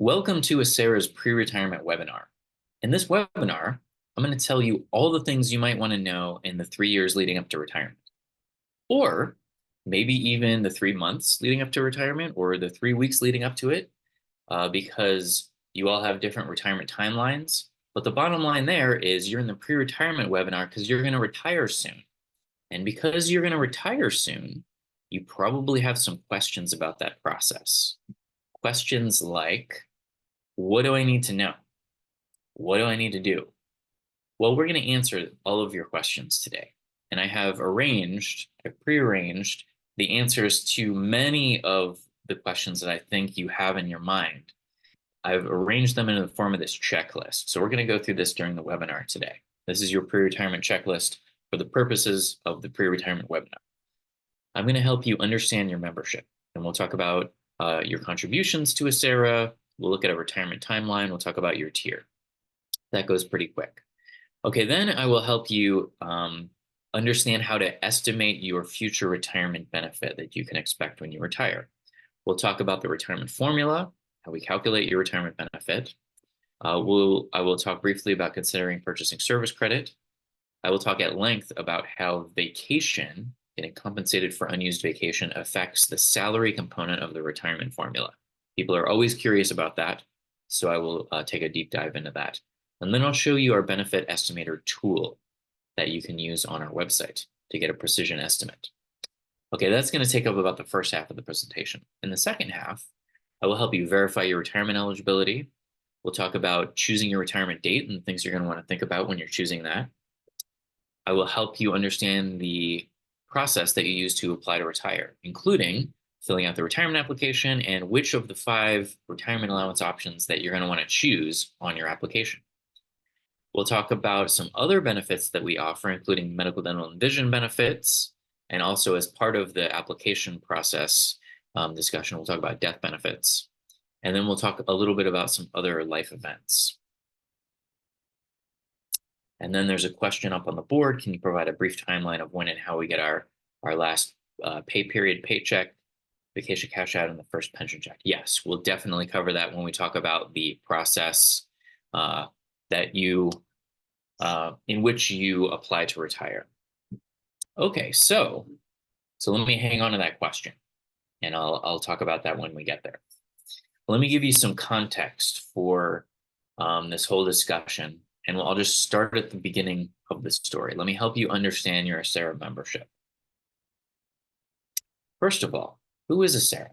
Welcome to Acera's pre-retirement webinar. In this webinar, I'm going to tell you all the things you might want to know in the 3 years leading up to retirement, or maybe even the 3 months leading up to retirement or the 3 weeks leading up to it, because you all have different retirement timelines. But the bottom line there is you're in the pre-retirement webinar because you're going to retire soon. And because you're going to retire soon, you probably have some questions about that process. Questions like, what do I need to know? What do I need to do? Well, we're going to answer all of your questions today. And I've prearranged the answers to many of the questions that I think you have in your mind. I've arranged them in the form of this checklist. So we're going to go through this during the webinar today. This is your pre-retirement checklist for the purposes of the pre-retirement webinar. I'm going to help you understand your membership, and we'll talk about your contributions to Acera. We'll look at a retirement timeline. We'll talk about your tier. That goes pretty quick. Okay, then I will help you understand how to estimate your future retirement benefit that you can expect when you retire. We'll talk about the retirement formula, how we calculate your retirement benefit. I will talk briefly about considering purchasing service credit. I will talk at length about how vacation, getting compensated for unused vacation, affects the salary component of the retirement formula. People are always curious about that, so I will take a deep dive into that. And then I'll show you our benefit estimator tool that you can use on our website to get a precision estimate. Okay, that's going to take up about the first half of the presentation. In the second half, I will help you verify your retirement eligibility. We'll talk about choosing your retirement date and things you're going to want to think about when you're choosing that. I will help you understand the process that you use to apply to retire, including filling out the retirement application and which of the 5 retirement allowance options that you're going to want to choose on your application. We'll talk about some other benefits that we offer, including medical, dental, and vision benefits. And also as part of the application process discussion, we'll talk about death benefits. And then we'll talk a little bit about some other life events. And then there's a question up on the board. Can you provide a brief timeline of when and how we get our last pay period paycheck, vacation cash out, and the first pension check? Yes, we'll definitely cover that when we talk about the process that you in which you apply to retire. Okay, so let me hang on to that question, and I'll talk about that when we get there. Let me give you some context for this whole discussion, and I'll just start at the beginning of the story. Let me help you understand your Acera membership. First of all, who is Acera?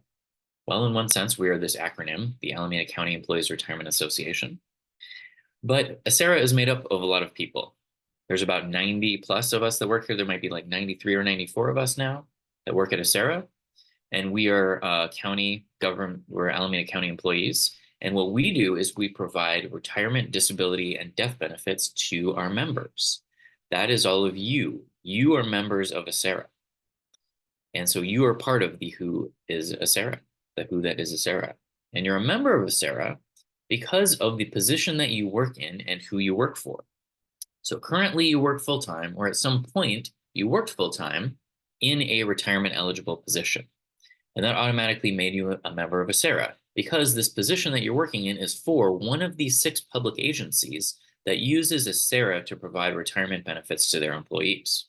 Well, in one sense, we are this acronym, the Alameda County Employees Retirement Association. But Acera is made up of a lot of people. There's about 90 plus of us that work here. There might be like 93 or 94 of us now that work at Acera. And we are county government, we're Alameda County employees. And what we do is we provide retirement, disability, and death benefits to our members. That is all of you. You are members of Acera. And so you are part of the who is Acera, the who that is Acera. And you're a member of Acera because of the position that you work in and who you work for. So currently you work full-time, or at some point you worked full-time in a retirement eligible position. And that automatically made you a member of Acera, because this position that you're working in is for one of these 6 public agencies that uses Acera to provide retirement benefits to their employees.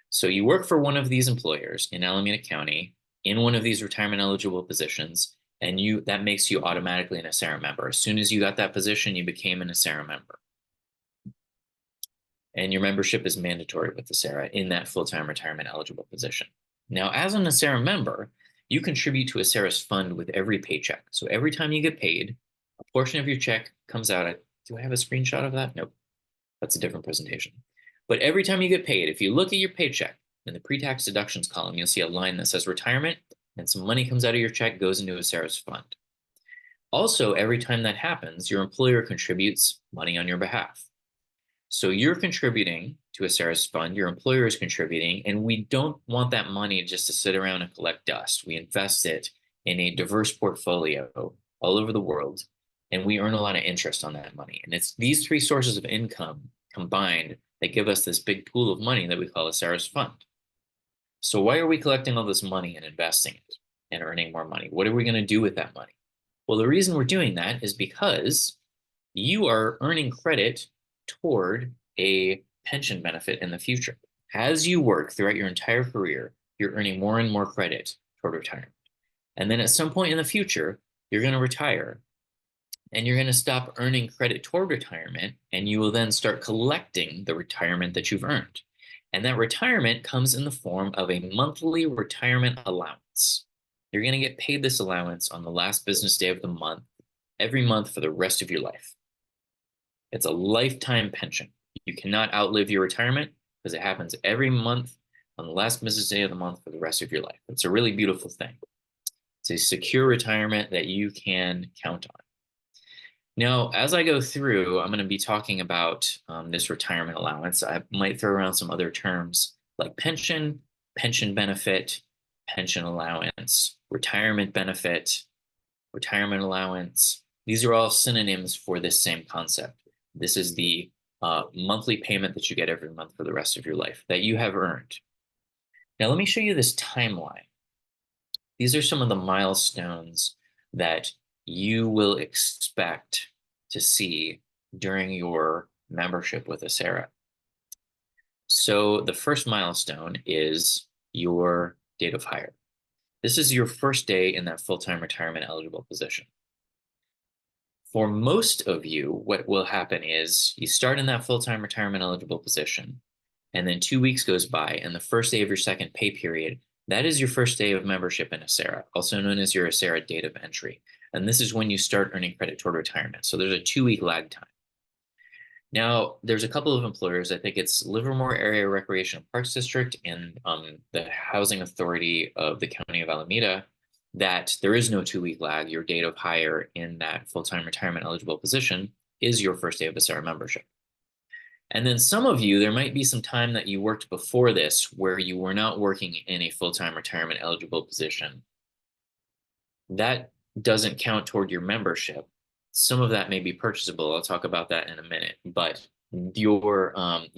So you work for one of these employers in Alameda County in one of these retirement eligible positions, and that makes you automatically an Acera member. As soon as you got that position, you became an Acera member. And your membership is mandatory with Acera in that full-time retirement eligible position. Now, as an Acera member, you contribute to Acera's fund with every paycheck. So every time you get paid, a portion of your check comes out. Do I have a screenshot of that? Nope, that's a different presentation. But every time you get paid, if you look at your paycheck in the pre-tax deductions column, you'll see a line that says retirement, and some money comes out of your check, goes into Acera's fund. Also, every time that happens, your employer contributes money on your behalf. So you're contributing to Acera's fund, your employer is contributing, and we don't want that money just to sit around and collect dust. We invest it in a diverse portfolio all over the world, and we earn a lot of interest on that money. And it's these 3 sources of income combined that give us this big pool of money that we call Acera's fund. So why are we collecting all this money and investing it and earning more money? What are we going to do with that money? Well, the reason we're doing that is because you are earning credit toward a pension benefit in the future. As you work throughout your entire career, you're earning more and more credit toward retirement. And then at some point in the future, you're going to retire and you're going to stop earning credit toward retirement, and you will then start collecting the retirement that you've earned. And that retirement comes in the form of a monthly retirement allowance. You're going to get paid this allowance on the last business day of the month, every month for the rest of your life. It's a lifetime pension. You cannot outlive your retirement because it happens every month on the last business day of the month for the rest of your life. It's a really beautiful thing. It's a secure retirement that you can count on. Now, as I go through, I'm going to be talking about this retirement allowance. I might throw around some other terms like pension, pension benefit, pension allowance, retirement benefit, retirement allowance. These are all synonyms for this same concept. This is the monthly payment that you get every month for the rest of your life that you have earned. Now, let me show you this timeline. These are some of the milestones that you will expect to see during your membership with Acera. So the first milestone is your date of hire. This is your first day in that full-time retirement eligible position. For most of you, what will happen is you start in that full-time retirement eligible position, and then 2 weeks goes by, and the first day of your second pay period, that is your first day of membership in Acera, also known as your Acera date of entry. And this is when you start earning credit toward retirement. So there's a 2-week lag time. Now, there's a couple of employers. I think it's Livermore Area Recreation Parks District and the Housing Authority of the County of Alameda that there is no 2-week lag. Your date of hire in that full-time retirement eligible position is your first day of Acera membership. And then some of you, there might be some time that you worked before this where you were not working in a full-time retirement eligible position. That doesn't count toward your membership. Some of that may be purchasable. I'll talk about that in a minute, but you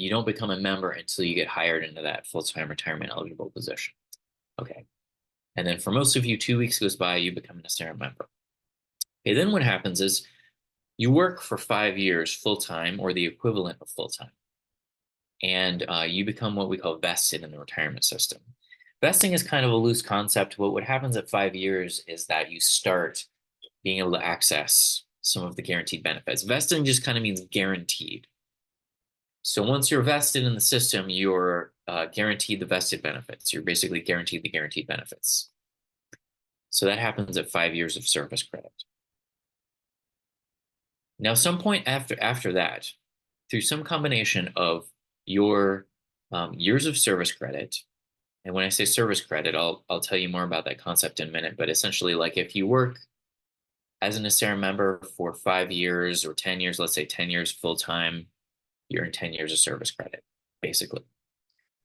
don't become a member until you get hired into that full-time retirement eligible position. Okay. And then for most of you, 2 weeks goes by, you become an Acera member. Okay, then what happens is you work for 5 years full-time or the equivalent of full-time. And you become what we call vested in the retirement system. Vesting is kind of a loose concept, but what happens at 5 years is that you start being able to access some of the guaranteed benefits. Vesting just kind of means guaranteed. So once you're vested in the system, you're guaranteed the vested benefits. You're basically guaranteed the guaranteed benefits. So that happens at 5 years of service credit. Now, some point after that, through some combination of your years of service credit, and when I say service credit, I'll tell you more about that concept in a minute, but essentially, like if you work as an Acera member for 5 years or 10 years, let's say 10 years full-time, you're in 10 years of service credit, basically.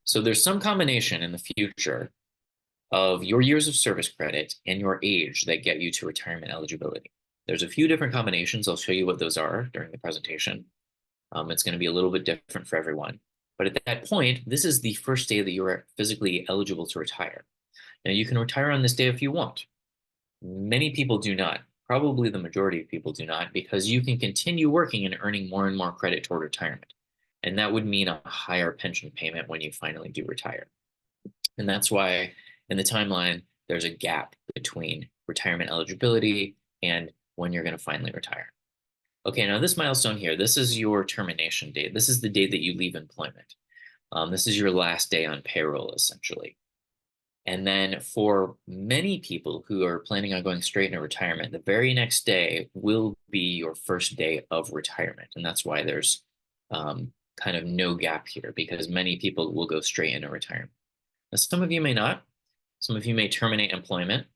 So there's some combination in the future of your years of service credit and your age that get you to retirement eligibility. There's a few different combinations. I'll show you what those are during the presentation. It's going to be a little bit different for everyone. But at that point, this is the first day that you are physically eligible to retire. Now, you can retire on this day if you want. Many people do not. Probably the majority of people do not, because you can continue working and earning more and more credit toward retirement. And that would mean a higher pension payment when you finally do retire. And that's why in the timeline, there's a gap between retirement eligibility and when you're going to finally retire. Okay, now this milestone here, this is your termination date. This is the date that you leave employment. This is your last day on payroll, essentially. And then for many people who are planning on going straight into retirement, the very next day will be your first day of retirement. And that's why there's kind of no gap here, because many people will go straight into retirement. Now, some of you may not. Some of you may terminate employment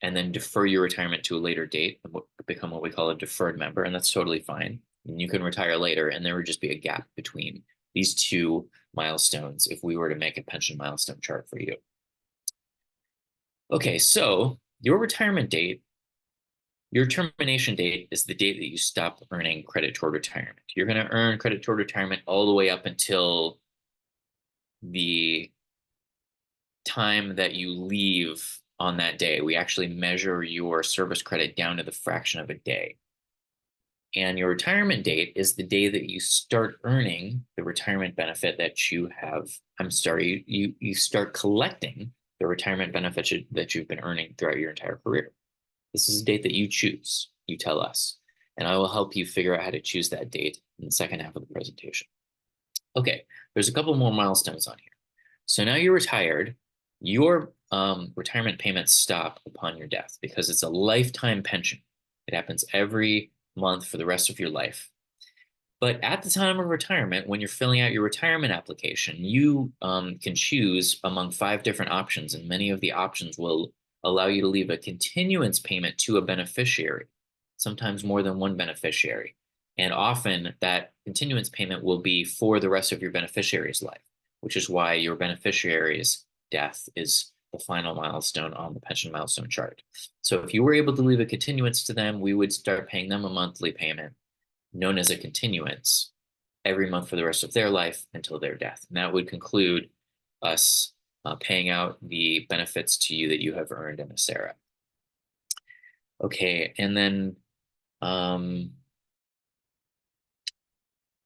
and then defer your retirement to a later date and become what we call a deferred member, and that's totally fine. And you can retire later, and there would just be a gap between these two milestones if we were to make a pension milestone chart for you. Okay, so your retirement date, your termination date is the date that you stop earning credit toward retirement. You're going to earn credit toward retirement all the way up until the time that you leave on that day. We actually measure your service credit down to the fraction of a day. And your retirement date is the day that you start earning the retirement benefit that you have. You start collecting the retirement benefit that you've been earning throughout your entire career. This is a date that you choose. You tell us, and I will help you figure out how to choose that date in the second half of the presentation. Okay, there's a couple more milestones on here. So now you're retired. Your retirement payments stop upon your death because it's a lifetime pension. It happens every month for the rest of your life. But at the time of retirement, when you're filling out your retirement application, you can choose among 5 different options, and many of the options will allow you to leave a continuance payment to a beneficiary, sometimes more than one beneficiary. And often that continuance payment will be for the rest of your beneficiary's life, which is why your beneficiary's death is the final milestone on the pension milestone chart. So if you were able to leave a continuance to them, we would start paying them a monthly payment known as a continuance every month for the rest of their life until their death. And that would conclude us paying out the benefits to you that you have earned in a SARA. Okay, and then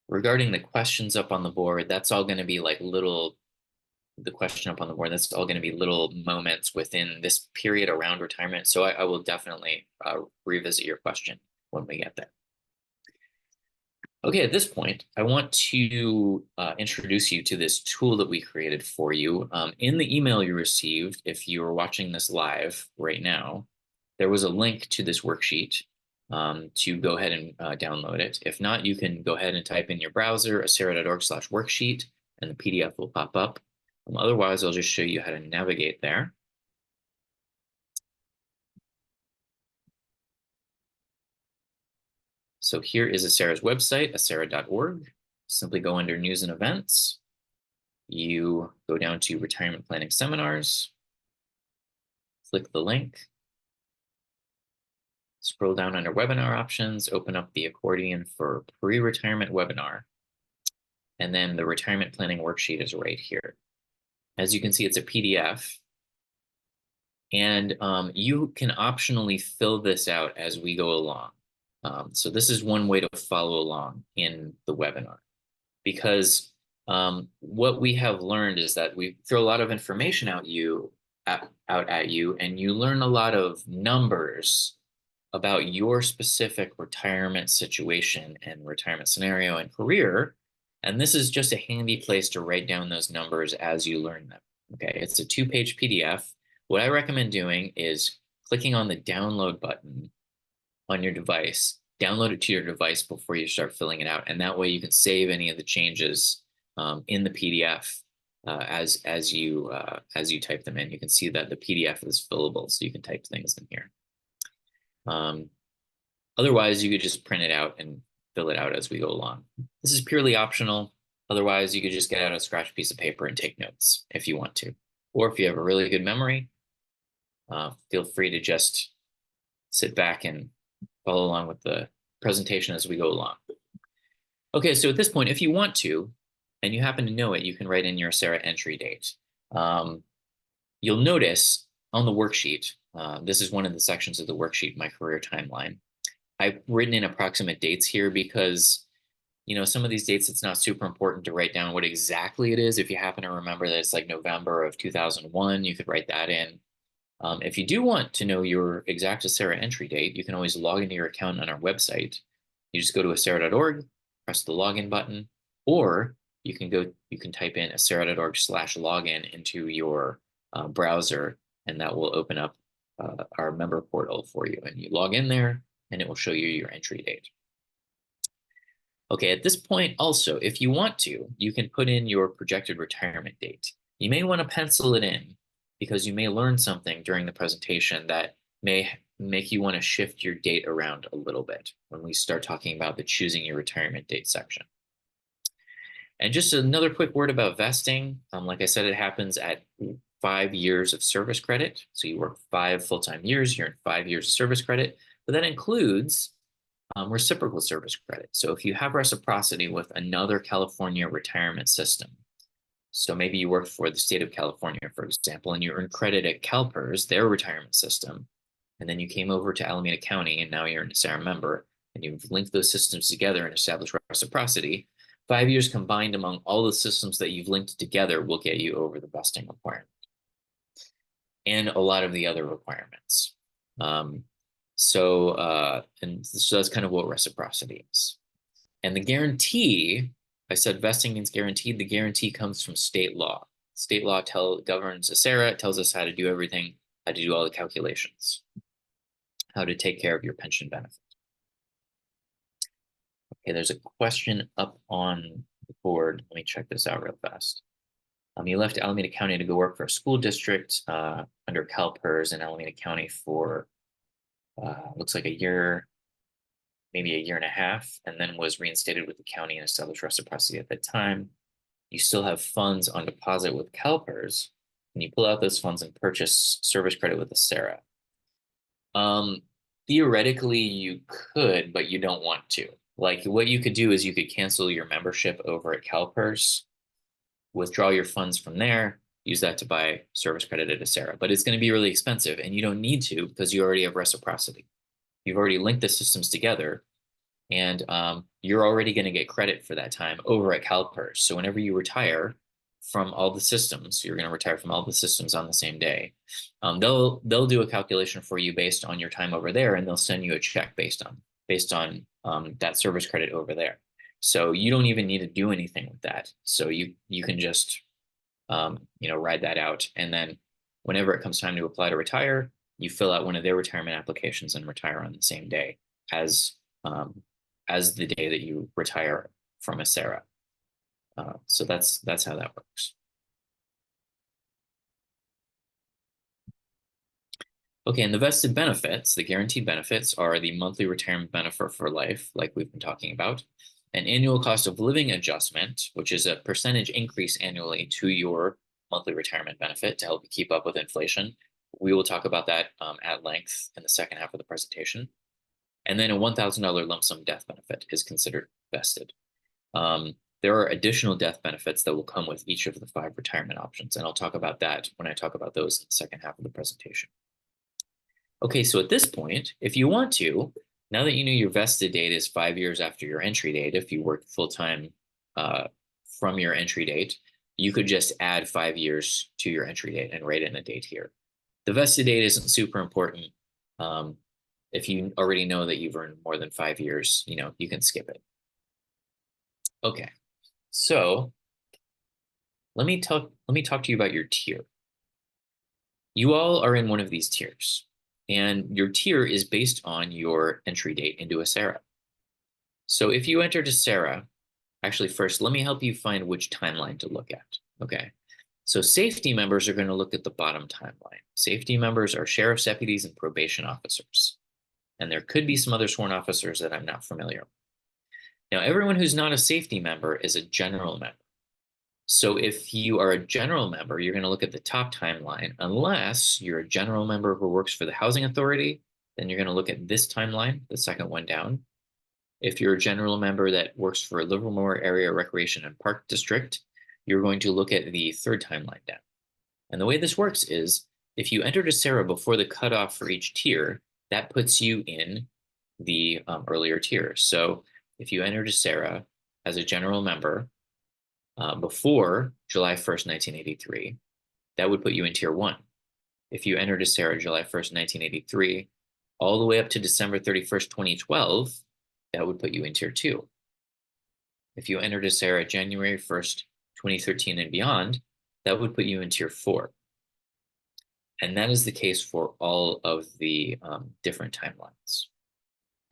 regarding the questions up on the board, that's all going to be like the question up on the board, that's all going to be little moments within this period around retirement. So I will definitely revisit your question when we get there. Okay, at this point, I want to introduce you to this tool that we created for you. In the email you received, if you are watching this live right now, there was a link to this worksheet to go ahead and download it. If not, you can go ahead and type in your browser, acera.org/worksheet, and the PDF will pop up. Otherwise, I'll just show you how to navigate there. So here is Acera's website, acera.org. Simply go under News and Events. You go down to Retirement Planning Seminars. Click the link. Scroll down under Webinar Options, open up the accordion for Pre-Retirement Webinar. And then the Retirement Planning Worksheet is right here. As you can see, it's a PDF. And you can optionally fill this out as we go along. So this is one way to follow along in the webinar, because what we have learned is that we throw a lot of information out at you, and you learn a lot of numbers about your specific retirement situation and retirement scenario and career. And this is just a handy place to write down those numbers as you learn them. Okay, it's a 2-page PDF. What I recommend doing is clicking on the download button on your device, download it to your device before you start filling it out. And that way you can save any of the changes in the PDF as you type them in. You can see that the PDF is fillable, so you can type things in here. Otherwise, you could just print it out and fill it out as we go along. This is purely optional. Otherwise, you could just get out a scratch piece of paper and take notes if you want to. Or if you have a really good memory, feel free to just sit back and follow along with the presentation as we go along. Okay, so at this point, if you want to, and you happen to know it, you can write in your SARA entry date. You'll notice on the worksheet, this is one of the sections of the worksheet, My Career Timeline. I've written in approximate dates here because, some of these dates, it's not super important to write down what exactly it is. If you happen to remember that it's like November of 2001, you could write that in. If you do want to know your exact Acera entry date, you can always log into your account on our website. You just go to acera.org, press the login button, or you can type in acera.org/login into your browser, and that will open up our member portal for you. And you log in there, and it will show you your entry date. Okay, at this point also, if you want to, you can put in your projected retirement date. You may want to pencil it in because you may learn something during the presentation that may make you want to shift your date around a little bit when we start talking about the choosing your retirement date section. And just another quick word about vesting. Like I said, it happens at 5 years of service credit. So you work 5 full-time years, you're in 5 years of service credit, but that includes reciprocal service credit. So if you have reciprocity with another California retirement system, So maybe you work for the state of California, for example, and you earn credit at CalPERS, their retirement system. And then you came over to Alameda County and now you're an SARA member and you've linked those systems together and established reciprocity. 5 years combined among all the systems that you've linked together will get you over the vesting requirement and a lot of the other requirements. And so that's kind of what reciprocity is. And the guarantee, I said vesting means guaranteed. The guarantee comes from state law. State law governs a SARA. It tells us how to do everything, how to do all the calculations, how to take care of your pension benefit. Okay, there's a question up on the board. Let me check this out real fast. You left Alameda County to go work for a school district under CalPERS in Alameda County for looks like a year, maybe a year and a half, and then was reinstated with the county and established reciprocity at that time. You still have funds on deposit with CalPERS, and you pull out those funds and purchase service credit with the SARA. Theoretically, you could, but you don't want to. Like what you could do is you could cancel your membership over at CalPERS, withdraw your funds from there, use that to buy service credit at a SARA, but it's going to be really expensive and you don't need to because you already have reciprocity. You've already linked the systems together and you're already going to get credit for that time over at CalPERS. So whenever you retire from all the systems, you're going to retire from all the systems on the same day. They'll do a calculation for you based on your time over there, and they'll send you a check based on that service credit over there. So you don't even need to do anything with that. So you can just ride that out, and then whenever it comes time to apply to retire, you fill out one of their retirement applications and retire on the same day as the day that you retire from a SARA. So that's how that works. Okay, and the vested benefits, the guaranteed benefits, are the monthly retirement benefit for life, like we've been talking about, an annual cost of living adjustment, which is a percentage increase annually to your monthly retirement benefit to help you keep up with inflation. We will talk about that at length in the second half of the presentation. And then a $1,000 lump sum death benefit is considered vested. There are additional death benefits that will come with each of the 5 retirement options, and I'll talk about that when I talk about those in the second half of the presentation. Okay, so at this point, if you want to, now that you know your vested date is 5 years after your entry date, if you worked full-time from your entry date, you could just add 5 years to your entry date and write in a date here. The vested date isn't super important. If you already know that you've earned more than 5 years, you can skip it. Okay, so let me talk to you about your tier. You all are in one of these tiers, and your tier is based on your entry date into a SARA. So if you entered a SARA, actually first, let me help you find which timeline to look at. Okay, so safety members are going to look at the bottom timeline. Safety members are sheriff's deputies and probation officers. And there could be some other sworn officers that I'm not familiar with. Now, everyone who's not a safety member is a general member. So if you are a general member, you're going to look at the top timeline. Unless you're a general member who works for the housing authority, then you're going to look at this timeline, the second one down. If you're a general member that works for Livermore Area Recreation and Park District, you're going to look at the third timeline down. And the way this works is if you entered a SARA before the cutoff for each tier, that puts you in the earlier tier. So if you entered a SARA as a general member before July 1st, 1983, that would put you in tier 1. If you entered a SARA July 1st, 1983, all the way up to December 31st, 2012, that would put you in tier 2. If you entered a SARA January 1st, 2013 and beyond, that would put you in tier 4. And that is the case for all of the different timelines.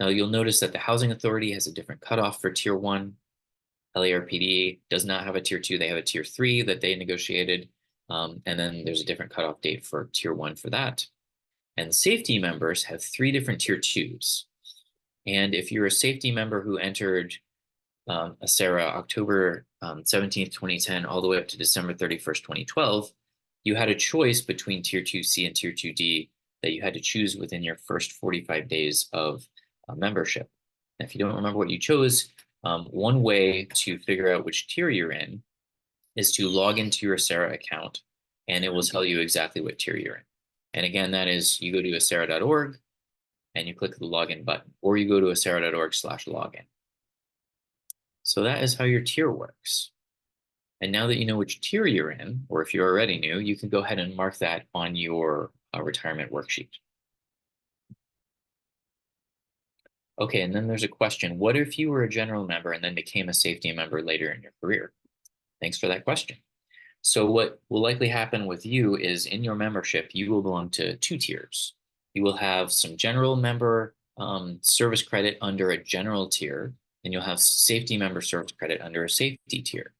Now you'll notice that the Housing Authority has a different cutoff for tier 1. LARPD does not have a tier 2, they have a tier 3 that they negotiated. And then there's a different cutoff date for tier 1 for that. And safety members have 3 different tier 2s. And if you're a safety member who entered a SARA October 17th, 2010, all the way up to December 31st, 2012, you had a choice between tier 2C and tier 2D that you had to choose within your first 45 days of membership. And if you don't remember what you chose, one way to figure out which tier you're in is to log into your Acera account, and it will tell you exactly what tier you're in. And again, that is you go to acera.org and you click the login button, or you go to acera.org/login. So that is how your tier works. And now that you know which tier you're in, or if you already knew, you can go ahead and mark that on your retirement worksheet. Okay, and then there's a question. What if you were a general member and then became a safety member later in your career? Thanks for that question. So what will likely happen with you is in your membership, you will belong to two tiers. You will have some general member service credit under a general tier, and you'll have safety member service credit under a safety tier.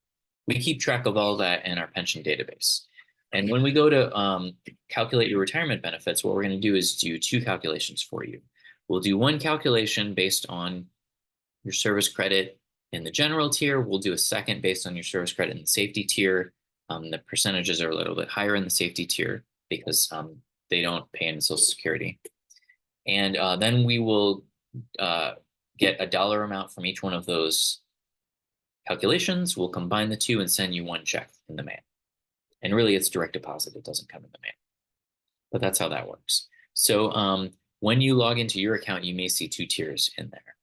We keep track of all that in our pension database. And when we go to calculate your retirement benefits, what we're going to do is do two calculations for you. We'll do one calculation based on your service credit in the general tier. We'll do a second based on your service credit in the safety tier. The percentages are a little bit higher in the safety tier because they don't pay into Social Security. And then we will get a dollar amount from each one of those calculations. We'll combine the two and send you one check in the mail. And really, it's direct deposit. It doesn't come in the mail. But that's how that works. So when you log into your account, you may see two tiers in there.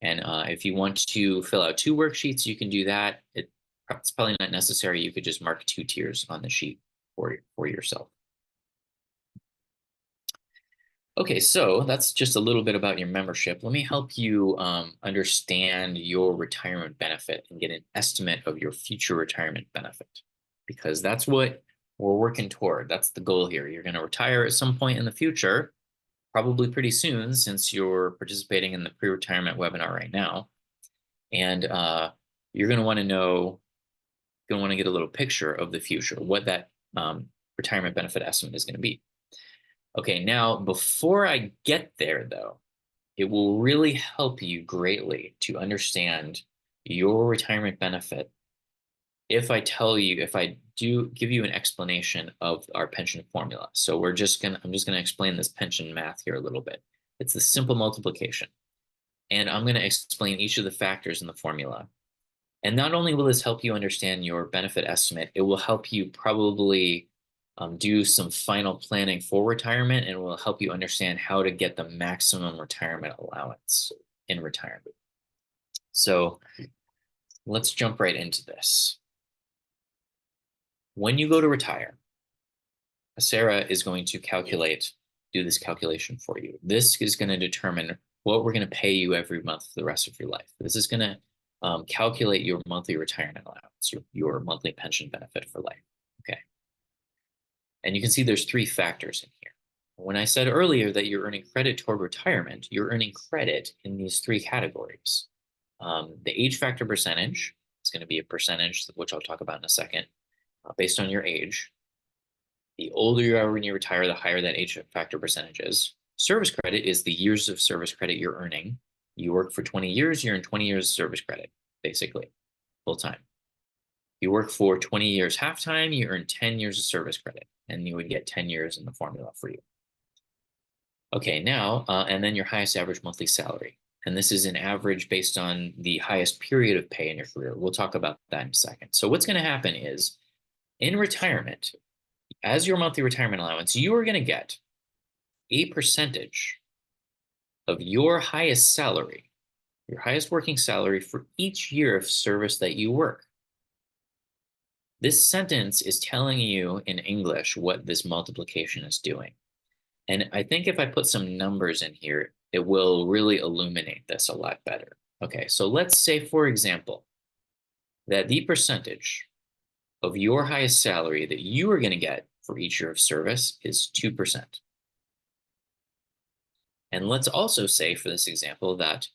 And if you want to fill out two worksheets, you can do that. It's probably not necessary. You could just mark two tiers on the sheet for yourself. Okay, so that's just a little bit about your membership. Let me help you understand your retirement benefit and get an estimate of your future retirement benefit, because that's what we're working toward. That's the goal here. You're going to retire at some point in the future, probably pretty soon, since you're participating in the pre-retirement webinar right now. And you're going to want to know, going to want to get a little picture of the future, what that retirement benefit estimate is going to be. Okay, now before I get there, though, it will really help you greatly to understand your retirement benefit if I do give you an explanation of our pension formula. So I'm just gonna explain this pension math here a little bit. It's the simple multiplication. And I'm gonna explain each of the factors in the formula. And not only will this help you understand your benefit estimate, it will help you probably do some final planning for retirement, and it will help you understand how to get the maximum retirement allowance in retirement. So let's jump right into this. When you go to retire, Acera is going to do this calculation for you. This is going to determine what we're going to pay you every month for the rest of your life. This is going to calculate your monthly retirement allowance, your monthly pension benefit for life. Okay. And you can see there's three factors in here. When I said earlier that you're earning credit toward retirement, you're earning credit in these three categories. The age factor percentage is going to be a percentage, which I'll talk about in a second, based on your age. The older you are when you retire, the higher that age factor percentage is. Service credit is the years of service credit you're earning. You work for 20 years, you earn 20 years of service credit, basically, full time. You work for 20 years half time, you earn 10 years of service credit, and you would get 10 years in the formula for you. Okay, now, and then your highest average monthly salary. And this is an average based on the highest period of pay in your career. We'll talk about that in a second. So what's going to happen is, in retirement, as your monthly retirement allowance, you are going to get a percentage of your highest salary, your highest working salary for each year of service that you work. This sentence is telling you in English what this multiplication is doing. And I think if I put some numbers in here, it will really illuminate this a lot better. Okay, so let's say, for example, that the percentage of your highest salary that you are going to get for each year of service is 2%. And let's also say, for this example, that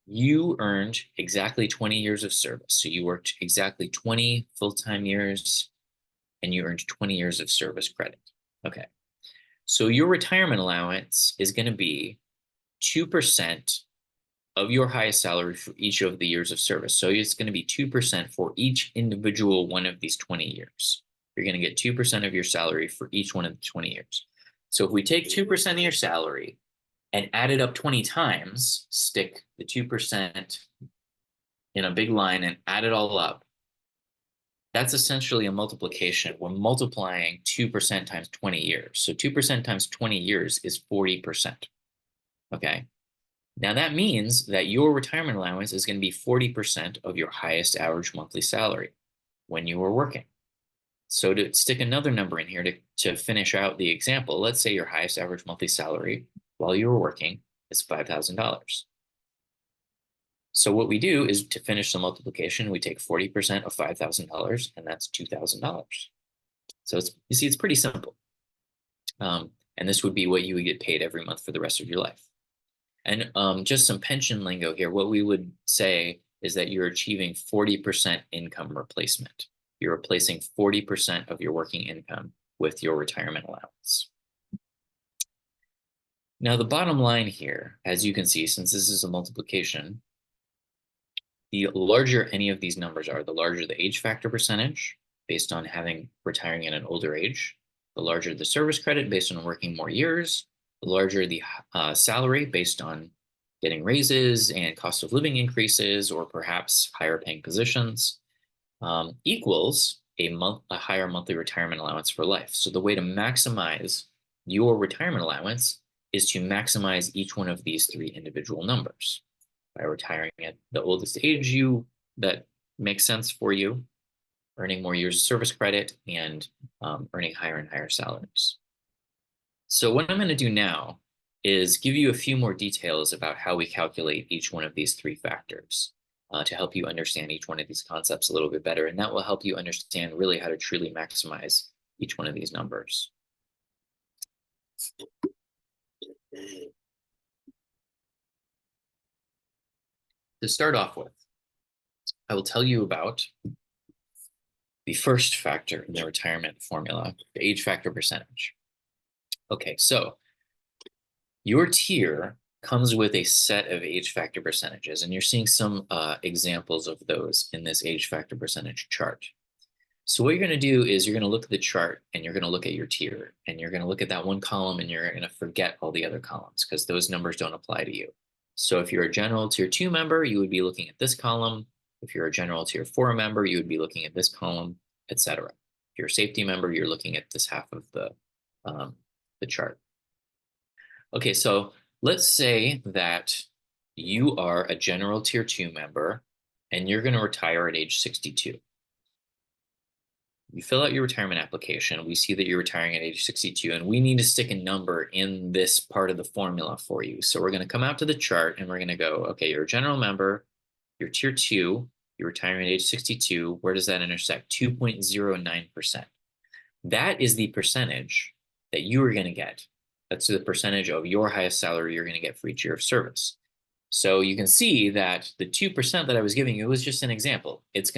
you earned exactly 20 years of service. So you worked exactly 20 full-time years and you earned 20 years of service credit. Okay. So your retirement allowance is going to be 2% of your highest salary for each of the years of service. So it's going to be 2% for each individual one of these 20 years. You're going to get 2% of your salary for each one of the 20 years. So if we take 2% of your salary and add it up 20 times, stick the 2% in a big line and add it all up, That's essentially a multiplication. We're multiplying 2% times 20 years. So 2% times 20 years is 40%. Okay. Now that means that your retirement allowance is going to be 40% of your highest average monthly salary when you were working. So to stick another number in here to finish out the example, let's say your highest average monthly salary while you were working is $5,000. So what we do is to finish the multiplication, we take 40% of $5,000, and that's $2,000. So you see, it's pretty simple. And this would be what you would get paid every month for the rest of your life. And just some pension lingo here. What we would say is that you're achieving 40% income replacement. You're replacing 40% of your working income with your retirement allowance. Now, the bottom line here, as you can see, since this is a multiplication, the larger any of these numbers are, the larger the age factor percentage based on retiring at an older age, the larger the service credit based on working more years, the larger the salary based on getting raises and cost of living increases, or perhaps higher paying positions, equals a higher monthly retirement allowance for life. So the way to maximize your retirement allowance is to maximize each one of these three individual numbers by retiring at the oldest age that makes sense for you, earning more years of service credit, and earning higher and higher salaries. So what I'm going to do now is give you a few more details about how we calculate each one of these three factors to help you understand each one of these concepts a little bit better. And that will help you understand really how to truly maximize each one of these numbers. To start off with, I will tell you about the first factor in the retirement formula, the age factor percentage. Okay, so your tier comes with a set of age factor percentages, and you're seeing some examples of those in this age factor percentage chart. So what you're going to do is you're going to look at the chart and you're going to look at your tier, and you're going to look at that one column and you're going to forget all the other columns because those numbers don't apply to you. So if you're a general tier 2 member, you would be looking at this column. If you're a general tier 4 member, you would be looking at this column, etc. If you're a safety member, you're looking at this half of the chart. Okay, so let's say that you are a general tier 2 member and you're going to retire at age 62. You fill out your retirement application. We see that you're retiring at age 62, and we need to stick a number in this part of the formula for you. So we're going to come out to the chart and we're going to go, okay, you're a general member, you're tier 2, you're retiring at age 62. Where does that intersect? 2.09%. That is the percentage that you are going to get. That's the percentage of your highest salary you're going to get for each year of service. So you can see that the 2% that I was giving you was just an example. It's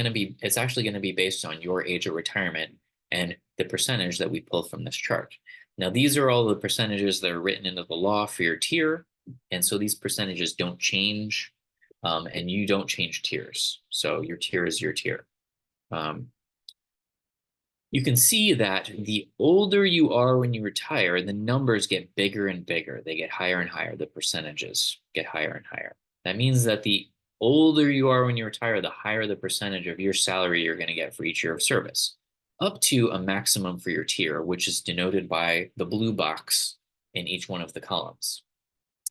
actually going to be based on your age of retirement and the percentage that we pull from this chart. Now, these are all the percentages that are written into the law for your tier. And so these percentages don't change, and you don't change tiers. So your tier is your tier. You can see that the older you are when you retire, the numbers get bigger and bigger. They get higher and higher. The percentages get higher and higher. That means that the older you are when you retire, the higher the percentage of your salary you're going to get for each year of service, up to a maximum for your tier, which is denoted by the blue box in each one of the columns.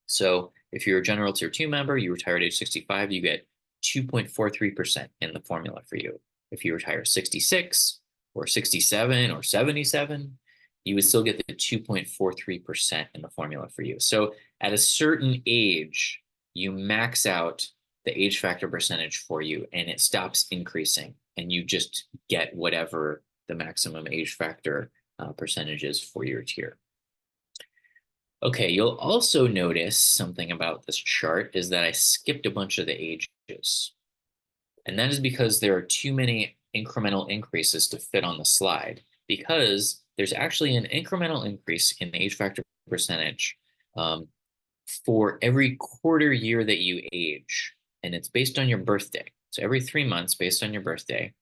So if you're a general tier 2 member, you retire at age 65, you get 2.43% in the formula for you. If you retire 66, or 67 or 77, you would still get the 2.43% in the formula for you. So at a certain age, you max out the age factor percentage for you and it stops increasing and you just get whatever the maximum age factor percentage is for your tier. Okay, you'll also notice something about this chart is that I skipped a bunch of the ages. And that is because there are too many incremental increases to fit on the slide, because there's actually an incremental increase in the age factor percentage for every quarter year that you age, and it's based on your birthday. So every 3 months, based on your birthday,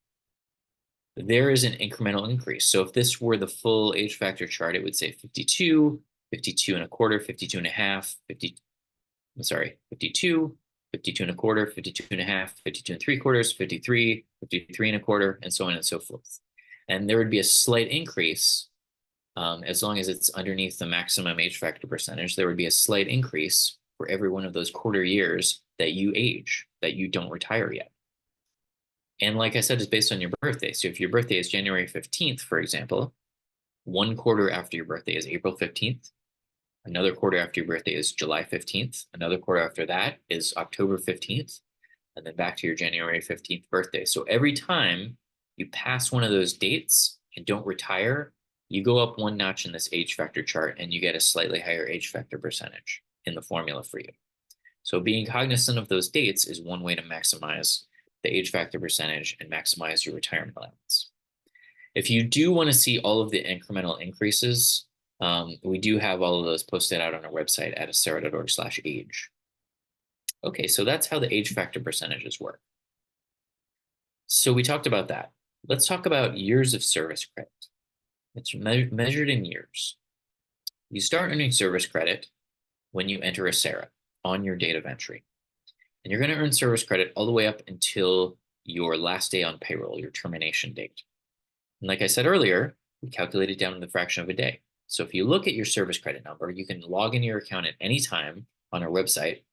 there is an incremental increase. So if this were the full age factor chart, it would say 52, 52 and a quarter, 52 and a half, 52, 52 and a quarter, 52 and a half, 52 and 3/4, 53, 53 and a quarter, and so on and so forth. And there would be a slight increase as long as it's underneath the maximum age factor percentage. There would be a slight increase for every one of those quarter years that you age, that you don't retire yet. And like I said, it's based on your birthday. So if your birthday is January 15th, for example, one quarter after your birthday is April 15th. Another quarter after your birthday is July 15th. Another quarter after that is October 15th. And then back to your January 15th birthday. So every time you pass one of those dates and don't retire, you go up one notch in this age factor chart and you get a slightly higher age factor percentage in the formula for you. So being cognizant of those dates is one way to maximize the age factor percentage and maximize your retirement allowance. If you do want to see all of the incremental increases, we do have all of those posted out on our website at acera.org/age. Okay, so that's how the age factor percentages work. So we talked about that. Let's talk about years of service credit. It's measured in years. You start earning service credit when you enter Acera on your date of entry. And you're going to earn service credit all the way up until your last day on payroll, your termination date. And like I said earlier, we calculate it down to the fraction of a day. So if you look at your service credit number, you can log into your account at any time on our website,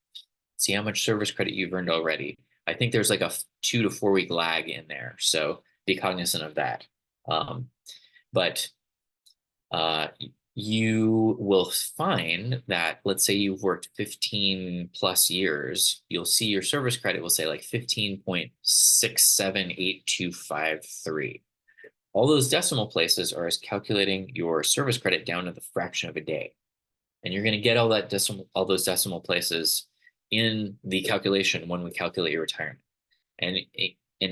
see how much service credit you've earned already. I think there's like a 2 to 4 week lag in there, so be cognizant of that. But you will find that, let's say you've worked 15 plus years, you'll see your service credit will say like 15.678253. All those decimal places are as calculating your service credit down to the fraction of a day. And you're going to get all those decimal places in the calculation when we calculate your retirement. And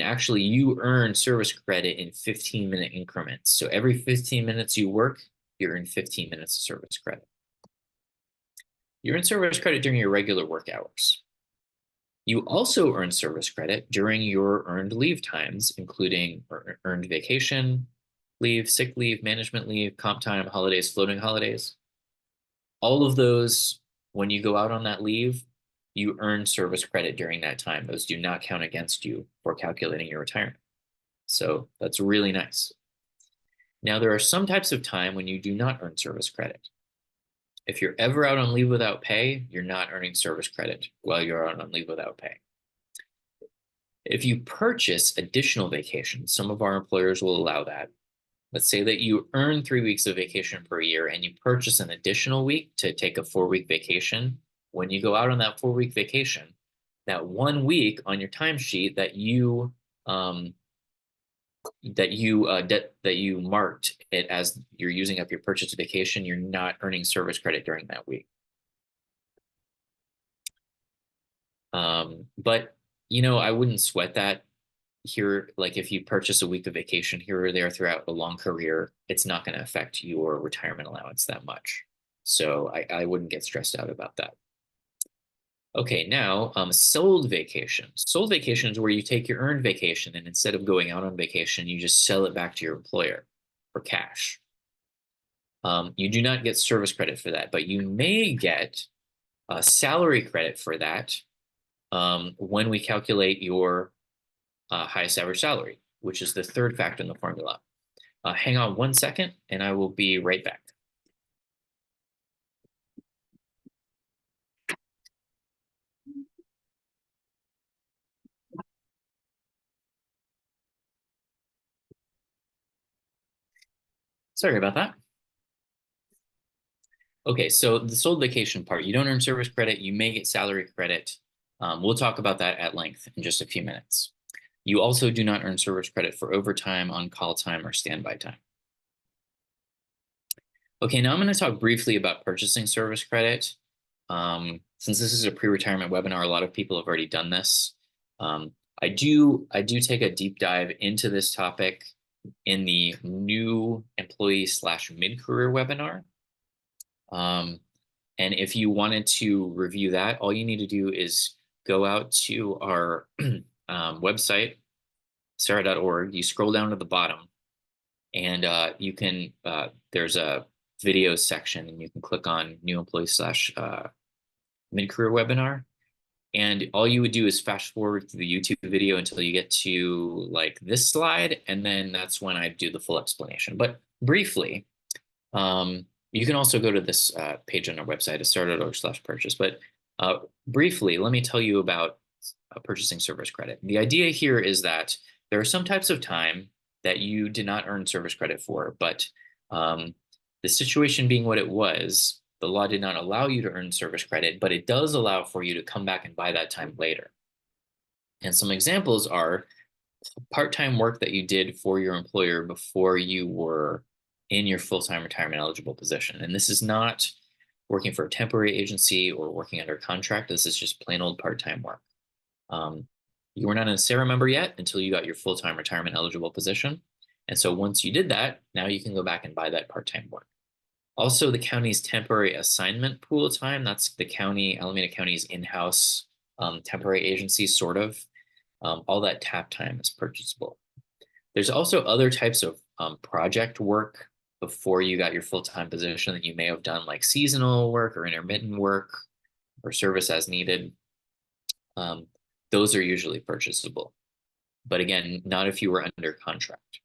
actually you earn service credit in 15-minute increments. So every 15 minutes you work, you earn 15 minutes of service credit. You earn service credit during your regular work hours. You also earn service credit during your earned leave times, including earned vacation leave, sick leave, management leave, comp time, holidays, floating holidays. All of those, when you go out on that leave, you earn service credit during that time. Those do not count against you for calculating your retirement. So that's really nice. Now, there are some types of time when you do not earn service credit. If you're ever out on leave without pay, you're not earning service credit while you're out on leave without pay. If you purchase additional vacation, some of our employers will allow that. Let's say that you earn 3 weeks of vacation per year and you purchase an additional week to take a 4-week vacation. When you go out on that 4-week vacation, that 1 week on your timesheet that you marked it as you're using up your purchase vacation, you're not earning service credit during that week. But I wouldn't sweat that here. Like if you purchase a week of vacation here or there throughout a long career, it's not going to affect your retirement allowance that much. So I wouldn't get stressed out about that. Okay, now sold vacation. Sold vacation is where you take your earned vacation and instead of going out on vacation, you just sell it back to your employer for cash. You do not get service credit for that, but you may get salary credit for that when we calculate your highest average salary, which is the third factor in the formula. Hang on 1 second and I will be right back. Sorry about that. Okay, so the sold vacation part, you don't earn service credit, you may get salary credit. We'll talk about that at length in just a few minutes. You also do not earn service credit for overtime, on-call time, or standby time. Okay, now I'm going to talk briefly about purchasing service credit. Since this is a pre-retirement webinar, a lot of people have already done this. I do take a deep dive into this topic in the new employee / mid-career webinar. And if you wanted to review that, all you need to do is go out to our website, acera.org. You scroll down to the bottom and you can, there's a videos section and you can click on new employee / mid-career webinar. And all you would do is fast forward through the YouTube video until you get to like this slide, and then that's when I do the full explanation. But briefly, you can also go to this page on our website, astera.org/purchase. But briefly, let me tell you about purchasing service credit. The idea here is that there are some types of time that you did not earn service credit for, but the situation being what it was, the law did not allow you to earn service credit, but it does allow for you to come back and buy that time later. And some examples are part-time work that you did for your employer before you were in your full-time retirement eligible position. And this is not working for a temporary agency or working under contract. This is just plain old part-time work. You were not a SARA member yet until you got your full-time retirement eligible position. And so once you did that, now you can go back and buy that part-time work. Also, the county's temporary assignment pool time, that's the county, Alameda County's in-house temporary agency, sort of. All that tap time is purchasable. There's also other types of project work before you got your full-time position that you may have done, like seasonal work or intermittent work or service as needed. Those are usually purchasable. But again, not if you were under contract.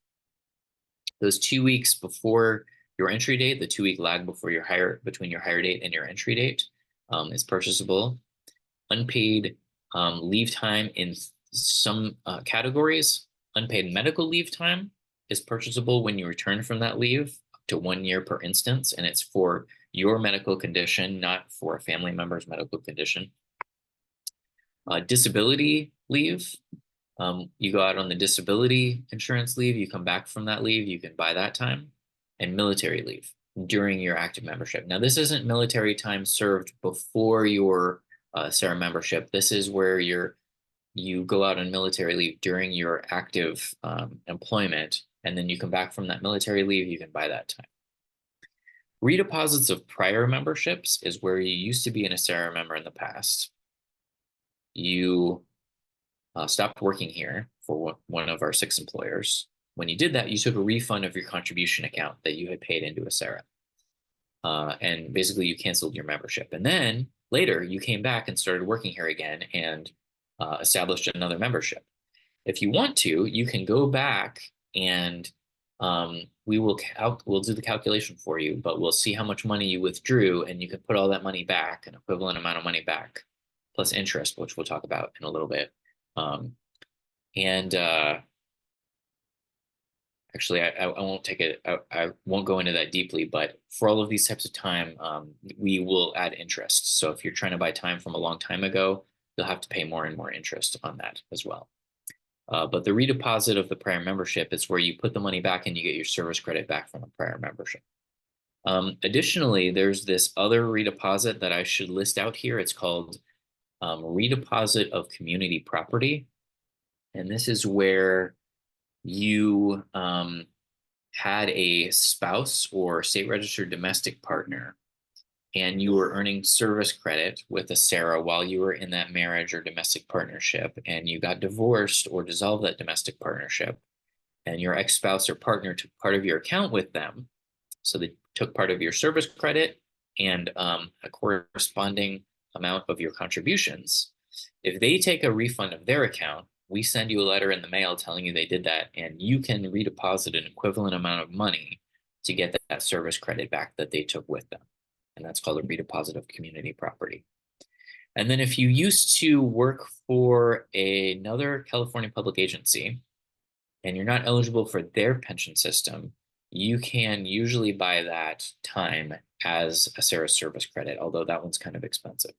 Those 2 weeks before your entry date, the 2-week lag before between your hire date and your entry date is purchasable. Unpaid leave time in some categories, unpaid medical leave time is purchasable when you return from that leave, up to 1 year per instance, and it's for your medical condition, not for a family member's medical condition. Disability leave, you go out on the disability insurance leave, you come back from that leave, you can buy that time. And military leave during your active membership. Now, this isn't military time served before your SARA membership. This is where you go out on military leave during your active employment, and then you come back from that military leave, you can buy that time. Redeposits of prior memberships is where you used to be in a SARA member in the past. You stopped working here for one of our 6 employers. When you did that, you took a refund of your contribution account that you had paid into a SARA. And basically you canceled your membership. And then later you came back and started working here again and established another membership. If you want to, you can go back and we'll do the calculation for you, but we'll see how much money you withdrew, and you can put all that money back, an equivalent amount of money back, plus interest, which we'll talk about in a little bit. Actually, I won't take it. I won't go into that deeply, but for all of these types of time, we will add interest. So if you're trying to buy time from a long time ago, you'll have to pay more and more interest on that as well. But the redeposit of the prior membership is where you put the money back and you get your service credit back from a prior membership. Additionally, there's this other redeposit that I should list out here. It's called redeposit of community property. And this is where you had a spouse or state registered domestic partner, and you were earning service credit with a SARA while you were in that marriage or domestic partnership, and you got divorced or dissolved that domestic partnership, and your ex-spouse or partner took part of your account with them. So they took part of your service credit and a corresponding amount of your contributions. If they take a refund of their account, we send you a letter in the mail telling you they did that, and you can redeposit an equivalent amount of money to get that service credit back that they took with them. And that's called a redeposit of community property. And then if you used to work for another California public agency and you're not eligible for their pension system, you can usually buy that time as a SARA service credit, although that one's kind of expensive.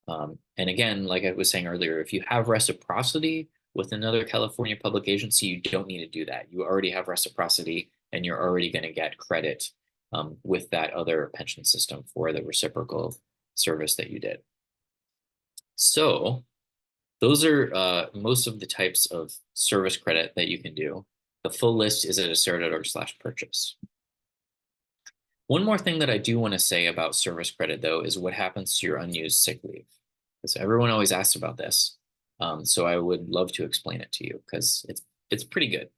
And again, like I was saying earlier, if you have reciprocity with another California public agency, you don't need to do that. You already have reciprocity, and you're already going to get credit with that other pension system for the reciprocal service that you did. So those are most of the types of service credit that you can do. The full list is at astera.org/purchase. One more thing that I do want to say about service credit, though, is what happens to your unused sick leave. Because everyone always asks about this. So I would love to explain it to you because it's pretty good.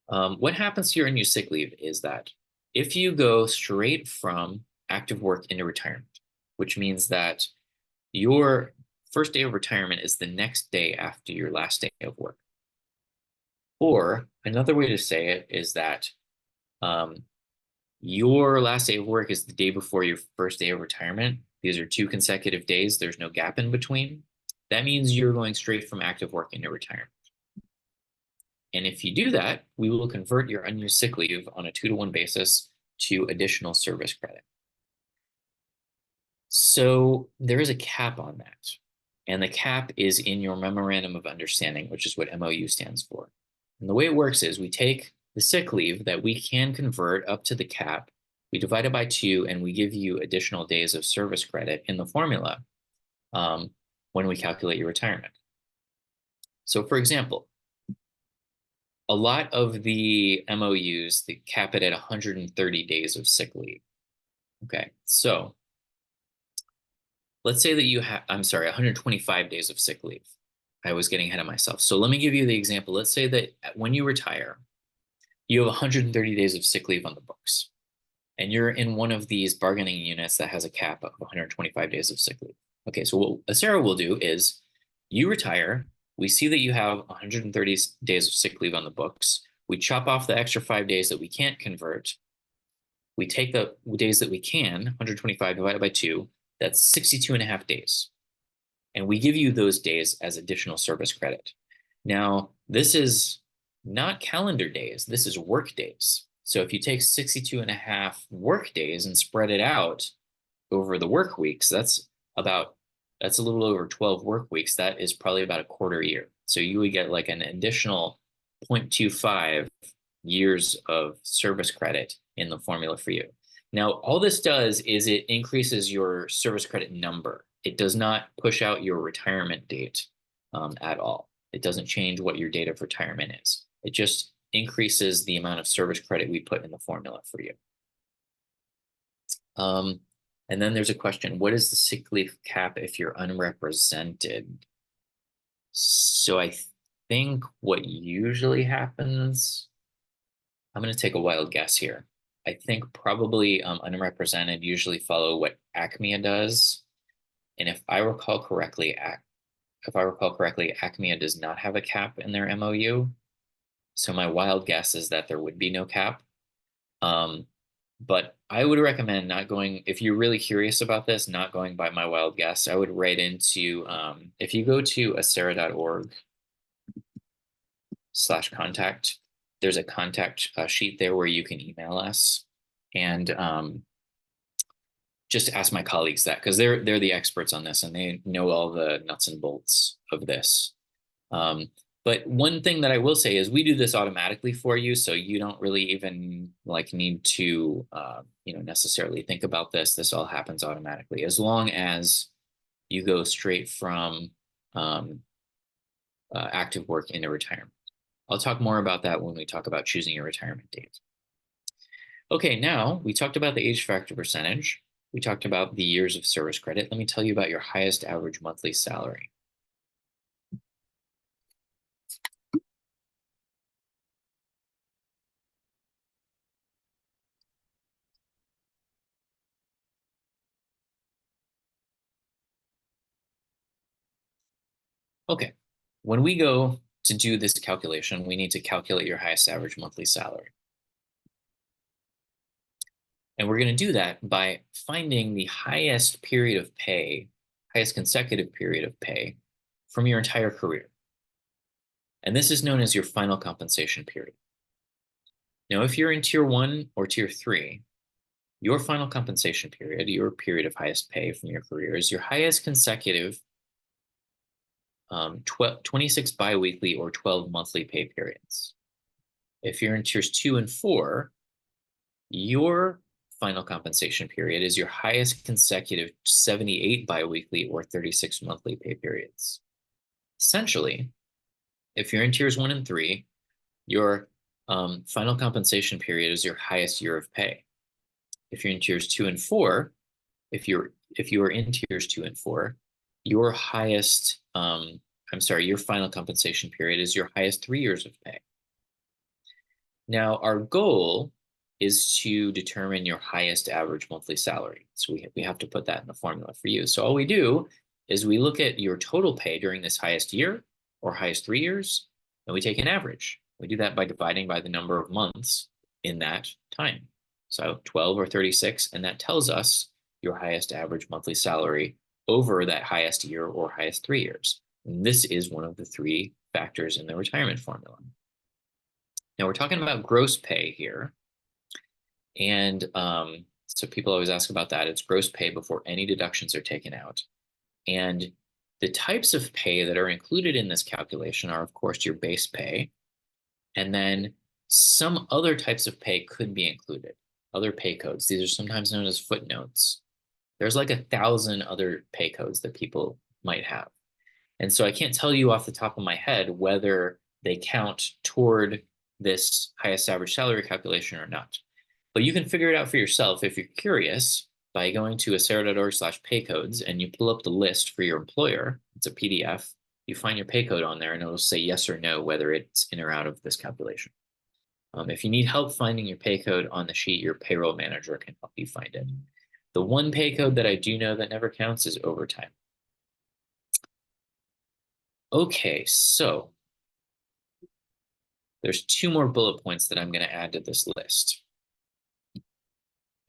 What happens to your unused sick leave is that if you go straight from active work into retirement, which means that your first day of retirement is the next day after your last day of work. Or another way to say it is that your last day of work is the day before your first day of retirement. These are 2 consecutive days. There's no gap in between. That means you're going straight from active work into retirement. And if you do that, we will convert your unused sick leave on a 2-to-1 basis to additional service credit. So there is a cap on that. And the cap is in your memorandum of understanding, which is what MOU stands for. And the way it works is we take the sick leave that we can convert up to the cap, we divide it by 2, and we give you additional days of service credit in the formula when we calculate your retirement. So for example, a lot of the MOUs, they cap it at 130 days of sick leave. Okay, so let's say that you have, 125 days of sick leave. I was getting ahead of myself. So let me give you the example. Let's say that when you retire, you have 130 days of sick leave on the books, and you're in one of these bargaining units that has a cap of 125 days of sick leave. Okay, so what Sarah will do is you retire, we see that you have 130 days of sick leave on the books. We chop off the extra 5 days that we can't convert. We take the days that we can, 125 divided by 2, that's 62.5 days. And we give you those days as additional service credit. Now, this is not calendar days, this is work days. So if you take 62.5 work days and spread it out over the work weeks, that's a little over 12 work weeks. That is probably about a quarter year. So you would get like an additional 0.25 years of service credit in the formula for you. Now, all this does is it increases your service credit number. It does not push out your retirement date at all. It doesn't change what your date of retirement is. It just increases the amount of service credit we put in the formula for you. And then there's a question, what is the sick leave cap if you're unrepresented? So I think what usually happens, I'm going to take a wild guess here. I think probably unrepresented usually follow what ACMEA does. And if I recall correctly, ACMEA does not have a cap in their MOU. So my wild guess is that there would be no cap. But I would recommend not going, if you're really curious about this, not going by my wild guess. I would write into, if you go to acera.org/contact, there's a contact sheet there where you can email us and just ask my colleagues that, because they're the experts on this and they know all the nuts and bolts of this. But one thing that I will say is we do this automatically for you, so you don't really even like need to necessarily think about this. This all happens automatically as long as you go straight from active work into retirement. I'll talk more about that when we talk about choosing your retirement date. Okay, now we talked about the age factor percentage. We talked about the years of service credit. Let me tell you about your highest average monthly salary. Okay, when we go to do this calculation, we need to calculate your highest average monthly salary. And we're going to do that by finding the highest period of pay, highest consecutive period of pay from your entire career. And this is known as your final compensation period. Now, if you're in tier 1 or tier 3, your final compensation period, your period of highest pay from your career, is your highest consecutive 26 biweekly or 12 monthly pay periods. If you're in tiers 2 and 4, your final compensation period is your highest consecutive 78 biweekly or 36 monthly pay periods. Essentially, if you're in tiers 1 and 3, your final compensation period is your highest year of pay. If you're in tiers 2 and 4, if you are in tiers 2 and 4, your highest, your final compensation period is your highest 3 years of pay. Now, our goal is to determine your highest average monthly salary. So we have to put that in the formula for you. So all we do is we look at your total pay during this highest year or highest 3 years, and we take an average. We do that by dividing by the number of months in that time. So 12 or 36, and that tells us your highest average monthly salary over that highest year or highest 3 years. And this is one of the 3 factors in the retirement formula. Now we're talking about gross pay here. And so people always ask about that. It's gross pay before any deductions are taken out. And the types of pay that are included in this calculation are, of course, your base pay. And then some other types of pay could be included, other pay codes. These are sometimes known as footnotes. There's like 1,000 other pay codes that people might have. And so I can't tell you off the top of my head whether they count toward this highest average salary calculation or not. But you can figure it out for yourself if you're curious by going to acera.org/paycodes and you pull up the list for your employer. It's a PDF. You find your pay code on there and it'll say yes or no whether it's in or out of this calculation. If you need help finding your pay code on the sheet, your payroll manager can help you find it. The one pay code that I do know that never counts is overtime. Okay, so there's 2 more bullet points that I'm going to add to this list.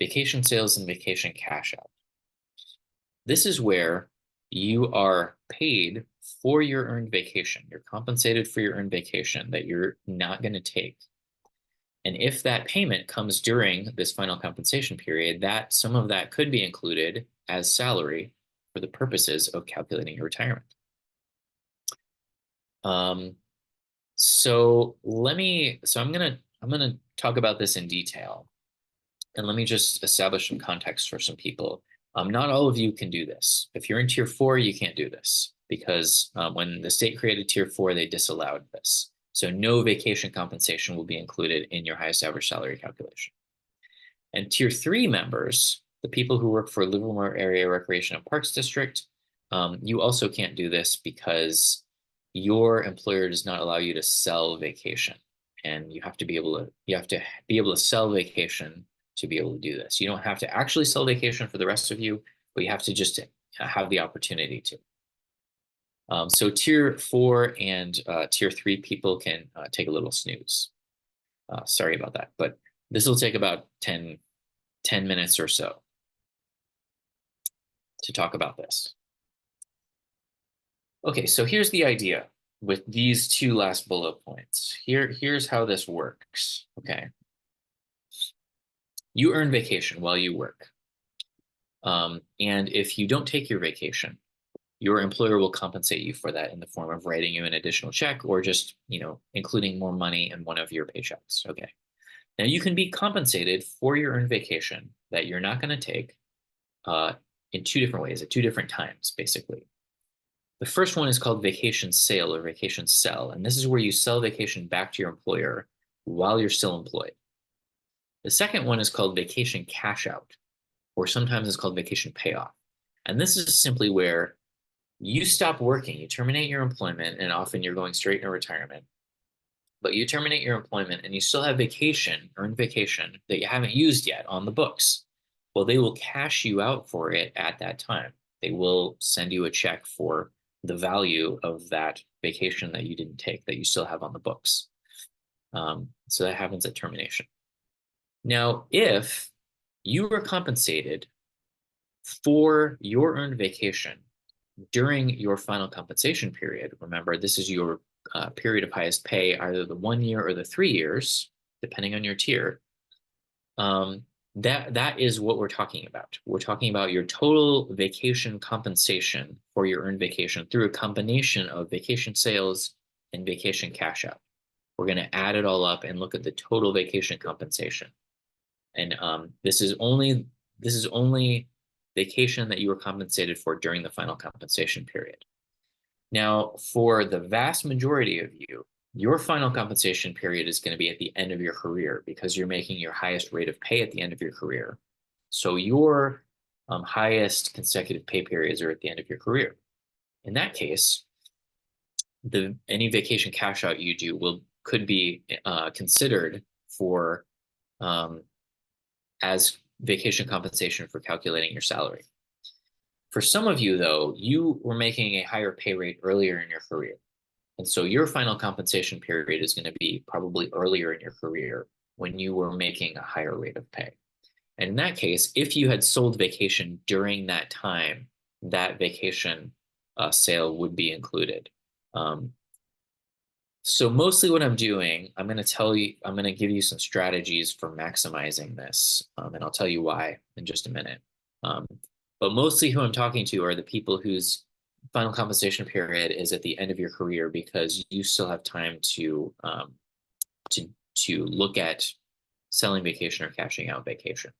Vacation sales and vacation cash out. This is where you are paid for your earned vacation. You're compensated for your earned vacation that you're not going to take. And if that payment comes during this final compensation period, that some of that could be included as salary for the purposes of calculating your retirement. So I'm gonna talk about this in detail, and let me just establish some context for some people. Not all of you can do this. If you're in tier 4, you can't do this because when the state created tier 4, they disallowed this. So no vacation compensation will be included in your highest average salary calculation. And tier 3 members, the people who work for Livermore Area Recreation and Parks District, you also can't do this because your employer does not allow you to sell vacation, and you have to be able to sell vacation to be able to do this. You don't have to actually sell vacation for the rest of you, but you have to just have the opportunity to. So tier 4 and tier 3 people can take a little snooze. Sorry about that, but this will take about 10 minutes or so to talk about this. Okay, so here's the idea with these 2 last bullet points. Here's how this works, okay? You earn vacation while you work. And if you don't take your vacation, your employer will compensate you for that in the form of writing you an additional check or just, including more money in one of your paychecks, okay? Now you can be compensated for your earned vacation that you're not gonna take in 2 different ways at 2 different times, basically. The first one is called vacation sale or vacation sell, and this is where you sell vacation back to your employer while you're still employed. The second one is called vacation cash out, or sometimes it's called vacation payoff. And this is simply where you stop working, you terminate your employment, and often you're going straight into retirement. But you terminate your employment and you still have vacation, earned vacation, that you haven't used yet on the books. Well, they will cash you out for it at that time. They will send you a check for the value of that vacation that you didn't take, that you still have on the books. So that happens at termination. Now, if you were compensated for your earned vacation during your final compensation period, remember, this is your period of highest pay, either the 1 year or the 3 years, depending on your tier, that is what we're talking about. We're talking about your total vacation compensation for your earned vacation through a combination of vacation sales and vacation cash out. We're going to add it all up and look at the total vacation compensation. And this is only vacation that you were compensated for during the final compensation period. Now, for the vast majority of you, your final compensation period is going to be at the end of your career because you're making your highest rate of pay at the end of your career. So your highest consecutive pay periods are at the end of your career. In that case, any vacation cash out you do could be considered for as vacation compensation for calculating your salary. For some of you, though, you were making a higher pay rate earlier in your career. And so your final compensation period is going to be probably earlier in your career when you were making a higher rate of pay. And in that case, if you had sold vacation during that time, that vacation sale would be included. So mostly what I'm doing, I'm going to give you some strategies for maximizing this. And I'll tell you why in just a minute. Um, but mostly who I'm talking to are the people whose final compensation period is at the end of your career because you still have time to to look at selling vacation or cashing out vacation.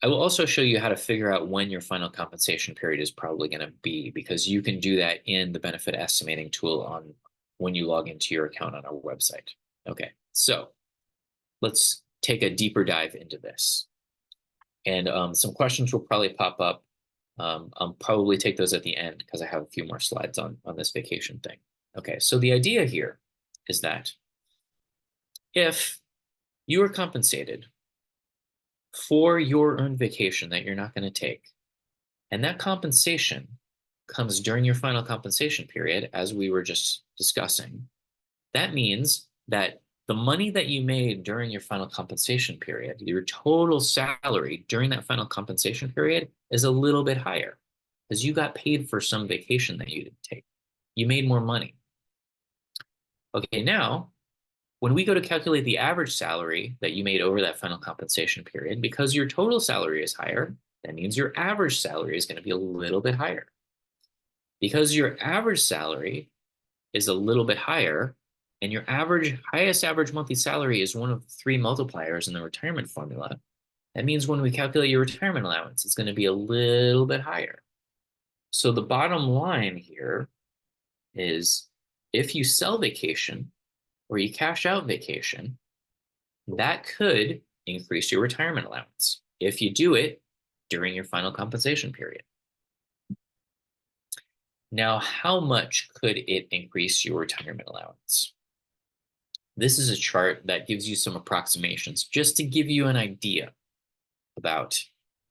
I will also show you how to figure out when your final compensation period is probably going to be, because you can do that in the benefit estimating tool on when you log into your account on our website. Okay, so let's take a deeper dive into this. And some questions will probably pop up. I'll probably take those at the end because I have a few more slides on this vacation thing. Okay, so the idea here is that if you are compensated for your earned vacation that you're not going to take, and that compensation comes during your final compensation period, as we were just discussing, that means that the money that you made during your final compensation period, your total salary during that final compensation period, is a little bit higher because you got paid for some vacation that you didn't take. You made more money. Okay, now, when we go to calculate the average salary that you made over that final compensation period, because your total salary is higher, that means your average salary is going to be a little bit higher. Because your average salary is a little bit higher, and your highest average monthly salary is one of 3 multipliers in the retirement formula, that means when we calculate your retirement allowance, it's going to be a little bit higher. So the bottom line here is if you sell vacation or you cash out vacation, that could increase your retirement allowance if you do it during your final compensation period. Now, how much could it increase your retirement allowance? This is a chart that gives you some approximations just to give you an idea about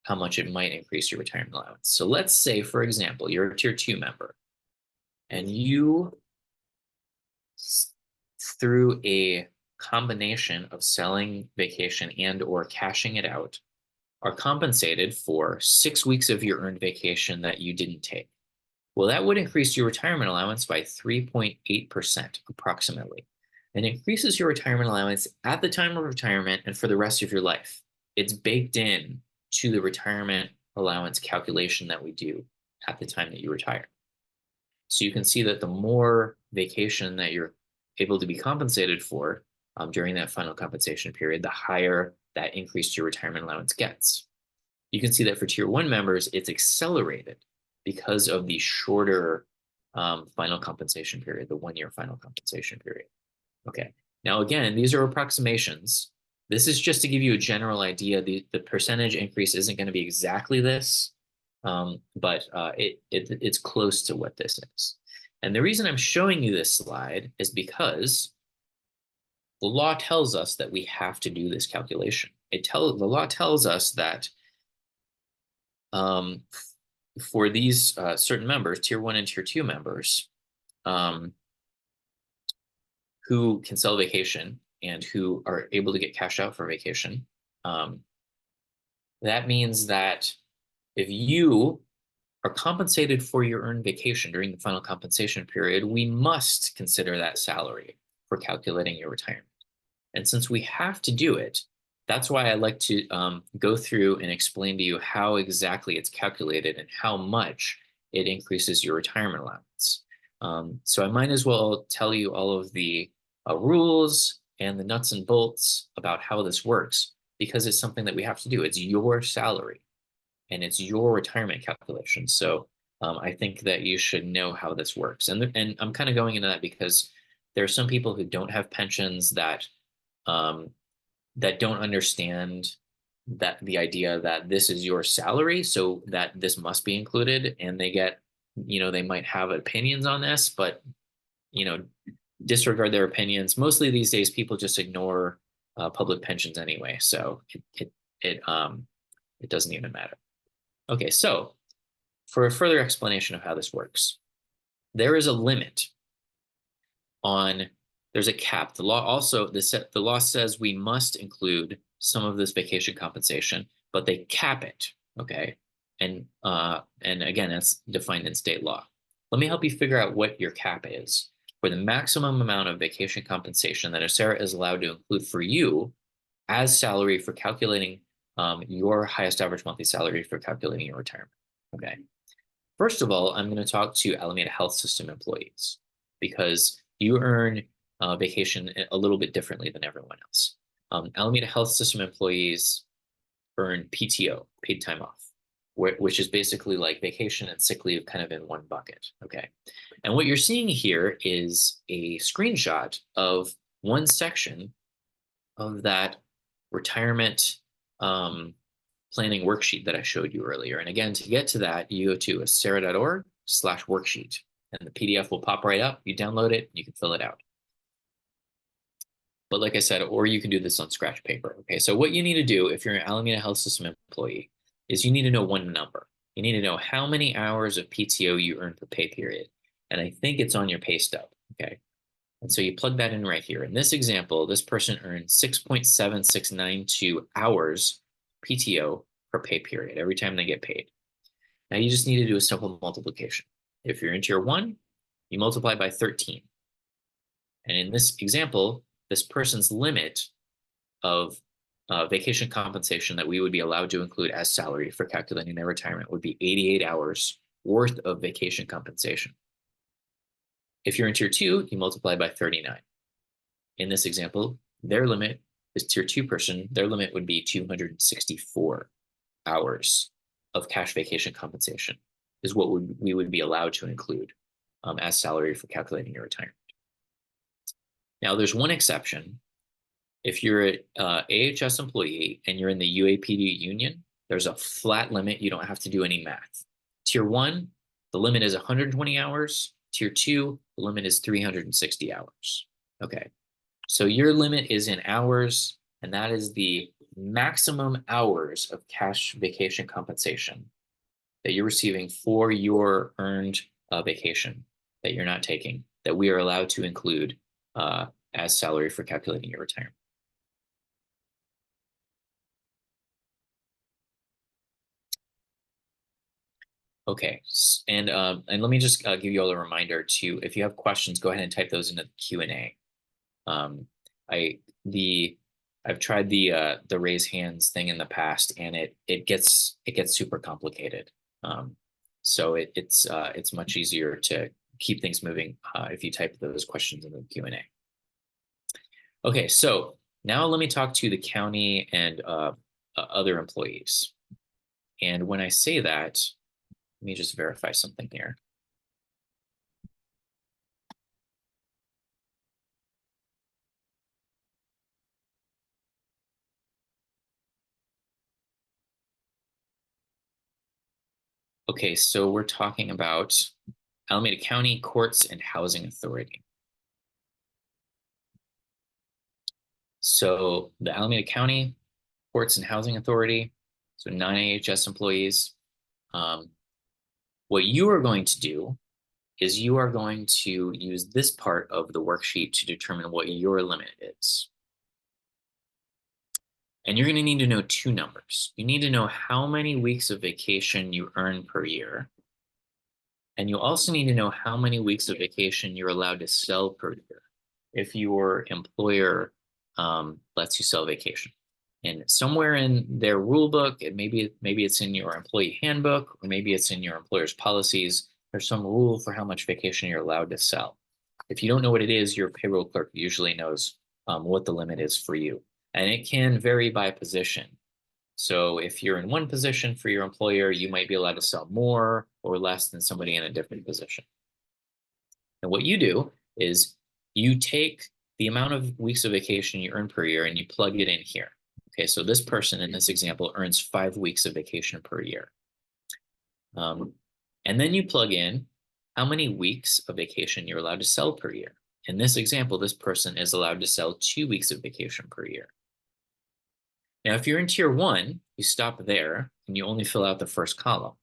how much it might increase your retirement allowance. So let's say, for example, you're a tier 2 member and you, through a combination of selling vacation and or cashing it out, are compensated for 6 weeks of your earned vacation that you didn't take. Well, that would increase your retirement allowance by 3.8% approximately, and increases your retirement allowance at the time of retirement and for the rest of your life. It's baked in to the retirement allowance calculation that we do at the time that you retire. So you can see that the more vacation that you're able to be compensated for during that final compensation period, the higher that increase to your retirement allowance gets. You can see that for tier 1 members, it's accelerated because of the shorter final compensation period, the 1-year final compensation period. Okay, now again, these are approximations. This is just to give you a general idea. The percentage increase isn't going to be exactly this, but it's close to what this is. And the reason I'm showing you this slide is because the law tells us that we have to do this calculation. The law tells us that for these certain members, tier 1 and tier 2 members, who can sell vacation and who are able to get cash out for vacation, that means that if you are compensated for your earned vacation during the final compensation period, we must consider that salary for calculating your retirement. And since we have to do it, that's why I like to go through and explain to you how exactly it's calculated and how much it increases your retirement allowance. So I might as well tell you all of the rules and the nuts and bolts about how this works, because it's something that we have to do. It's your salary and it's your retirement calculation. So I think that you should know how this works. And I'm kind of going into that because there are some people who don't have pensions that don't understand that the idea that this is your salary, so that this must be included, and they get, they might have opinions on this, but disregard their opinions. Mostly these days, people just ignore public pensions anyway. So It doesn't even matter. Okay, so for a further explanation of how this works, there is a limit on, there's a cap. The law also, the law says we must include some of this vacation compensation, but they cap it, okay? And again, that's defined in state law. Let me help you figure out what your cap is for the maximum amount of vacation compensation that a SARA is allowed to include for you as salary for calculating your highest average monthly salary for calculating your retirement, okay? First of all, I'm going to talk to Alameda Health System employees because you earn vacation a little bit differently than everyone else. Alameda Health System employees earn PTO, paid time off, which is basically like vacation and sick leave kind of in one bucket, okay? And what you're seeing here is a screenshot of one section of that retirement planning worksheet that I showed you earlier. And again, to get to that, you go to sarah.org/worksheet, and the PDF will pop right up. You download it, you can fill it out. But like I said, or you can do this on scratch paper. Okay, so what you need to do if you're an Alameda Health System employee is you need to know one number. You need to know how many hours of PTO you earn per pay period. And I think it's on your pay stub, okay? And so you plug that in right here. In this example, this person earned 6.7692 hours PTO per pay period every time they get paid. Now you just need to do a simple multiplication. If you're in tier 1, you multiply by 13. And in this example, this person's limit of vacation compensation that we would be allowed to include as salary for calculating their retirement would be 88 hours worth of vacation compensation. If you're in tier 2, you multiply by 39. In this example, their limit is tier 2 person, their limit would be 264 hours of cash vacation compensation is what we would be allowed to include as salary for calculating your retirement. Now, there's one exception. If you're an AHS employee and you're in the UAPD union, there's a flat limit. You don't have to do any math. Tier 1, the limit is 120 hours. Tier 2, the limit is 360 hours. Okay, so your limit is in hours, and that is the maximum hours of cash vacation compensation that you're receiving for your earned vacation that you're not taking, that we are allowed to include as salary for calculating your retirement. Okay, and let me just give you all a reminder to, if you have questions, go ahead and type those into the Q&A. I've tried the raise hands thing in the past, and it gets super complicated. So it's much easier to keep things moving if you type those questions in the Q&A. Okay, so now let me talk to the county and other employees. And when I say that, let me just verify something here. Okay, so we're talking about Alameda County Courts and Housing Authority. So the Alameda County Courts and Housing Authority, so non-AHS employees, what you are going to do is you are going to use this part of the worksheet to determine what your limit is. And you're going to need to know two numbers. You need to know how many weeks of vacation you earn per year. And you also need to know how many weeks of vacation you're allowed to sell per year if your employer lets you sell vacation. And somewhere in their rule book, maybe it's in your employee handbook, or maybe it's in your employer's policies, there's some rule for how much vacation you're allowed to sell. If you don't know what it is, your payroll clerk usually knows what the limit is for you. And it can vary by position. So if you're in one position for your employer, you might be allowed to sell more or less than somebody in a different position. And what you do is you take the amount of weeks of vacation you earn per year and you plug it in here. Okay, so this person in this example earns 5 weeks of vacation per year. And then you plug in how many weeks of vacation you're allowed to sell per year. In this example, this person is allowed to sell 2 weeks of vacation per year. Now, if you're in tier 1, you stop there and you only fill out the first column.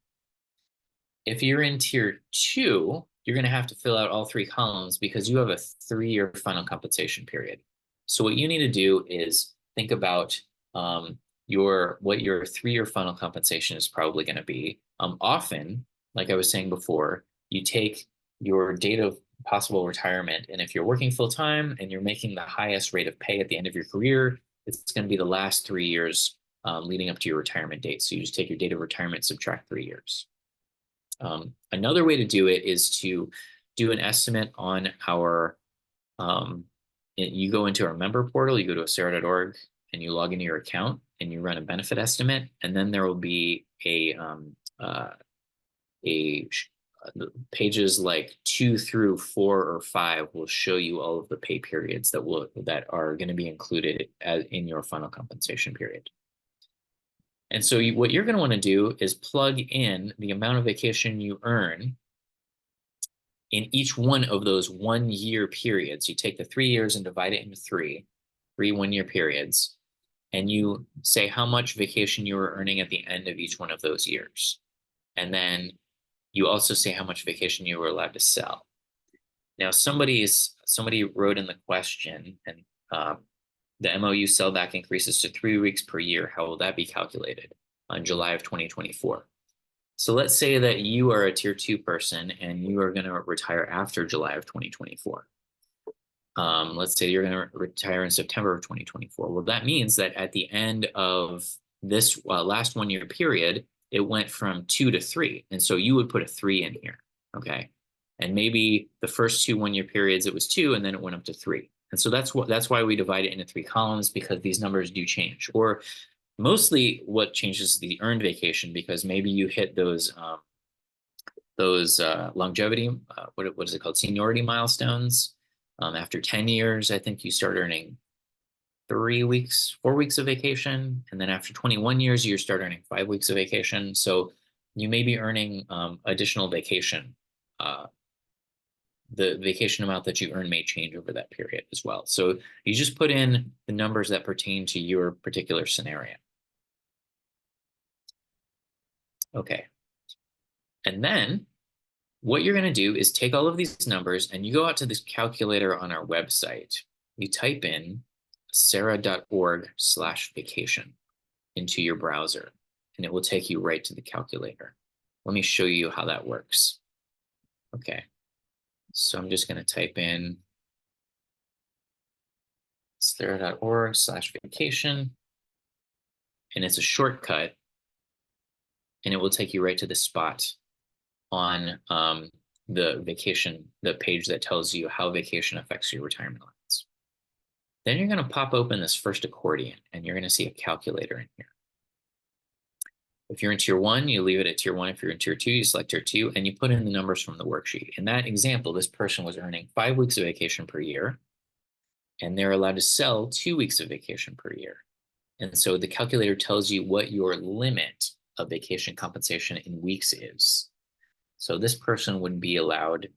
If you're in tier 2, you're going to have to fill out all 3 columns because you have a 3-year final compensation period. So what you need to do is think about what your 3-year final compensation is probably going to be. Often, like I was saying before, you take your date of possible retirement, and if you're working full time and you're making the highest rate of pay at the end of your career, it's going to be the last 3 years leading up to your retirement date. So you just take your date of retirement, subtract 3 years. Another way to do it is to do an estimate on our, you go into our member portal, you go to acera.org and you log into your account and you run a benefit estimate. And then there will be pages like 2 through 4 or 5 will show you all of the pay periods that are going to be included in your final compensation period. And so what you're going to want to do is plug in the amount of vacation you earn in each one of those 1-year periods. You take the 3 years and divide it into three 1-year periods, and you say how much vacation you were earning at the end of each one of those years. And then you also say how much vacation you were allowed to sell. Now, somebody wrote in the question, and the MOU sellback increases to 3 weeks per year. How will that be calculated on July of 2024? So let's say that you are a tier 2 person and you are going to retire after July of 2024. Let's say you're going to retire in September of 2024. Well, that means that at the end of this last 1-year period, it went from 2 to 3. And so you would put a 3 in here, okay? And maybe the first 2 1-year periods, it was 2, and then it went up to 3. And so that's why we divide it into 3 columns, because these numbers do change. Or mostly what changes is the earned vacation, because maybe you hit those longevity, what is it called? Seniority milestones. After 10 years, I think you start earning 4 weeks of vacation. And then after 21 years, you start earning 5 weeks of vacation. So you may be earning additional vacation. The vacation amount that you earn may change over that period as well. So you just put in the numbers that pertain to your particular scenario. Okay. And then what you're going to do is take all of these numbers and you go out to this calculator on our website. You type in acera.org/vacation into your browser, and it will take you right to the calculator. Let me show you how that works. Okay. So I'm just going to type in acera.org/vacation, and it's a shortcut, and it will take you right to the spot on the page that tells you how vacation affects your retirement allowance. Then you're going to pop open this first accordion, and you're going to see a calculator in here. If you're in tier 1, you leave it at tier 1. If you're in tier 2, you select tier 2, and you put in the numbers from the worksheet. In that example, this person was earning 5 weeks of vacation per year, and they're allowed to sell 2 weeks of vacation per year. And so the calculator tells you what your limit of vacation compensation in weeks is. So this person would be allowed,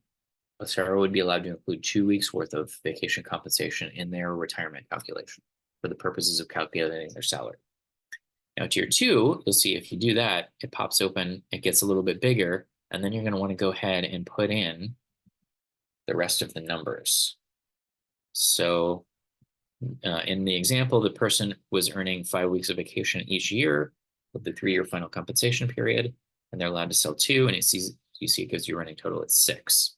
Sarah would be allowed to include 2 weeks worth of vacation compensation in their retirement calculation for the purposes of calculating their salary. Now, tier 2, you'll see if you do that, it pops open, it gets a little bit bigger, and then you're going to want to go ahead and put in the rest of the numbers. So in the example, the person was earning 5 weeks of vacation each year with the 3-year final compensation period, and they're allowed to sell 2, and you see it gives you a running total at 6.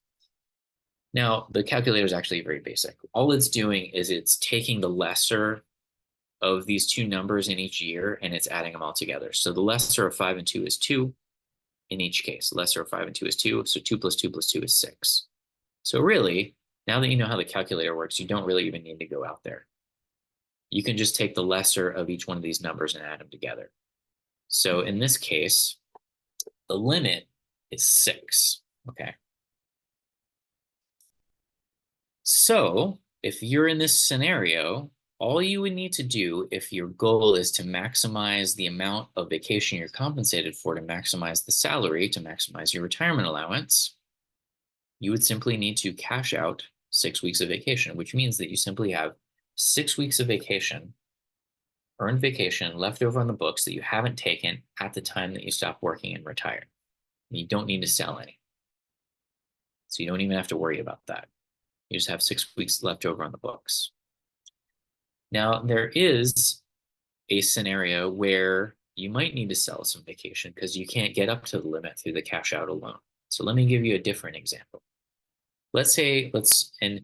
Now, the calculator is actually very basic. All it's doing is it's taking the lesser of these 2 numbers in each year, and it's adding them all together. So the lesser of 5 and 2 is 2 in each case. The lesser of 5 and 2 is 2. So 2 plus 2 plus 2 is 6. So really, now that you know how the calculator works, you don't really even need to go out there. You can just take the lesser of each one of these numbers and add them together. So in this case, the limit is 6. Okay. So if you're in this scenario, all you would need to do if your goal is to maximize the amount of vacation you're compensated for, to maximize the salary, to maximize your retirement allowance, you would simply need to cash out 6 weeks of vacation, which means that you simply have 6 weeks of vacation earned vacation left over on the books that you haven't taken at the time that you stop working and retire. And you don't need to sell any. So you don't even have to worry about that. You just have 6 weeks left over on the books. Now, there is a scenario where you might need to sell some vacation because you can't get up to the limit through the cash out alone. So let me give you a different example. And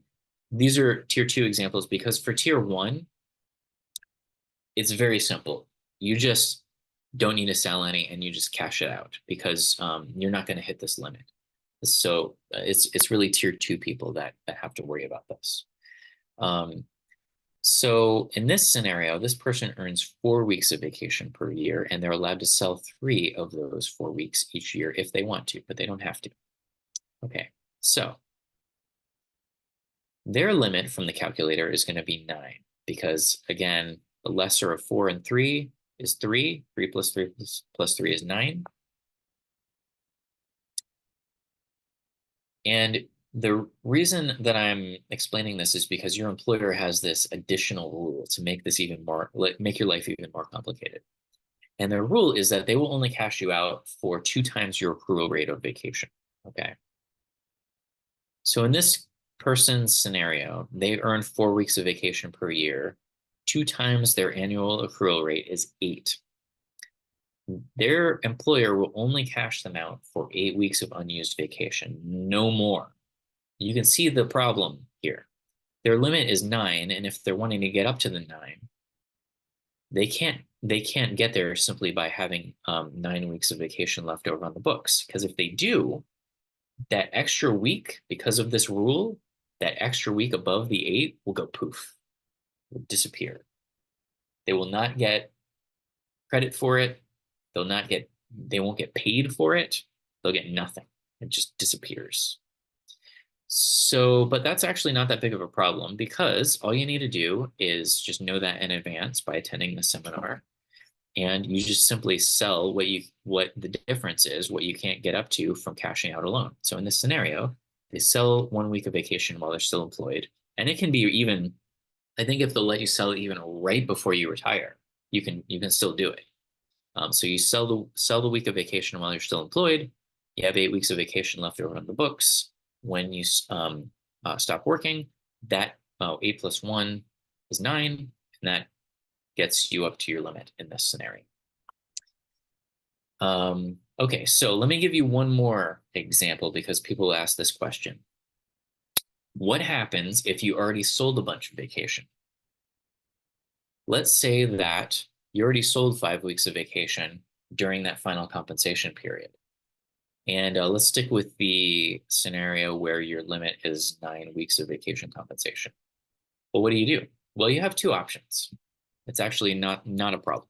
these are tier 2 examples because for tier 1, it's very simple. You just don't need to sell any and you just cash it out because you're not going to hit this limit. So it's really tier 2 people that have to worry about this. So in this scenario, this person earns 4 weeks of vacation per year, and they're allowed to sell 3 of those 4 weeks each year if they want to, but they don't have to. Okay, so their limit from the calculator is going to be 9 because, again, the lesser of 4 and 3 is 3. 3 plus 3 plus 3 is 9. And the reason that I'm explaining this is because your employer has this additional rule to make this even more, make your life even more complicated. And their rule is that they will only cash you out for 2 times your accrual rate of vacation. Okay. So in this person's scenario, they earn 4 weeks of vacation per year. 2 times their annual accrual rate is 8. Their employer will only cash them out for 8 weeks of unused vacation, no more. You can see the problem here. Their limit is 9, and if they're wanting to get up to the 9, they can't get there simply by having 9 weeks of vacation left over on the books. Because if they do, that extra week, because of this rule, that extra week above the 8 will go poof, will disappear. They will not get credit for it. They won't get paid for it. They'll get nothing. It just disappears. So, but that's actually not that big of a problem because all you need to do is just know that in advance by attending the seminar. And you just simply sell what the difference is, what you can't get up to from cashing out alone. So in this scenario, they sell 1 week of vacation while they're still employed. And it can be even, I think if they'll let you sell it even right before you retire, you can still do it. So you sell the week of vacation while you're still employed. You have 8 weeks of vacation left over on the books. When you stop working, that 8 plus 1 is 9, and that gets you up to your limit in this scenario. Okay, so let me give you one more example because people ask this question. What happens if you already sold a bunch of vacation? Let's say that you already sold 5 weeks of vacation during that final compensation period. And let's stick with the scenario where your limit is 9 weeks of vacation compensation. Well, what do? Well, you have 2 options. It's actually not a problem.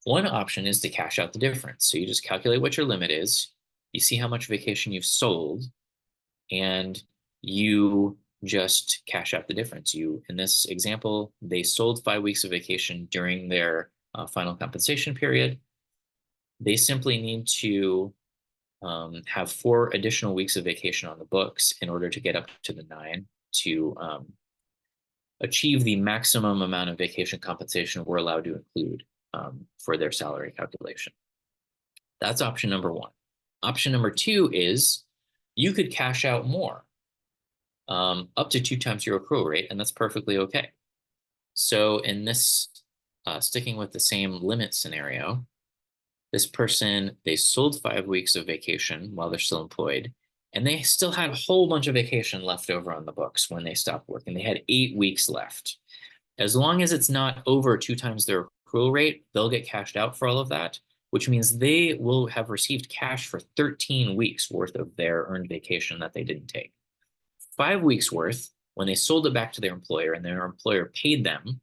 One option is to cash out the difference. So you just calculate what your limit is, you see how much vacation you've sold, and you just cash out the difference. In this example, they sold 5 weeks of vacation during their final compensation period. They simply need to have 4 additional weeks of vacation on the books in order to get up to the 9 to achieve the maximum amount of vacation compensation we're allowed to include for their salary calculation. That's option number 1. Option number 2 is you could cash out more, up to 2 times your accrual rate, and that's perfectly okay. So in this, sticking with the same limit scenario, this person, they sold 5 weeks of vacation while they're still employed, and they still had a whole bunch of vacation left over on the books when they stopped working. They had 8 weeks left. As long as it's not over 2 times their accrual rate, they'll get cashed out for all of that, which means they will have received cash for 13 weeks worth of their earned vacation that they didn't take. 5 weeks worth when they sold it back to their employer and their employer paid them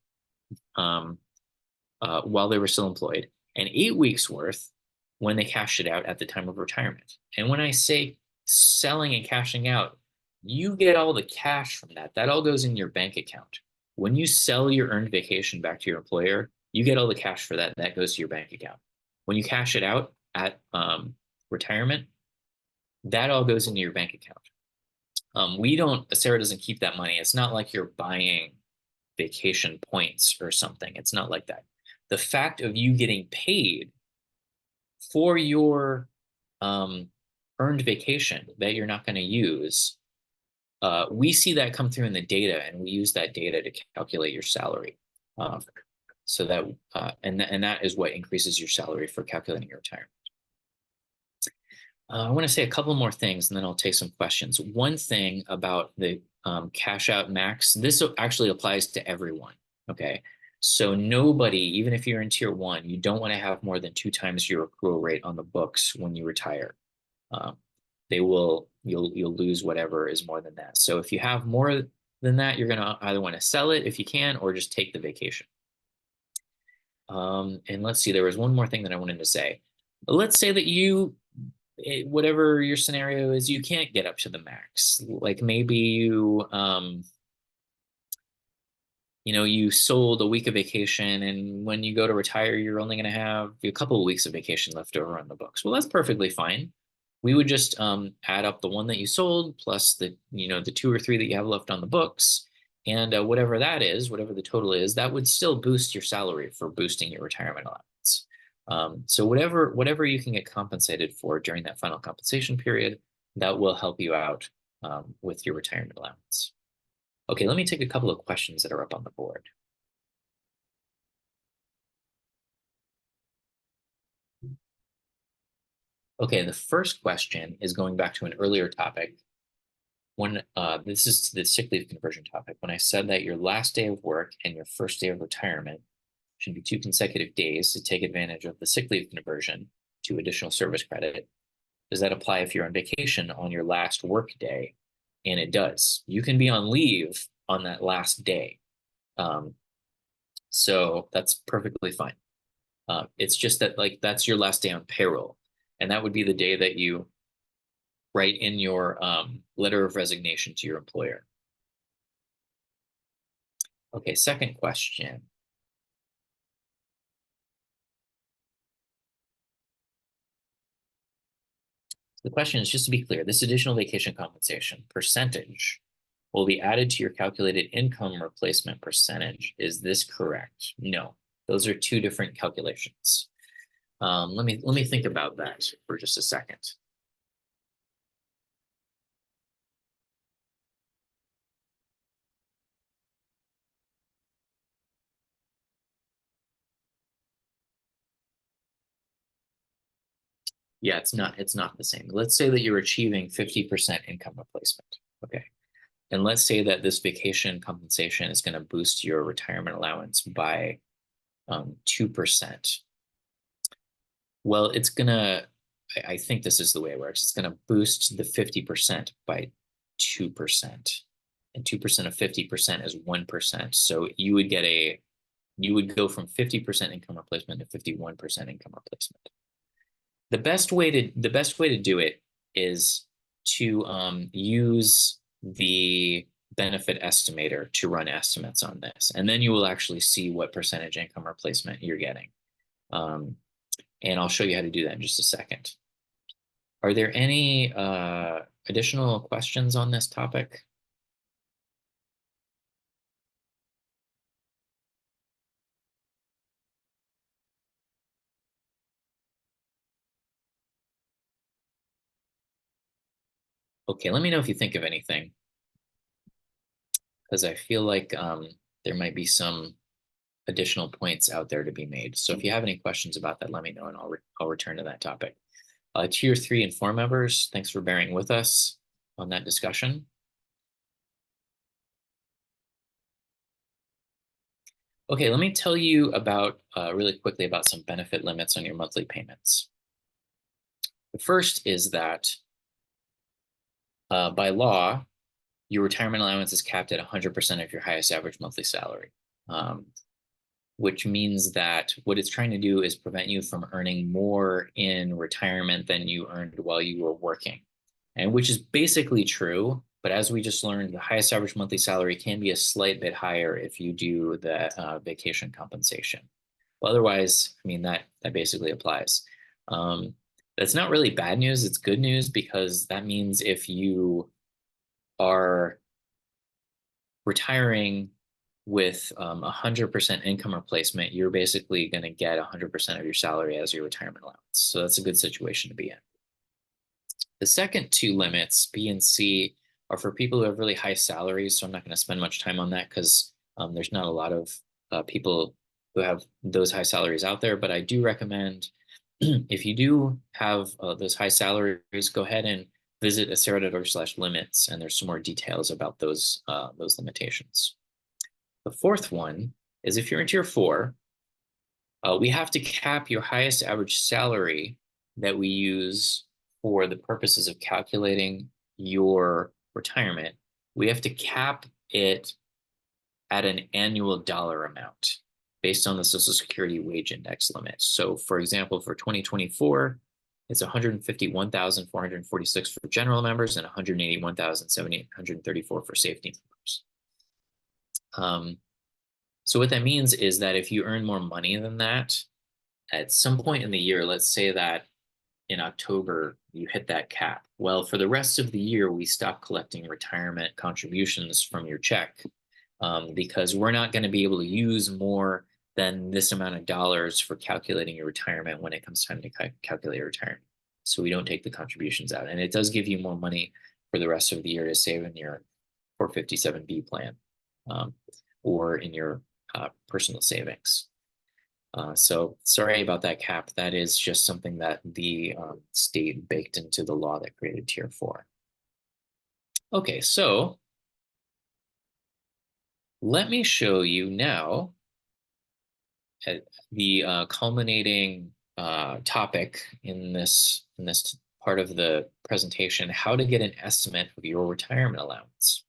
while they were still employed, and 8 weeks worth when they cashed it out at the time of retirement. And when I say selling and cashing out, you get all the cash from that. That all goes in your bank account. When you sell your earned vacation back to your employer, you get all the cash for that. That goes to your bank account. When you cash it out at retirement, that all goes into your bank account. Sarah doesn't keep that money. It's not like you're buying vacation points or something. It's not like that. the fact of you getting paid for your earned vacation that you're not going to use, we see that come through in the data, and we use that data to calculate your salary. So that and that is what increases your salary for calculating your retirement. I want to say a couple more things, and then I'll take some questions. One thing about the cash out max, this actually applies to everyone. Okay, so nobody, even if you're in tier 1, you don't want to have more than 2 times your accrual rate on the books when you retire. You'll lose whatever is more than that. So if you have more than that, you're going to either want to sell it if you can, or just take the vacation. And let's see, there was one more thing that I wanted to say. Let's say that whatever your scenario is, you can't get up to the max. Like maybe you sold a week of vacation, and when you go to retire, you're only going to have a couple of weeks of vacation left over on the books. Well, that's perfectly fine. We would just add up the one that you sold plus the 2 or 3 that you have left on the books, and whatever that is, whatever the total is, that would still boost your salary for boosting your retirement allowance. So whatever you can get compensated for during that final compensation period, that will help you out with your retirement allowance. Okay, let me take a couple of questions that are up on the board. Okay, the first question is going back to an earlier topic. This is the sick leave conversion topic. When I said that your last day of work and your first day of retirement should be 2 consecutive days to take advantage of the sick leave conversion to additional service credit, does that apply if you're on vacation on your last work day? And it does. You can be on leave on that last day. So that's perfectly fine. It's just that that's your last day on payroll. And that would be the day that you write in your letter of resignation to your employer. Okay, second question. The question is, just to be clear, this additional vacation compensation percentage will be added to your calculated income replacement percentage. Is this correct? No, those are 2 different calculations. Let me think about that for just a second. Yeah, it's not the same. Let's say that you're achieving 50% income replacement. Okay. And let's say that this vacation compensation is going to boost your retirement allowance by 2%. Well, I think this is the way it works. It's going to boost the 50% by 2%. And 2% of 50% is 1%. So you would go from 50% income replacement to 51% income replacement. The best way to do it is to use the benefit estimator to run estimates on this, and then you will actually see what percentage income replacement you're getting. And I'll show you how to do that in just a second. Are there any additional questions on this topic? Okay, let me know if you think of anything, because I feel like there might be some additional points out there to be made. So if you have any questions about that, let me know, and I'll return to that topic. Tier 3 and 4 members, thanks for bearing with us on that discussion. Okay, let me tell you about really quickly about some benefit limits on your monthly payments. The first is that by law, your retirement allowance is capped at 100% of your highest average monthly salary, which means that what it's trying to do is prevent you from earning more in retirement than you earned while you were working, and which is basically true. But as we just learned, the highest average monthly salary can be a slight bit higher if you do the vacation compensation. Well, otherwise, I mean, that basically applies. That's not really bad news. It's good news, because that means if you are retiring with 100% income replacement, you're basically going to get 100% of your salary as your retirement allowance. So that's a good situation to be in. The second two limits, B and C, are for people who have really high salaries. So I'm not going to spend much time on that because there's not a lot of people who have those high salaries out there. But I do recommend if you do have those high salaries, go ahead and visit acera.org/limits, and there's some more details about those limitations. The fourth one is if you're in tier 4, we have to cap your highest average salary that we use for the purposes of calculating your retirement. We have to cap it at an annual dollar amount based on the Social Security wage index limit. So for example, for 2024, it's 151,446 for general members and 181,734 for safety members. So what that means is that if you earn more money than that, at some point in the year, let's say that in October, you hit that cap. Well, for the rest of the year, we stop collecting retirement contributions from your check because we're not going to be able to use more than this amount of dollars for calculating your retirement when it comes time to calculate your retirement. So we don't take the contributions out. And it does give you more money for the rest of the year to save in your 457B plan or in your personal savings. So sorry about that cap. That is just something that the state baked into the law that created tier 4. Okay, so let me show you now the culminating topic in this part of the presentation, how to get an estimate of your retirement allowance.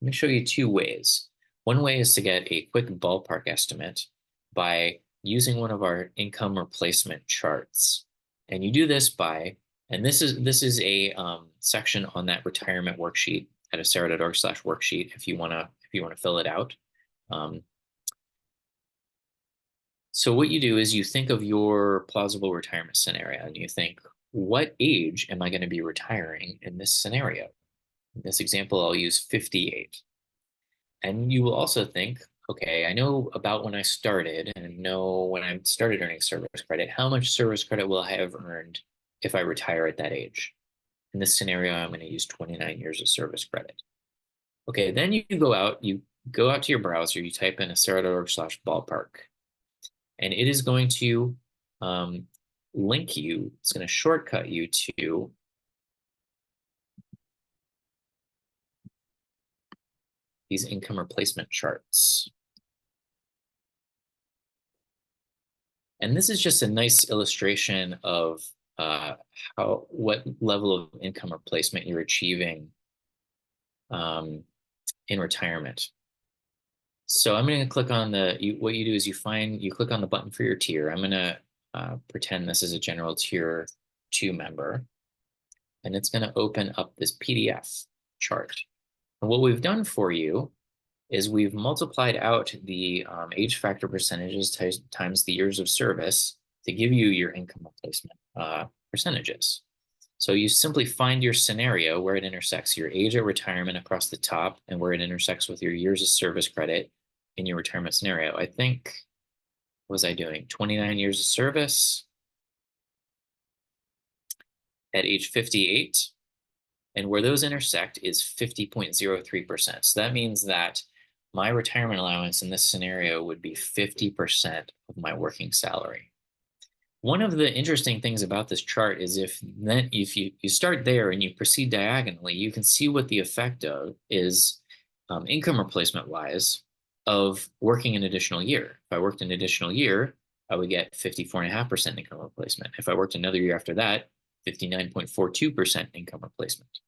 Let me show you 2 ways. One way is to get a quick ballpark estimate by using one of our income replacement charts. And you do this by, and this is a section on that retirement worksheet at acera.org/worksheet if you wanna fill it out. So what you do is you think of your plausible retirement scenario and you think, what age am I going to be retiring in this scenario? In this example, I'll use 58. And you will also think, okay, I know about when I started and know when I started earning service credit, how much service credit will I have earned if I retire at that age? In this scenario, I'm going to use 29 years of service credit. Okay, then you go out to your browser, you type in acera.org/ballpark, and it is going to link you, it's going to shortcut you to these income replacement charts. And this is just a nice illustration of what level of income replacement you're achieving in retirement. So I'm going to click on what you do is you click on the button for your tier. I'm going to pretend this is a general tier 2 member, and it's going to open up this PDF chart. And what we've done for you is we've multiplied out the age factor percentages times the years of service to give you your income replacement percentages. So you simply find your scenario where it intersects your age at retirement across the top and where it intersects with your years of service credit in your retirement scenario. I think, what was I doing? 29 years of service at age 58. And where those intersect is 50.03%. So that means that my retirement allowance in this scenario would be 50% of my working salary. One of the interesting things about this chart is if you start there and you proceed diagonally, you can see what the effect of is income replacement wise of working an additional year. If I worked an additional year, I would get 54.5% income replacement. If I worked another year after that, 59.42% income replacement.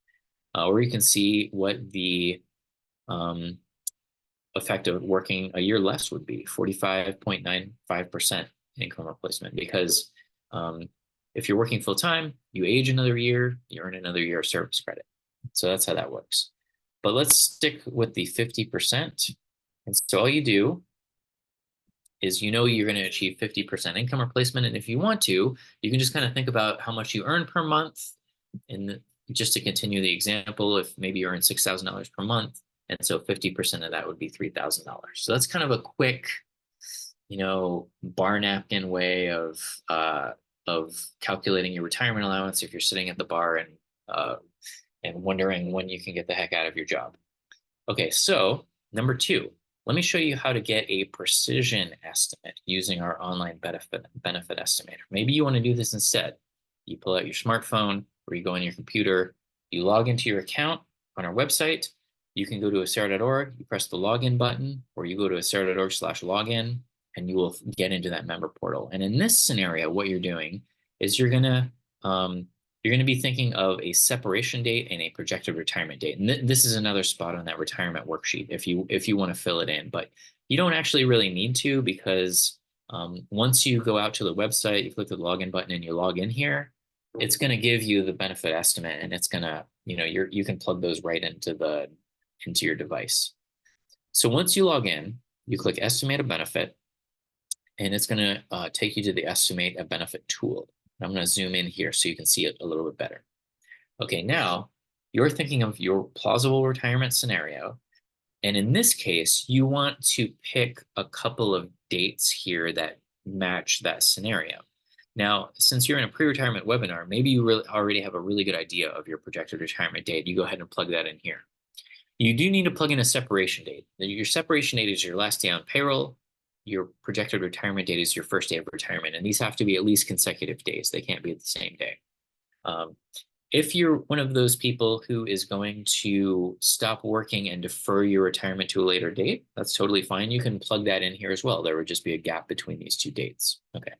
Or you can see what the effect of working a year less would be, 45.95% income replacement. Because if you're working full time, you age another year, you earn another year of service credit. So that's how that works. But let's stick with the 50%. And so all you do is you're going to achieve 50% income replacement. And if you want to, you can just kind of think about how much you earn per month. And just to continue the example, if maybe you earn $6,000 per month, And so 50% of that would be $3,000. So that's kind of a quick, bar napkin way of calculating your retirement allowance if you're sitting at the bar and wondering when you can get the heck out of your job. Okay, so number 2, let me show you how to get a precision estimate using our online benefit estimator. Maybe you want to do this instead. You pull out your smartphone or you go on your computer, you log into your account on our website. You can go to acera.org, you press the login button, or you go to acera.org/login, and you will get into that member portal. And in this scenario, what you're doing is you're gonna be thinking of a separation date and a projected retirement date. And this is another spot on that retirement worksheet if you want to fill it in, but you don't actually really need to, because once you go out to the website, you click the login button and you log in here, it's going to give you the benefit estimate, and it's going to, you can plug those right into your device. So once you log in, you click estimate a benefit, and it's going to take you to the estimate a benefit tool. I'm going to zoom in here so you can see it a little bit better. Okay, now you're thinking of your plausible retirement scenario. And in this case, you want to pick a couple of dates here that match that scenario. Now, since you're in a pre-retirement webinar, maybe you already have a really good idea of your projected retirement date. You go ahead and plug that in here. You do need to plug in a separation date. Your separation date is your last day on payroll. Your projected retirement date is your first day of retirement. And these have to be at least consecutive days. They can't be the same day. If you're one of those people who is going to stop working and defer your retirement to a later date, that's totally fine. You can plug that in here as well. There would just be a gap between these two dates. Okay.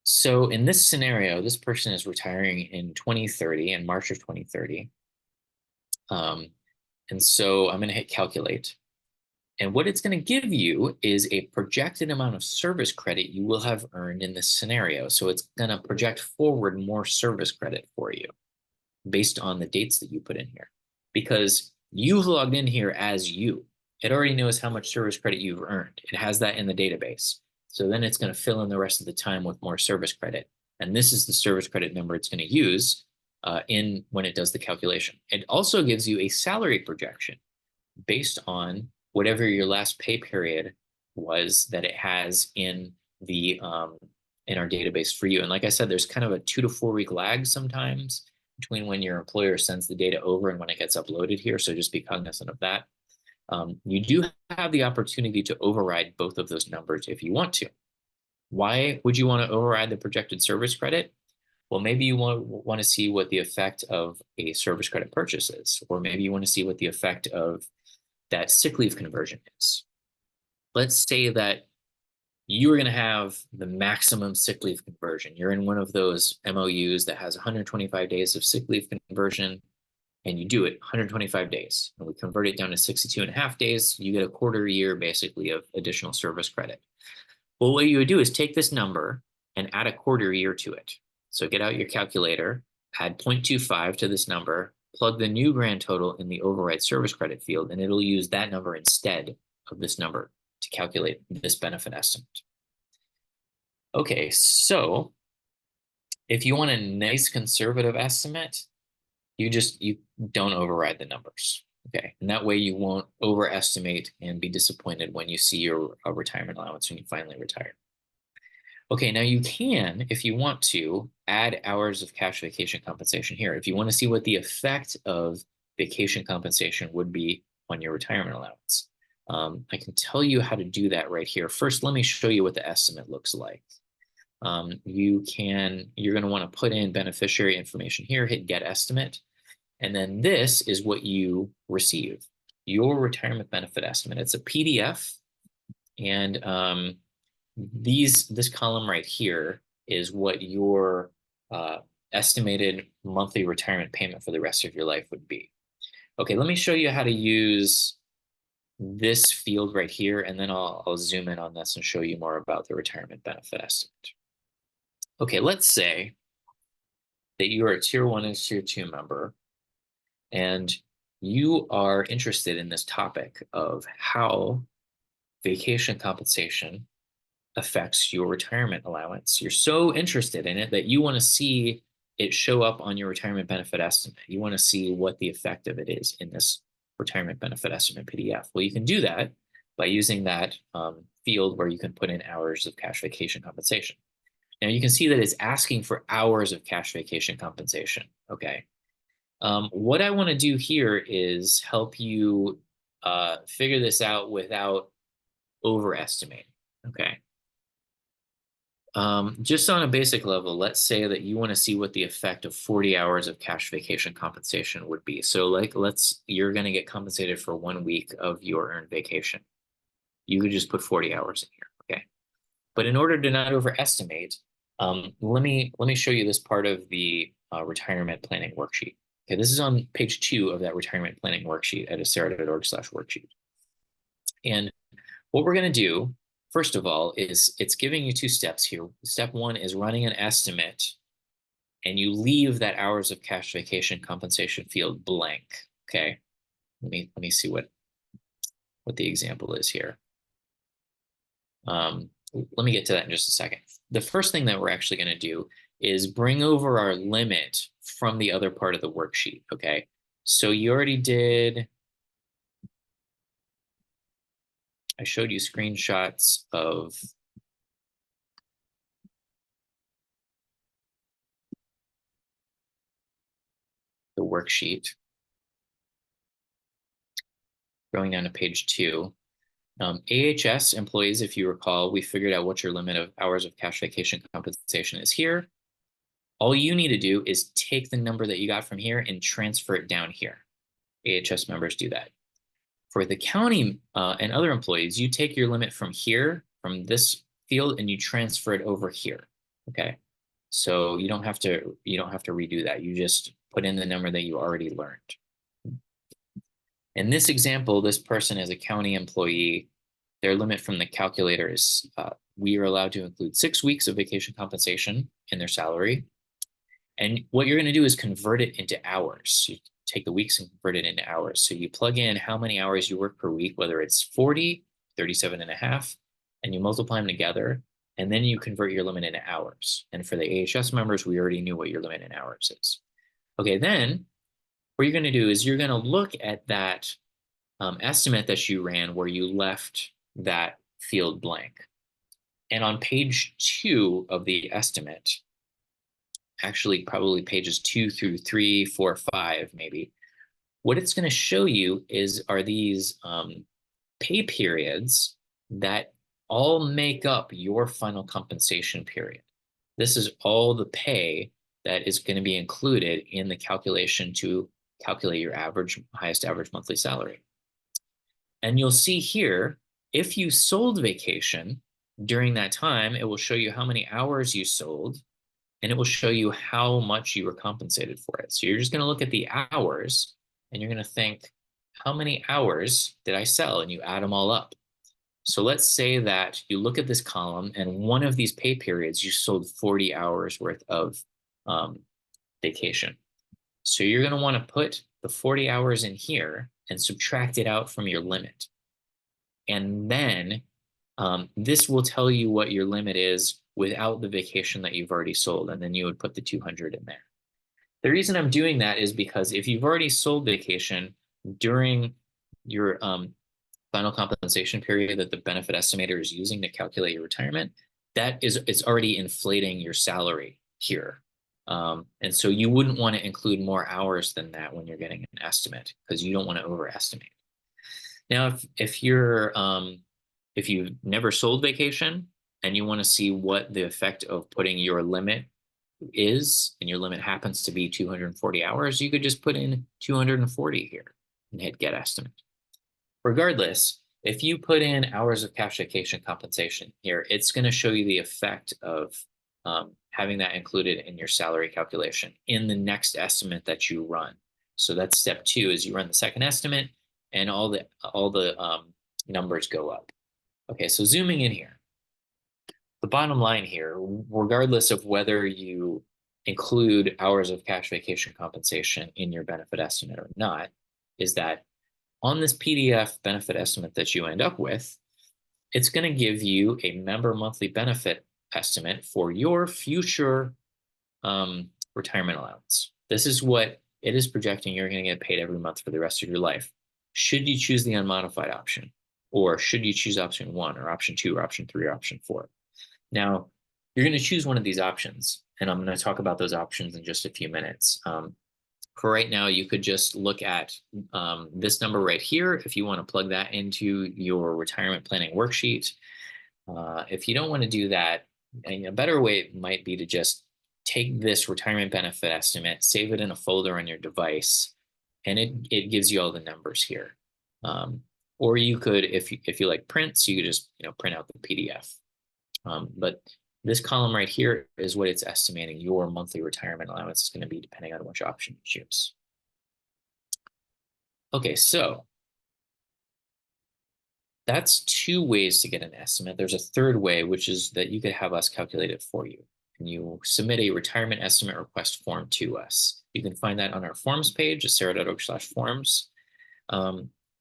So in this scenario, this person is retiring in 2030, in March of 2030. And so I'm going to hit calculate. And what it's going to give you is a projected amount of service credit you will have earned in this scenario. So it's going to project forward more service credit for you based on the dates that you put in here, because you've logged in here as you. It already knows how much service credit you've earned. It has that in the database. So then it's going to fill in the rest of the time with more service credit. And this is the service credit number it's going to use when it does the calculation. It also gives you a salary projection based on whatever your last pay period was that it has in our database for you. And like I said, there's kind of a 2 to 4 week lag sometimes between when your employer sends the data over and when it gets uploaded here. So just be cognizant of that. You do have the opportunity to override both of those numbers if you want to. Why would you want to override the projected service credit? Well, maybe you want to see what the effect of a service credit purchase is, or maybe you want to see what the effect of that sick leave conversion is. Let's say that you are going to have the maximum sick leave conversion. You're in one of those MOUs that has 125 days of sick leave conversion, and you do it 125 days. And we convert it down to 62.5 days. You get a quarter year basically of additional service credit. Well, what you would do is take this number and add a quarter year to it. So get out your calculator, add 0.25 to this number, plug the new grand total in the override service credit field, and it'll use that number instead of this number to calculate this benefit estimate. Okay, so if you want a nice conservative estimate, you don't override the numbers. Okay, and that way you won't overestimate and be disappointed when you see your retirement allowance when you finally retire. Okay, now you can, if you want to, add hours of cash vacation compensation here. If you want to see what the effect of vacation compensation would be on your retirement allowance. I can tell you how to do that right here. First, let me show you what the estimate looks like. You're going to want to put in beneficiary information here, hit get estimate, and then this is what you receive, your retirement benefit estimate. It's a PDF, and this column right here is what your estimated monthly retirement payment for the rest of your life would be. Okay, let me show you how to use this field right here, and then I'll zoom in on this and show you more about the retirement benefit estimate. Okay, let's say that you are a Tier 1 and Tier 2 member, and you are interested in this topic of how vacation compensation affects your retirement allowance. You're so interested in it that you want to see it show up on your retirement benefit estimate. You want to see what the effect of it is in this retirement benefit estimate PDF? Well, you can do that by using that field where you can put in hours of cash vacation compensation. Now you can see that it's asking for hours of cash vacation compensation. Okay. What I want to do here is help you figure this out without overestimating. Okay. Just on a basic level, let's say that you want to see what the effect of 40 hours of cash vacation compensation would be. So like, you're going to get compensated for 1 week of your earned vacation. You could just put 40 hours in here. Okay. But in order to not overestimate, let me show you this part of the retirement planning worksheet. Okay, this is on page 2 of that retirement planning worksheet at acera.org/worksheet. And what we're going to do, first of all, is it's giving you 2 steps here. Step 1 is running an estimate, and you leave that hours of cash vacation compensation field blank. Okay, let me see what the example is here. Let me get to that in just a second. The first thing that we're actually going to do is bring over our limit from the other part of the worksheet. Okay, so you already did. I showed you screenshots of the worksheet. Going down to page 2. AHS employees, if you recall, we figured out what your limit of hours of cash vacation compensation is here. All you need to do is take the number that you got from here and transfer it down here. AHS members do that. For the county and other employees, you take your limit from here, from this field, and you transfer it over here. Okay, so you don't have to redo that. You just put in the number that you already learned. In this example, this person is a county employee. Their limit from the calculator is we are allowed to include 6 weeks of vacation compensation in their salary. And what you're going to do is convert it into hours. You take the weeks and convert it into hours. So you plug in how many hours you work per week, whether it's 40, 37 and a half, and you multiply them together, and then you convert your limit into hours. And for the AHS members, we already knew what your limit in hours is. Okay, then what you're going to do is you're going to look at that estimate that you ran where you left that field blank. And on page 2 of the estimate, actually probably pages 2 through 3, 4, 5, maybe, what it's going to show you are these pay periods that all make up your final compensation period. This is all the pay that is going to be included in the calculation to calculate your highest average monthly salary. And you'll see here, if you sold vacation during that time, it will show you how many hours you sold, and it will show you how much you were compensated for it. So you're just going to look at the hours, and you're going to think, how many hours did I sell? And you add them all up. So let's say that you look at this column, and one of these pay periods, you sold 40 hours worth of vacation. So you're going to want to put the 40 hours in here and subtract it out from your limit. And then this will tell you what your limit is without the vacation that you've already sold. And then you would put the 200 in there. The reason I'm doing that is because if you've already sold vacation during your final compensation period that the benefit estimator is using to calculate your retirement, it's already inflating your salary here. And so you wouldn't want to include more hours than that when you're getting an estimate, because you don't want to overestimate. Now, if you've never sold vacation and you want to see what the effect of putting your limit is, and your limit happens to be 240 hours, you could just put in 240 here and hit get estimate. Regardless, if you put in hours of cash vacation compensation here, it's going to show you the effect of having that included in your salary calculation in the next estimate that you run. So that's step 2, is you run the second estimate and all the numbers go up. Okay, so zooming in here, the bottom line here, regardless of whether you include hours of cash vacation compensation in your benefit estimate or not, is that on this PDF benefit estimate that you end up with, it's going to give you a member monthly benefit estimate for your future retirement allowance. This is what it is projecting you're going to get paid every month for the rest of your life. should you choose the unmodified option? Or should you choose option 1 or option 2 or option 3 or option 4? Now, you're going to choose one of these options, and I'm going to talk about those options in just a few minutes. For right now, you could just look at this number right here if you want to plug that into your retirement planning worksheet. If you don't want to do that, a better way might be to just take this retirement benefit estimate, save it in a folder on your device, and it gives you all the numbers here. Or you could, if you like prints, you could just print out the PDF. But this column right here is what it's estimating your monthly retirement allowance is going to be depending on which option you choose. Okay, so that's 2 ways to get an estimate. There's a third way, which is that you could have us calculate it for you. And you submit a retirement estimate request form to us. You can find that on our forms page at sarah.org/forms.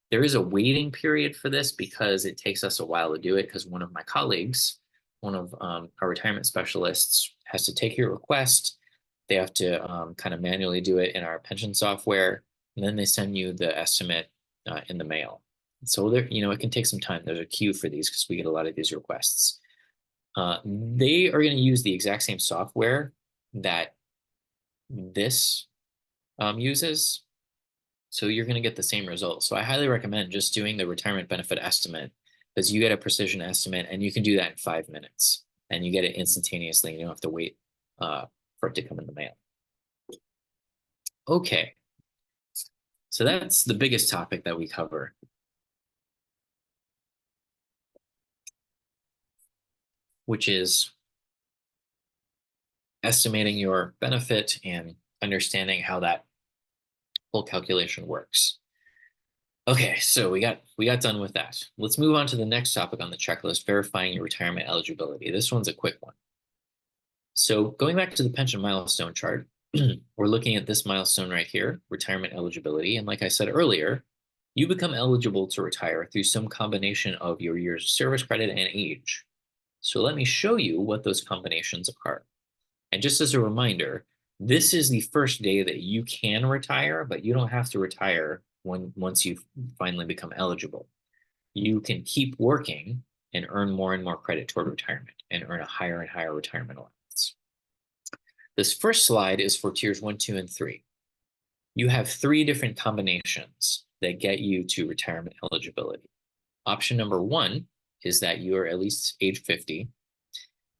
There is a waiting period for this because it takes us a while to do it because one of my colleagues, one of our retirement specialists, has to take your request. They have to kind of manually do it in our pension software, and then they send you the estimate in the mail. So there, it can take some time. There's a queue for these because we get a lot of these requests. They are going to use the exact same software that this uses. So you're going to get the same results. So I highly recommend just doing the retirement benefit estimate because you get a precision estimate and you can do that in 5 minutes and you get it instantaneously. You don't have to wait for it to come in the mail. Okay. So that's the biggest topic that we cover. Which is estimating your benefit and understanding how that whole calculation works. Okay, so we got done with that. Let's move on to the next topic on the checklist, verifying your retirement eligibility. This one's a quick one. So going back to the pension milestone chart, we're looking at this milestone right here, retirement eligibility. And like I said earlier, you become eligible to retire through some combination of your years of service credit and age. So let me show you what those combinations are. And just as a reminder, this is the first day that you can retire, but you don't have to retire once you finally become eligible. You can keep working and earn more and more credit toward retirement and earn a higher and higher retirement allowance. This first slide is for tiers 1, 2, and 3. You have 3 different combinations that get you to retirement eligibility. Option number 1 is that you are at least age 50,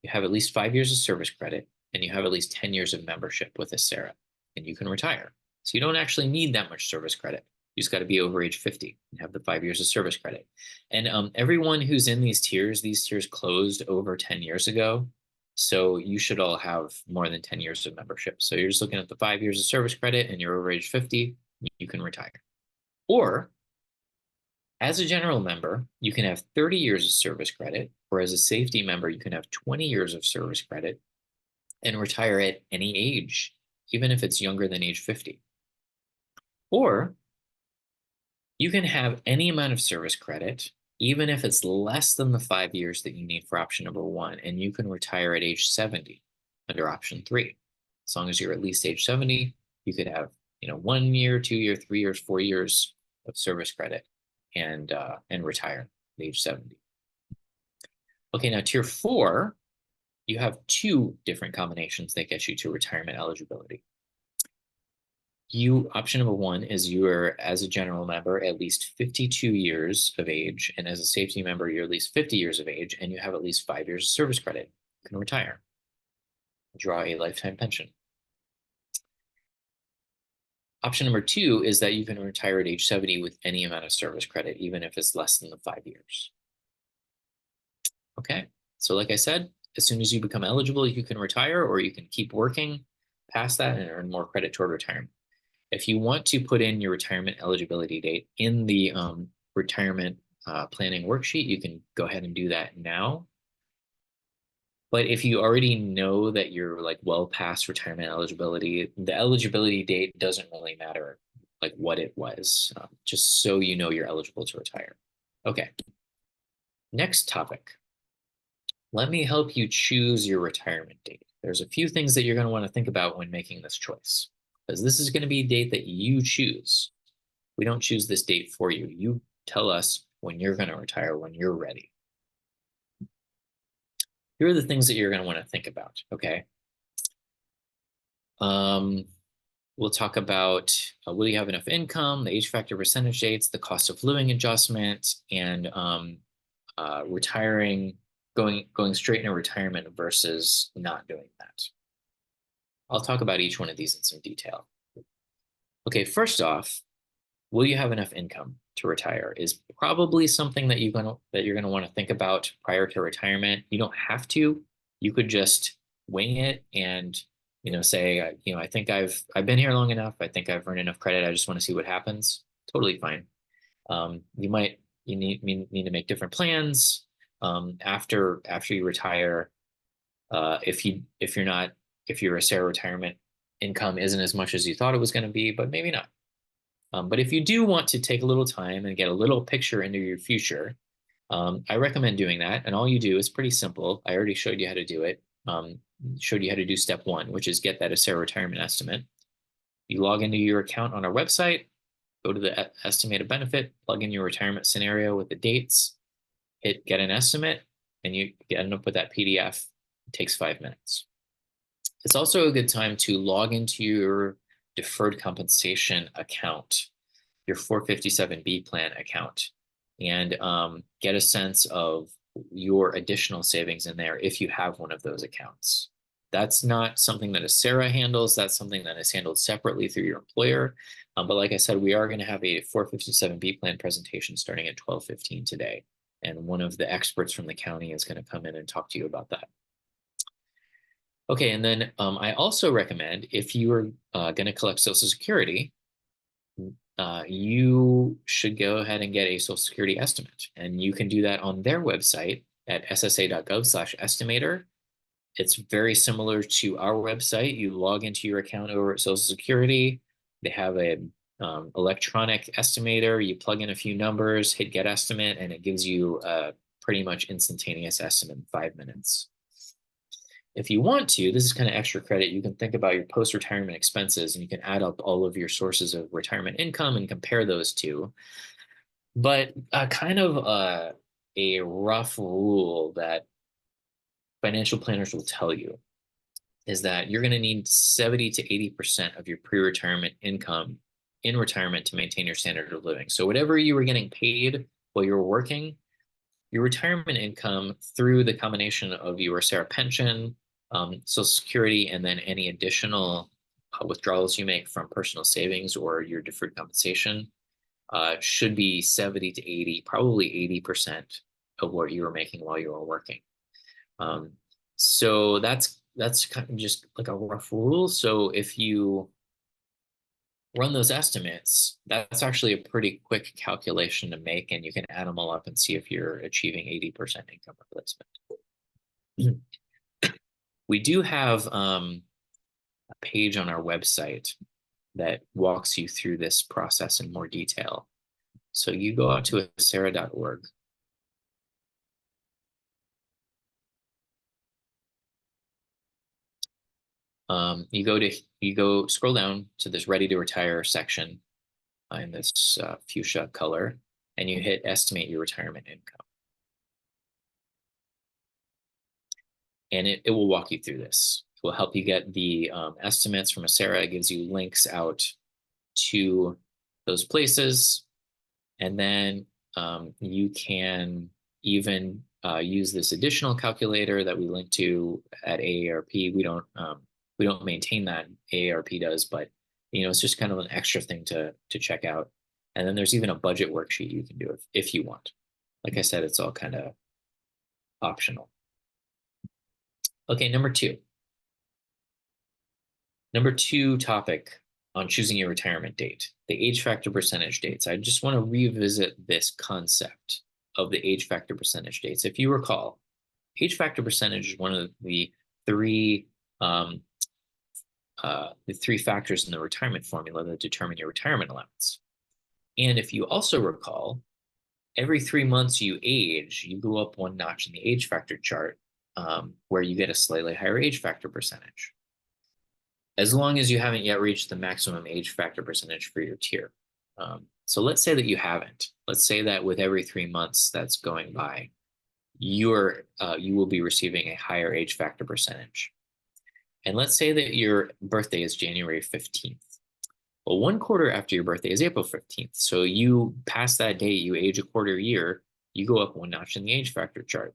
you have at least 5 years of service credit, and you have at least 10 years of membership with a SARA, and you can retire. So you don't actually need that much service credit. You just got to be over age 50 and have the 5 years of service credit. And everyone who's in these tiers closed over 10 years ago. So you should all have more than 10 years of membership. So you're just looking at the 5 years of service credit and you're over age 50, you can retire. Or as a general member, you can have 30 years of service credit, or as a safety member, you can have 20 years of service credit and retire at any age, even if it's younger than age 50. Or you can have any amount of service credit, even if it's less than the 5 years that you need for option number 1, and you can retire at age 70 under option 3. As long as you're at least age 70, you could have 1 year, 2 year, 3 years, 4 years of service credit and retire at age 70. Okay, now tier 4, you have 2 different combinations that get you to retirement eligibility. Option number 1 is you are, as a general member, at least 52 years of age, and as a safety member, you're at least 50 years of age, and you have at least 5 years of service credit. You can retire, draw a lifetime pension. Option number 2 is that you can retire at age 70 with any amount of service credit, even if it's less than the 5 years. Okay, so like I said, as soon as you become eligible, you can retire, or you can keep working past that and earn more credit toward retirement. If you want to put in your retirement eligibility date in the retirement planning worksheet, you can go ahead and do that now. But if you already know that you're well past retirement eligibility, the eligibility date doesn't really matter what it was, just so you know you're eligible to retire. Okay, next topic. Let me help you choose your retirement date. There's a few things that you're going to want to think about when making this choice, because this is going to be a date that you choose. We don't choose this date for you. You tell us when you're going to retire, when you're ready. Here are the things that you're going to want to think about, okay? We'll talk about will you have enough income, the age factor percentage dates, the cost of living adjustment, and retiring, going straight into retirement versus not doing that. I'll talk about each one of these in some detail. Okay, first off, will you have enough income to retire is probably something that you're gonna want to think about prior to retirement. You don't have to. You could just wing it and say, I think I've been here long enough. I think I've earned enough credit. I just want to see what happens. Totally fine. You need to make different plans after you retire. If your SARA retirement income isn't as much as you thought it was going to be, but maybe not. But if you do want to take a little time and get a little picture into your future, I recommend doing that. And all you do is pretty simple. I already showed you how to do it. Showed you how to do step one, which is get that SARA retirement estimate. You log into your account on our website, go to the estimated benefit, plug in your retirement scenario with the dates, hit get an estimate, and you end up with that PDF. It takes 5 minutes. It's also a good time to log into your deferred compensation account, your 457B plan account, and get a sense of your additional savings in there if you have one of those accounts. That's not something that a SARA handles. That's something that is handled separately through your employer. But like I said, we are going to have a 457B plan presentation starting at 12:15 today. And one of the experts from the county is going to come in and talk to you about that. Okay, and then I also recommend if you are going to collect Social Security, you should go ahead and get a Social Security estimate. And you can do that on their website at ssa.gov/estimator. It's very similar to our website. You log into your account over at Social Security. They have a electronic estimator. You plug in a few numbers, hit get estimate, and it gives you a pretty much instantaneous estimate in 5 minutes. If you want to, this is kind of extra credit, you can think about your post-retirement expenses and you can add up all of your sources of retirement income and compare those two. But kind of a rough rule that financial planners will tell you is that you're going to need 70 to 80% of your pre-retirement income in retirement to maintain your standard of living. So whatever you were getting paid while you were working, your retirement income through the combination of your SARA pension, Social Security, and then any additional withdrawals you make from personal savings or your deferred compensation should be 70 to 80, probably 80% of what you were making while you were working. So that's kind of just like a rough rule. So if you run those estimates, that's actually a pretty quick calculation to make, and you can add them all up and see if you're achieving 80% income replacement. We do have a page on our website that walks you through this process in more detail. So you go out to SARA.org. You go scroll down to this ready to retire section in this fuchsia color, and you hit estimate your retirement income. And it will walk you through this. It will help you get the estimates from a SARA. It gives you links out to those places. And then you can even use this additional calculator that we link to at AARP. We don't maintain that, AARP does, but it's just kind of an extra thing to check out. And then there's even a budget worksheet you can do if you want. Like I said, it's all kind of optional. Okay, number two topic on choosing your retirement date, the age factor percentage dates. I just want to revisit this concept of the age factor percentage dates. If you recall, age factor percentage is one of the three factors in the retirement formula that determine your retirement allowance. And if you also recall, every 3 months you age, you go up one notch in the age factor chart, where you get a slightly higher age factor percentage, as long as you haven't yet reached the maximum age factor percentage for your tier. So let's say that you haven't. Let's say that with every 3 months that's going by, you will be receiving a higher age factor percentage. And let's say that your birthday is January 15th. Well, 1 quarter after your birthday is April 15th. So you pass that date, you age a quarter year, you go up 1 notch in the age factor chart.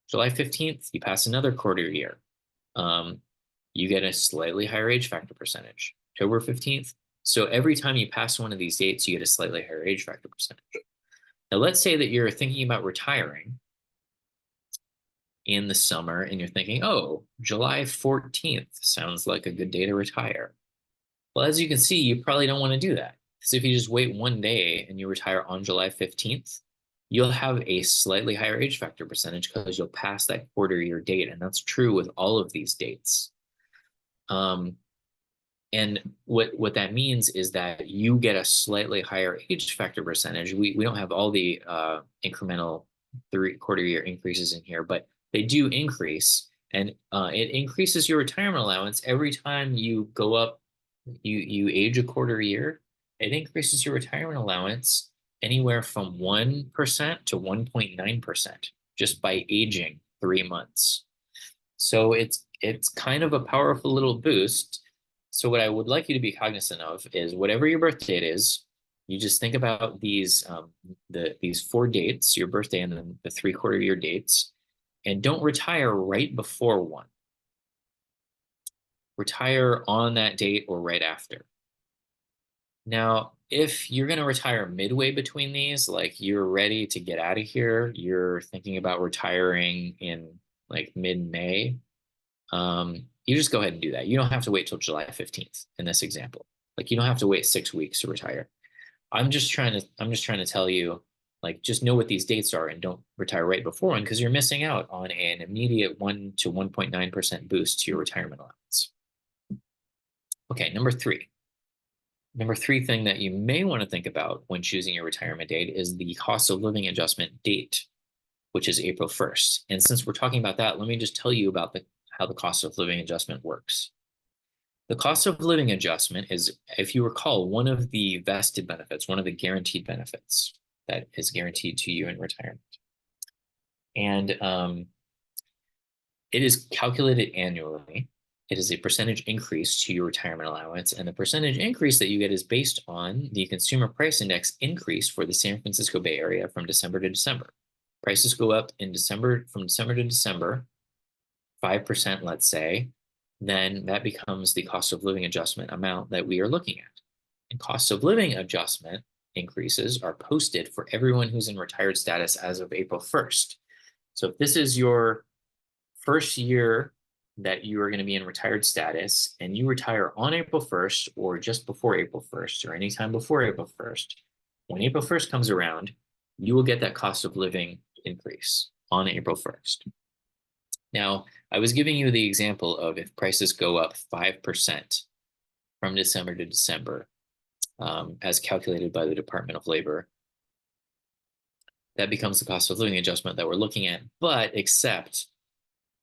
July 15th, you pass another quarter year. You get a slightly higher age factor percentage. October 15th. So every time you pass one of these dates, you get a slightly higher age factor percentage. Now, let's say that you're thinking about retiring in the summer and you're thinking, oh, July 14th sounds like a good day to retire. Well, as you can see, you probably don't want to do that. Because if you just wait 1 day and you retire on July 15th, you'll have a slightly higher age factor percentage because you'll pass that quarter year date. And that's true with all of these dates. And what that means is that you get a slightly higher age factor percentage. We don't have all the incremental 3/4 year increases in here, but they do increase. And it increases your retirement allowance every time you go up, you age a quarter year. It increases your retirement allowance anywhere from 1% to 1.9% just by aging 3 months. So it's kind of a powerful little boost. So what I would like you to be cognizant of is whatever your birth date is, you just think about these 4 dates, your birthday and then the 3/4 year dates, and don't retire right before one. Retire on that date or right after. Now, if you're going to retire midway between these, like you're ready to get out of here, you're thinking about retiring in like mid-May, you just go ahead and do that. You don't have to wait till July 15th in this example. Like you don't have to wait 6 weeks to retire. I'm just trying to tell you, like, just know what these dates are and don't retire right before one because you're missing out on an immediate 1 to 1.9% boost to your retirement allowance. Okay, number three. Number three thing that you may want to think about when choosing your retirement date is the cost of living adjustment date, which is April 1st. And since we're talking about that, let me just tell you about how the cost of living adjustment works. The cost of living adjustment is, if you recall, one of the vested benefits, one of the guaranteed benefits that is guaranteed to you in retirement. And it is calculated annually. It is a percentage increase to your retirement allowance. And the percentage increase that you get is based on the consumer price index increase for the San Francisco Bay Area from December to December. Prices go up in December, from December to December, 5%, let's say, then that becomes the cost of living adjustment amount that we are looking at. And cost of living adjustment increases are posted for everyone who's in retired status as of April 1st. So if this is your first year that you are going to be in retired status and you retire on April 1st or just before April 1st or anytime before April 1st, when April 1st comes around, you will get that cost of living increase on April 1st. Now, I was giving you the example of if prices go up 5% from December to December, as calculated by the Department of Labor, that becomes the cost of living adjustment that we're looking at, but except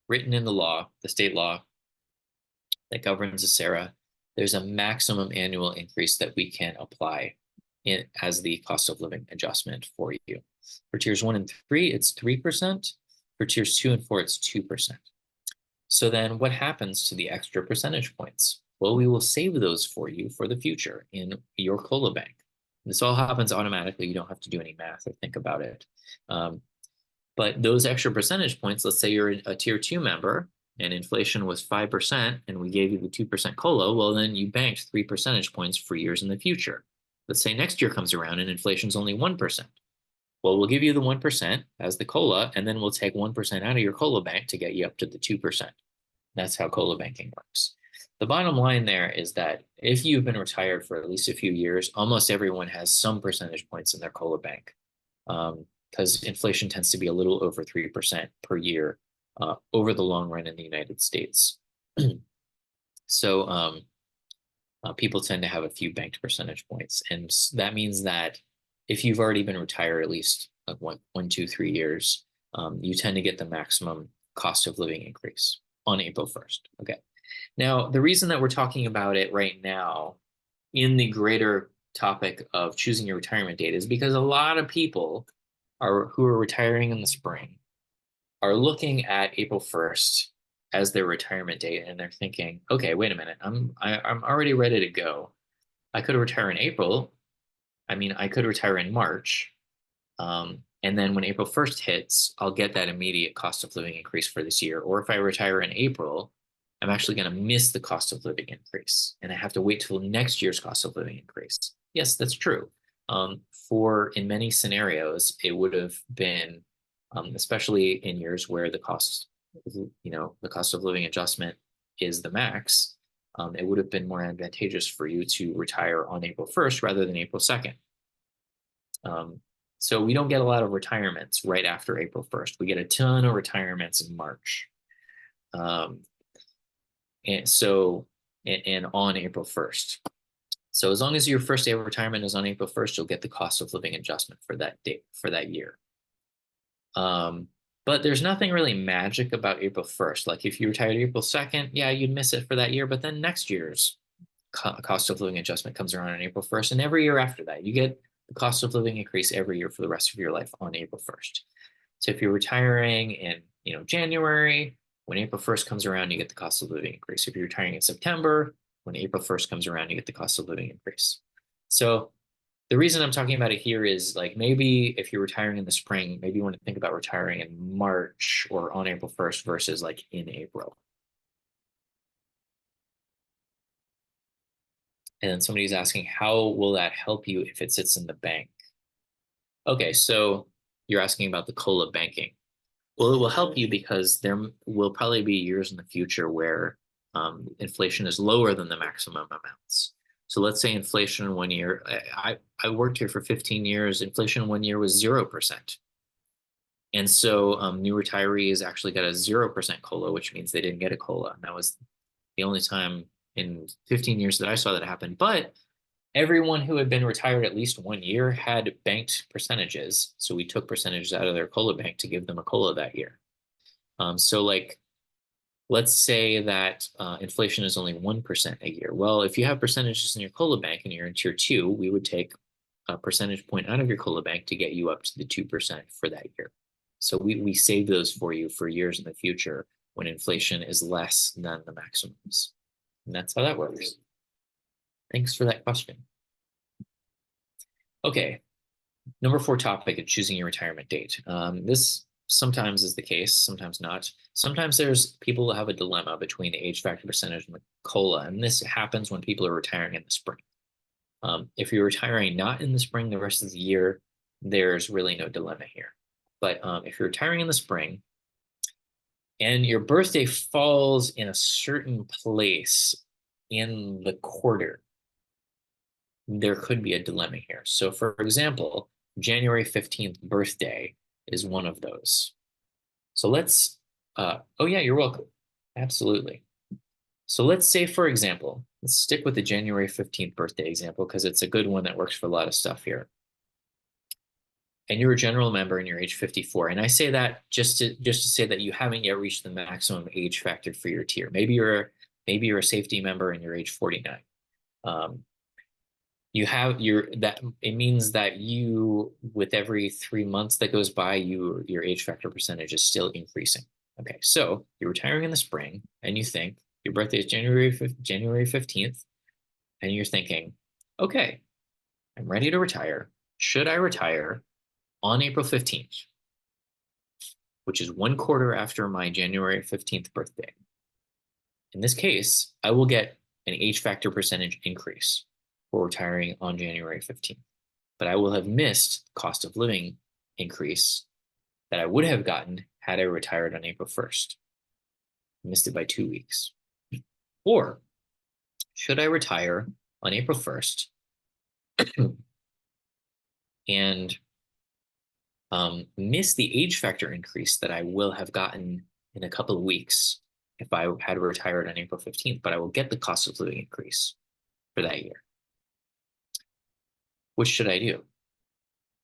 written in the law, the state law that governs ACERA, there's a maximum annual increase that we can apply as the cost of living adjustment for you. For tiers 1 and 3, it's 3%. For tiers 2 and 4, it's 2%. So then what happens to the extra percentage points? Well, we will save those for you for the future in your COLA bank. This all happens automatically. You don't have to do any math or think about it. But those extra percentage points, let's say you're a tier 2 member and inflation was 5% and we gave you the 2% COLA, well, then you banked 3 percentage points for years in the future. Let's say next year comes around and inflation's only 1%. Well, we'll give you the 1% as the COLA, and then we'll take 1% out of your COLA bank to get you up to the 2%. That's how COLA banking works. The bottom line there is that if you've been retired for at least a few years, almost everyone has some percentage points in their COLA bank, because inflation tends to be a little over 3% per year over the long run in the United States. So people tend to have a few banked percentage points. And that means that if you've already been retired at least 1, 2, 3 years, you tend to get the maximum cost of living increase on April 1st. Okay. Now, the reason that we're talking about it right now in the greater topic of choosing your retirement date is because a lot of people who are retiring in the spring are looking at April 1st as their retirement date, and they're thinking, okay, wait a minute, I'm already ready to go. I could retire in April. I mean, I could retire in March. And then when April 1st hits, I'll get that immediate cost of living increase for this year. Or if I retire in April, I'm actually going to miss the cost of living increase and I have to wait till next year's cost of living increase. Yes, that's true. In many scenarios, it would have been, especially in years where the cost of living adjustment is the max, it would have been more advantageous for you to retire on April 1st rather than April 2nd. So we don't get a lot of retirements right after April 1st. We get a ton of retirements in March. And on April 1st. So as long as your first day of retirement is on April 1st, you'll get the cost of living adjustment for that date, for that year. But there's nothing really magic about April 1st. Like if you retired April 2nd, yeah, you'd miss it for that year, but then next year's cost of living adjustment comes around on April 1st, and every year after that, you get the cost of living increase every year for the rest of your life on April 1st. So if you're retiring in, January, when April 1st comes around, you get the cost of living increase. If you're retiring in September, when April 1st comes around, you get the cost of living increase. So the reason I'm talking about it here is like maybe if you're retiring in the spring, maybe you want to think about retiring in March or on April 1st versus like in April. And then somebody's asking, how will that help you if it sits in the bank? Okay, so you're asking about the COLA banking. Well, it will help you because there will probably be years in the future where inflation is lower than the maximum amounts. So let's say inflation one year, I worked here for 15 years, inflation one year was 0%. And so new retirees actually got a 0% COLA, which means they didn't get a COLA. And that was the only time in 15 years that I saw that happen. But everyone who had been retired at least 1 year had banked percentages. So we took percentages out of their COLA bank to give them a COLA that year. So like, let's say that inflation is only 1% a year. Well, if you have percentages in your COLA bank and you're in tier 2, we would take a percentage point out of your COLA bank to get you up to the 2% for that year. So we save those for you for years in the future when inflation is less than the maximums. And that's how that works. Thanks for that question. Okay, number 4 topic is choosing your retirement date. This sometimes is the case, sometimes not. Sometimes there's people who have a dilemma between the age factor percentage and the COLA, and this happens when people are retiring in the spring. If you're retiring not in the spring the rest of the year, there's really no dilemma here. But if you're retiring in the spring and your birthday falls in a certain place in the quarter, there could be a dilemma here. So for example, January 15th birthday is one of those. So let's, oh yeah, you're welcome. Absolutely. So let's say, for example, let's stick with the January 15th birthday example because it's a good one that works for a lot of stuff here. And you're a general member and you're age 54. And I say that just to say that you haven't yet reached the maximum age factor for your tier. Maybe you're a safety member and you're age 49. It means that you, with every 3 months that goes by, your age factor percentage is still increasing. Okay, so you're retiring in the spring and you think your birthday is January 15th, and you're thinking, okay, I'm ready to retire. Should I retire on April 15th, which is 1 quarter after my January 15th birthday? In this case, I will get an age factor percentage increase for retiring on January 15th, but I will have missed cost of living increase that I would have gotten had I retired on April 1st. Missed it by 2 weeks. Or should I retire on April 1st and miss the age factor increase that I will have gotten in a couple of weeks if I had retired on April 15th, but I will get the cost of living increase for that year? Which should I do?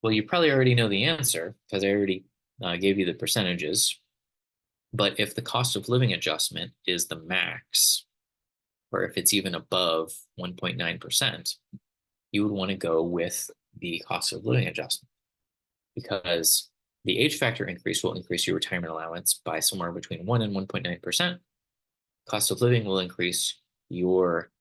Well, you probably already know the answer because I already gave you the percentages. But if the cost of living adjustment is the max, or if it's even above 1.9%, you would want to go with the cost of living adjustment, because the age factor increase will increase your retirement allowance by somewhere between 1 and 1.9%. Cost of living will increase your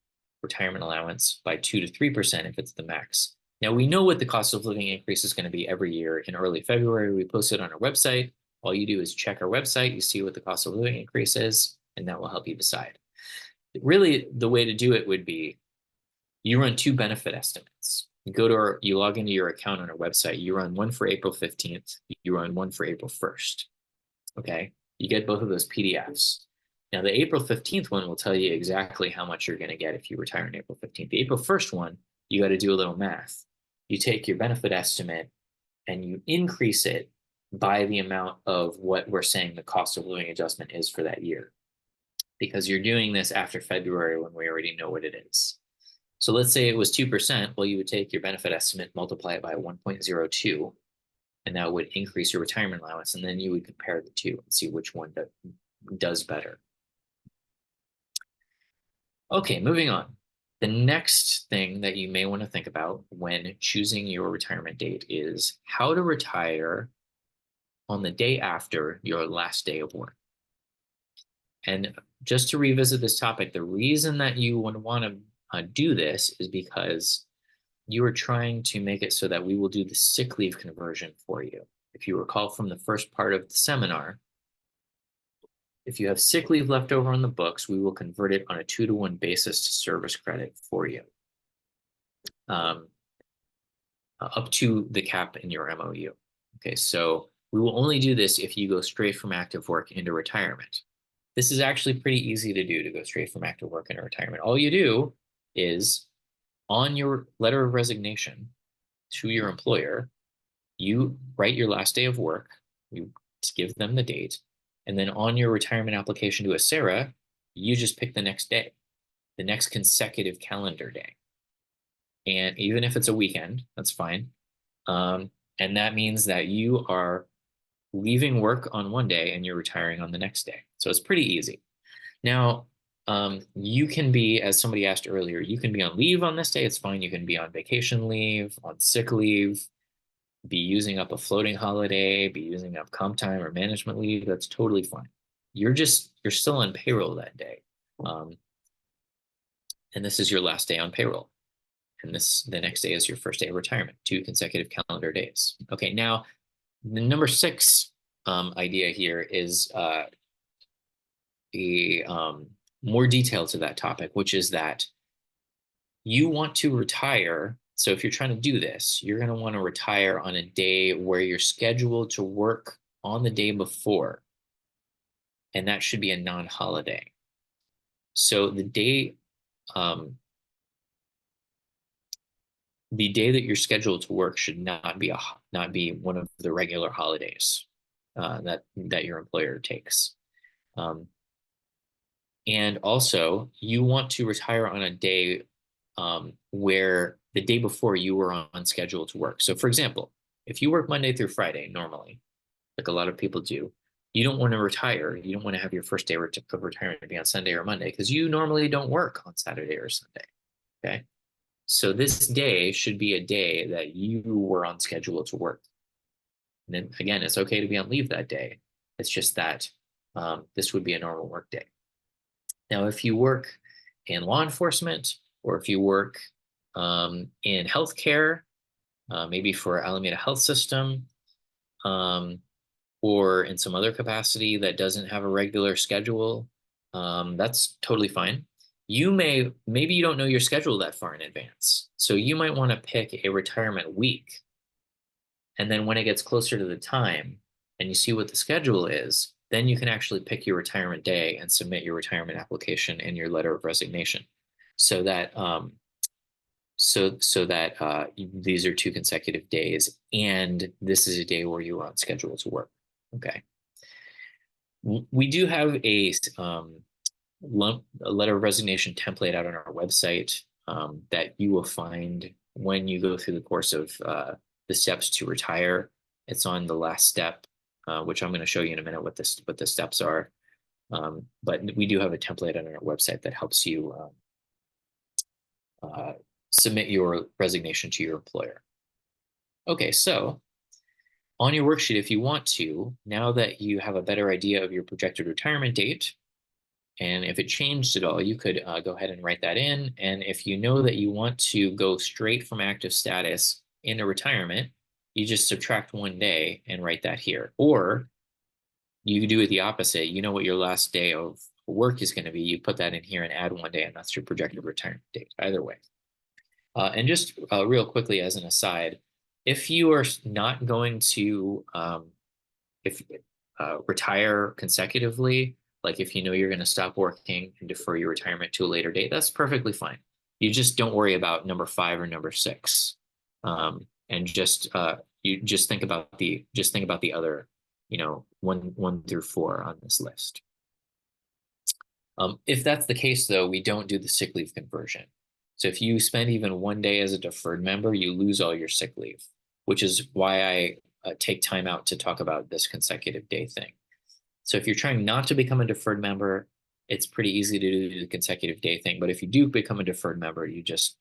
retirement allowance by 2 to 3% if it's the max. Now, we know what the cost of living increase is going to be every year. In early February, we post it on our website. All you do is check our website, you see what the cost of living increase is, and that will help you decide. Really, the way to do it would be you run two benefit estimates. You log into your account on our website. You run one for April 15th. You run one for April 1st. Okay. You get both of those PDFs. Now, the April 15th one will tell you exactly how much you're going to get if you retire on April 15th. The April 1st one, you got to do a little math. You take your benefit estimate and you increase it by the amount of what we're saying the cost of living adjustment is for that year, because you're doing this after February when we already know what it is. So let's say it was 2%. Well, you would take your benefit estimate, multiply it by 1.02, and that would increase your retirement allowance. And then you would compare the two and see which one does better. Okay, moving on. The next thing that you may want to think about when choosing your retirement date is how to retire on the day after your last day of work. And just to revisit this topic, the reason that you would want to do this is because you are trying to make it so that we will do the sick leave conversion for you. If you recall from the first part of the seminar, if you have sick leave left over on the books, we will convert it on a 2-to-1 basis to service credit for you, up to the cap in your MOU. Okay, so we will only do this if you go straight from active work into retirement. This is actually pretty easy to do, to go straight from active work into retirement. All you do is on your letter of resignation to your employer, you write your last day of work, you give them the date, and then on your retirement application to ACERA, you just pick the next day, the next consecutive calendar day. And even if it's a weekend, that's fine. And that means that you are leaving work on one day and you're retiring on the next day. So it's pretty easy. Now, you can be, as somebody asked earlier, you can be on leave on this day. It's fine. You can be on vacation leave, on sick leave, be using up a floating holiday, be using up comp time or management leave. That's totally fine. You're still on payroll that day. And this is your last day on payroll. And the next day is your first day of retirement, 2 consecutive calendar days. Okay, now the number 6 idea here is more detail to that topic, which is that you want to retire. So if you're trying to do this, you're going to want to retire on a day where you're scheduled to work on the day before, and that should be a non-holiday. So the day that you're scheduled to work should not be one of the regular holidays that your employer takes. And also, you want to retire on a day where the day before you were on schedule to work. So, for example, if you work Monday through Friday normally, like a lot of people do, you don't want to retire. You don't want to have your first day of retirement be on Sunday or Monday, because you normally don't work on Saturday or Sunday. Okay. So this day should be a day that you were on schedule to work. And then again, it's okay to be on leave that day. It's just that this would be a normal work day. Now, if you work in law enforcement, or if you work in healthcare, maybe for Alameda Health System, or in some other capacity that doesn't have a regular schedule, that's totally fine. Maybe you don't know your schedule that far in advance. So you might want to pick a retirement week. And then when it gets closer to the time and you see what the schedule is, then you can actually pick your retirement day and submit your retirement application and your letter of resignation, so that these are 2 consecutive days, and this is a day where you are on schedule to work. Okay. We do have a letter of resignation template out on our website that you will find when you go through the course of the steps to retire. It's on the last step, which I'm going to show you in a minute what the steps are. But we do have a template on our website that helps you submit your resignation to your employer. Okay, so on your worksheet, if you want to, now that you have a better idea of your projected retirement date, and if it changed at all, you could go ahead and write that in. And if you know that you want to go straight from active status into retirement, you just subtract 1 day and write that here. Or you do it the opposite. You know what your last day of work is going to be. You put that in here and add 1 day, and that's your projected retirement date. Either way. And just real quickly as an aside, if you are not going to if retire consecutively, like if you know you're going to stop working and defer your retirement to a later date, that's perfectly fine. You just don't worry about number 5 or number 6, and just you just think about the other, 1 through 4 on this list. If that's the case, though, we don't do the sick leave conversion. So if you spend even 1 day as a deferred member, you lose all your sick leave, which is why I take time out to talk about this consecutive day thing. So if you're trying not to become a deferred member, it's pretty easy to do the consecutive day thing. But if you do become a deferred member, you just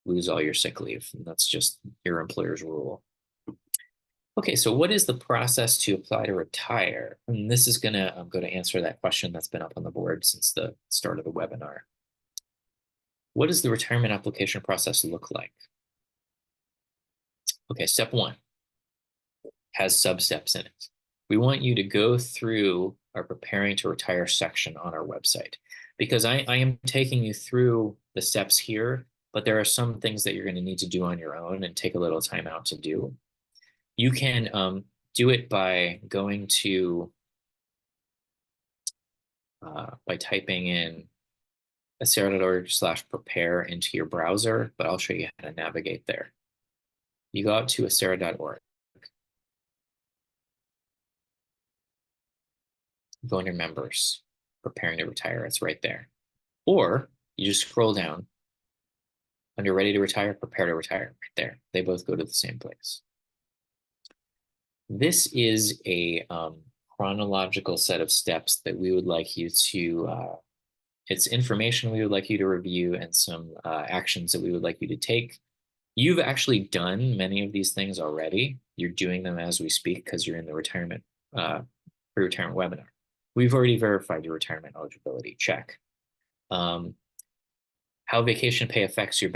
lose all your sick leave. And that's just your employer's rule. Okay, so what is the process to apply to retire? And this is gonna, I'm going to answer that question that's been up on the board since the start of the webinar. What does the retirement application process look like? Okay, step 1 has sub-steps in it. We want you to go through our preparing to retire section on our website, because I am taking you through the steps here, but there are some things that you're going to need to do on your own and take a little time out to do. You can do it by going to, by typing in acera.org/prepare into your browser, but I'll show you how to navigate there. You go out to acera.org. Go under members, preparing to retire, it's right there. Or you just scroll down under ready to retire, prepare to retire, right there. They both go to the same place. This is a chronological set of steps that we would like you to, it's information we would like you to review and some actions that we would like you to take. You've actually done many of these things already. You're doing them as we speak because you're in the retirement, pre-retirement webinar. We've already verified your retirement eligibility, check. How vacation pay affects your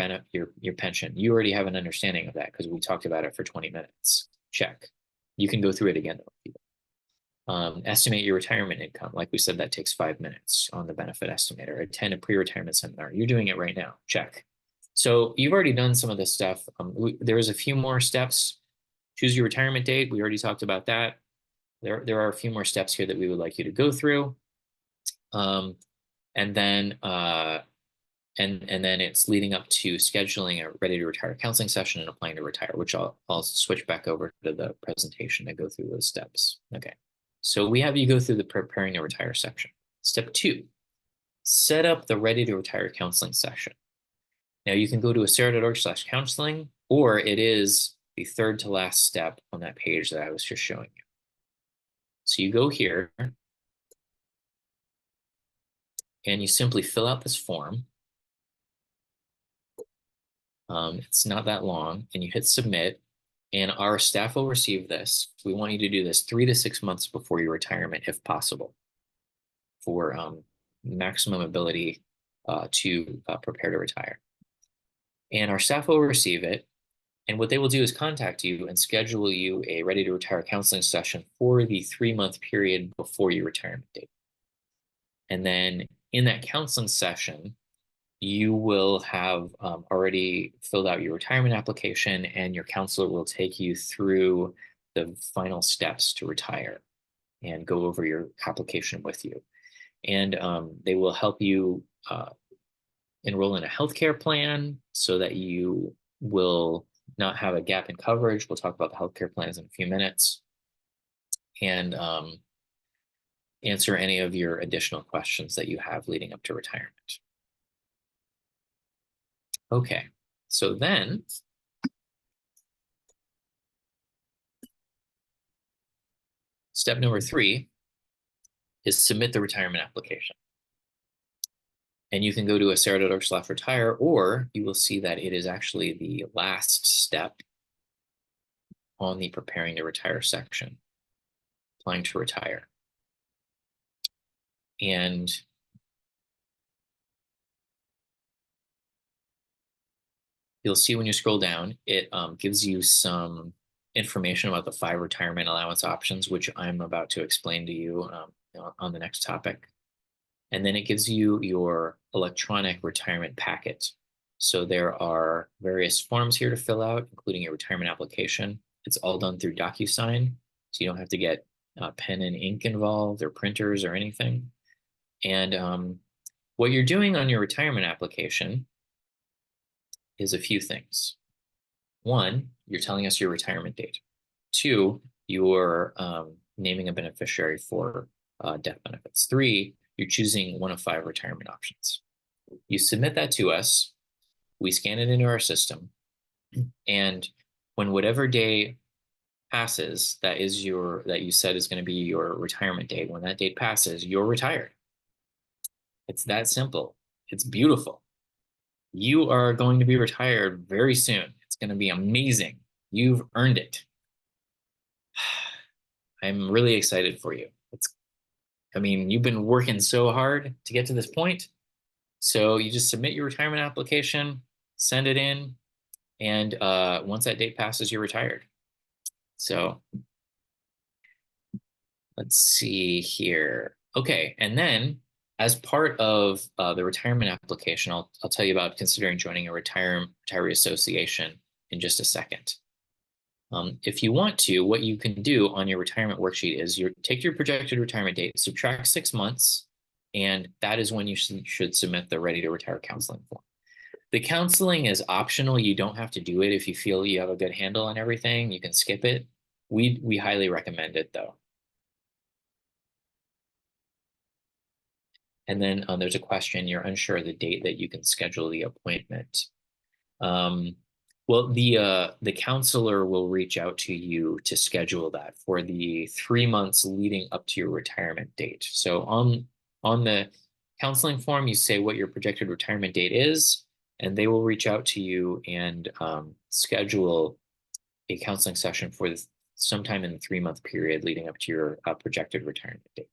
pension. You already have an understanding of that because we talked about it for 20 minutes, check. You can go through it again. Estimate your retirement income. Like we said, that takes 5 minutes on the benefit estimator. Attend a pre-retirement seminar. You're doing it right now, check. So you've already done some of this stuff. There is a few more steps. Choose your retirement date. We already talked about that. There are a few more steps here that we would like you to go through. And then it's leading up to scheduling a ready to retire counseling session and applying to retire, which I'll switch back over to the presentation and go through those steps. Okay, so we have you go through the preparing to retire section. Step 2, set up the ready to retire counseling session. Now you can go to acera.org/counseling, or it is the third to last step on that page that I was just showing you. So you go here and you simply fill out this form. It's not that long, and you hit submit, and our staff will receive this. We want you to do this 3 to 6 months before your retirement, if possible, for maximum ability to prepare to retire. And our staff will receive it, and what they will do is contact you and schedule you a ready to retire counseling session for the 3-month period before your retirement date. And then in that counseling session, you will have already filled out your retirement application, and your counselor will take you through the final steps to retire and go over your application with you. And they will help you enroll in a healthcare plan so that you will not have a gap in coverage. We'll talk about the healthcare plans in a few minutes, and answer any of your additional questions that you have leading up to retirement. Okay, so then step number 3 is submit the retirement application. And you can go to acera.org/retire, or you will see that it is actually the last step on the preparing to retire section, applying to retire. And you'll see when you scroll down, it gives you some information about the 5 retirement allowance options, which I'm about to explain to you on the next topic. And then it gives you your electronic retirement packet. So there are various forms here to fill out, including a retirement application. It's all done through DocuSign, so you don't have to get pen and ink involved or printers or anything. And what you're doing on your retirement application is a few things. 1, you're telling us your retirement date. 2, you're naming a beneficiary for death benefits. 3, you're choosing one of 5 retirement options. You submit that to us, we scan it into our system, and when whatever day passes, that you said is going to be your retirement date, when that date passes, you're retired. It's that simple. It's beautiful. You are going to be retired very soon. It's going to be amazing. You've earned it. I'm really excited for you. I mean, you've been working so hard to get to this point. So you just submit your retirement application, send it in, and once that date passes, you're retired. So let's see here. Okay, and then as part of the retirement application, I'll tell you about considering joining a retiree association in just a second. If you want to, what you can do on your retirement worksheet is take your projected retirement date, subtract 6 months, and that is when you should submit the Ready to Retire counseling form. The counseling is optional. You don't have to do it if you feel you have a good handle on everything. You can skip it. We highly recommend it, though. And then there's a question, you're unsure of the date that you can schedule the appointment. Well, the counselor will reach out to you to schedule that for the 3 months leading up to your retirement date. So on the counseling form, you say what your projected retirement date is, and they will reach out to you and schedule a counseling session for sometime in the 3-month period leading up to your projected retirement date.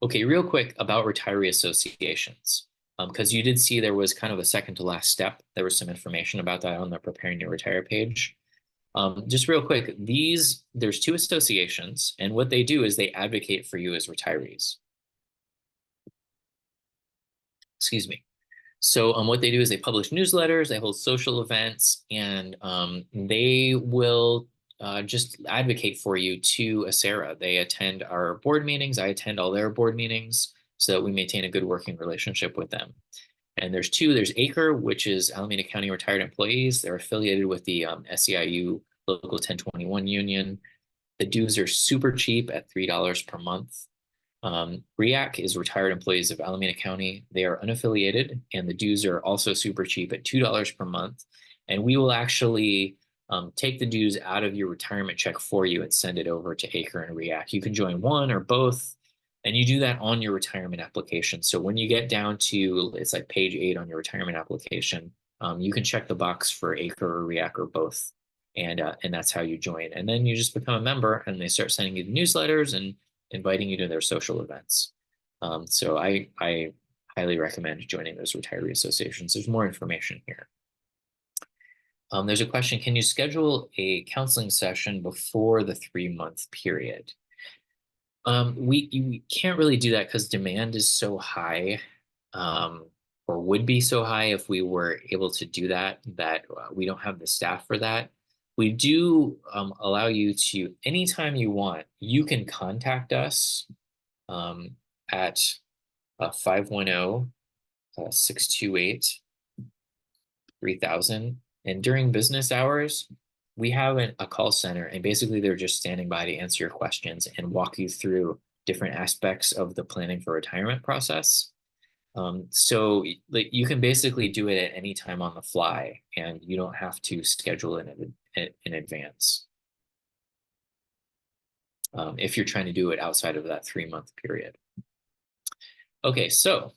Okay, real quick about retiree associations, because you did see there was kind of a second to last step. There was some information about that on the Preparing to Retire page. Just real quick, there's 2 associations, and what they do is they advocate for you as retirees. Excuse me. So what they do is they publish newsletters, they hold social events, and they will just advocate for you to Acera. They attend our board meetings. I attend all their board meetings so that we maintain a good working relationship with them. And there's 2. There's ACRE, which is Alameda County Retired Employees. They're affiliated with the SEIU Local 1021 Union. The dues are super cheap at $3 per month. REAC is Retired Employees of Alameda County. They are unaffiliated, and the dues are also super cheap at $2 per month. And we will actually take the dues out of your retirement check for you and send it over to ACRE and REAC. You can join one or both, and you do that on your retirement application. So when you get down to, it's like page 8 on your retirement application, you can check the box for ACRE or REAC or both, and that's how you join. And then you just become a member, and they start sending you the newsletters and inviting you to their social events. So I highly recommend joining those retiree associations. There's more information here. There's a question, can you schedule a counseling session before the 3-month period? We can't really do that because demand is so high, or would be so high if we were able to do that we don't have the staff for that. We do allow you to, anytime you want, you can contact us at 510-628-3000. And during business hours, we have a call center, and basically they're just standing by to answer your questions and walk you through different aspects of the planning for retirement process. So you can basically do it at any time on the fly, and you don't have to schedule it in advance if you're trying to do it outside of that 3-month period. Okay, so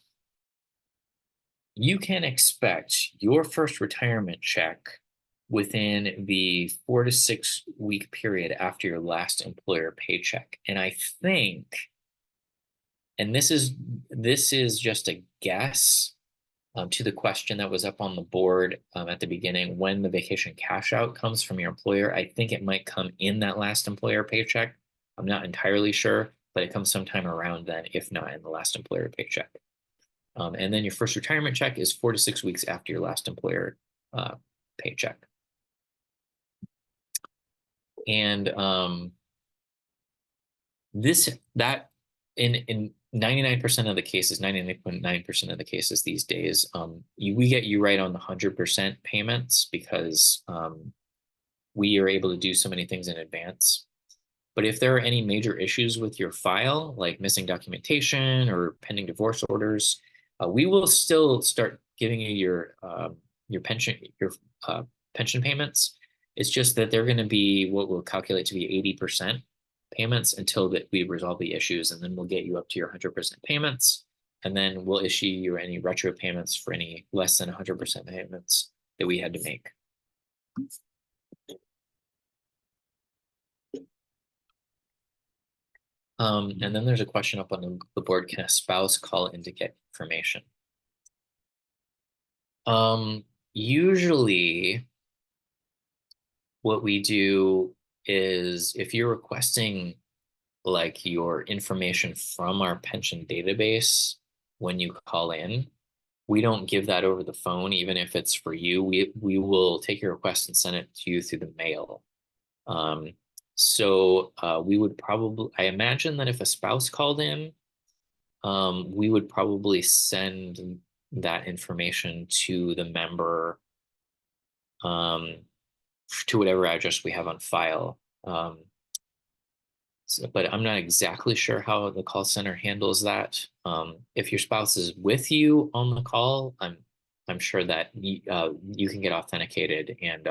you can expect your first retirement check within the 4 to 6 week period after your last employer paycheck. And I think, and this is just a guess to the question that was up on the board at the beginning, when the vacation cash out comes from your employer. I think it might come in that last employer paycheck. I'm not entirely sure, but it comes sometime around then, if not in the last employer paycheck. And then your first retirement check is 4 to 6 weeks after your last employer paycheck. And that in 99% of the cases, 99.9% of the cases these days, we get you right on the 100% payments because we are able to do so many things in advance. But if there are any major issues with your file, like missing documentation or pending divorce orders, we will still start giving you your pension payments. It's just that they're going to be what we'll calculate to be 80% payments until that we resolve the issues, and then we'll get you up to your 100% payments, and then we'll issue you any retro payments for any less than 100% payments that we had to make. And then there's a question up on the board: can a spouse call in to get information? Usually what we do is, if you're requesting like your information from our pension database when you call in, we don't give that over the phone, even if it's for you. We will take your request and send it to you through the mail. So we would probably, I imagine that if a spouse called in, we would probably send that information to the member, to whatever address we have on file. But I'm not exactly sure how the call center handles that. If your spouse is with you on the call, I'm sure that you can get authenticated and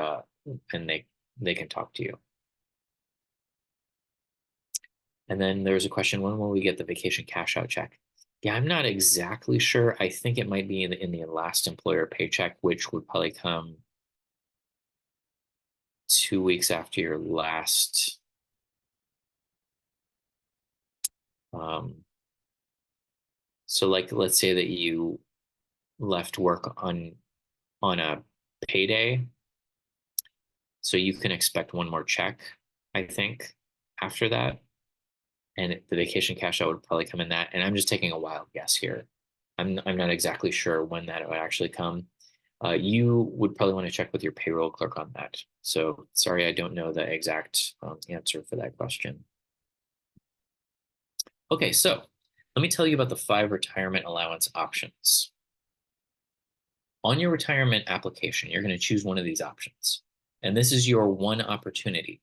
they can talk to you. And then there's a question: when will we get the vacation cash out check? Yeah, I'm not exactly sure. I think it might be in the last employer paycheck, which would probably come 2 weeks after your last. So like, let's say that you left work on a payday, so you can expect one more check, I think, after that. And the vacation cash out would probably come in that. And I'm just taking a wild guess here. I'm not exactly sure when that would actually come. You would probably want to check with your payroll clerk on that. So sorry, I don't know the exact answer for that question. Okay, so let me tell you about the 5 retirement allowance options. On your retirement application, you're going to choose one of these options. And this is your one opportunity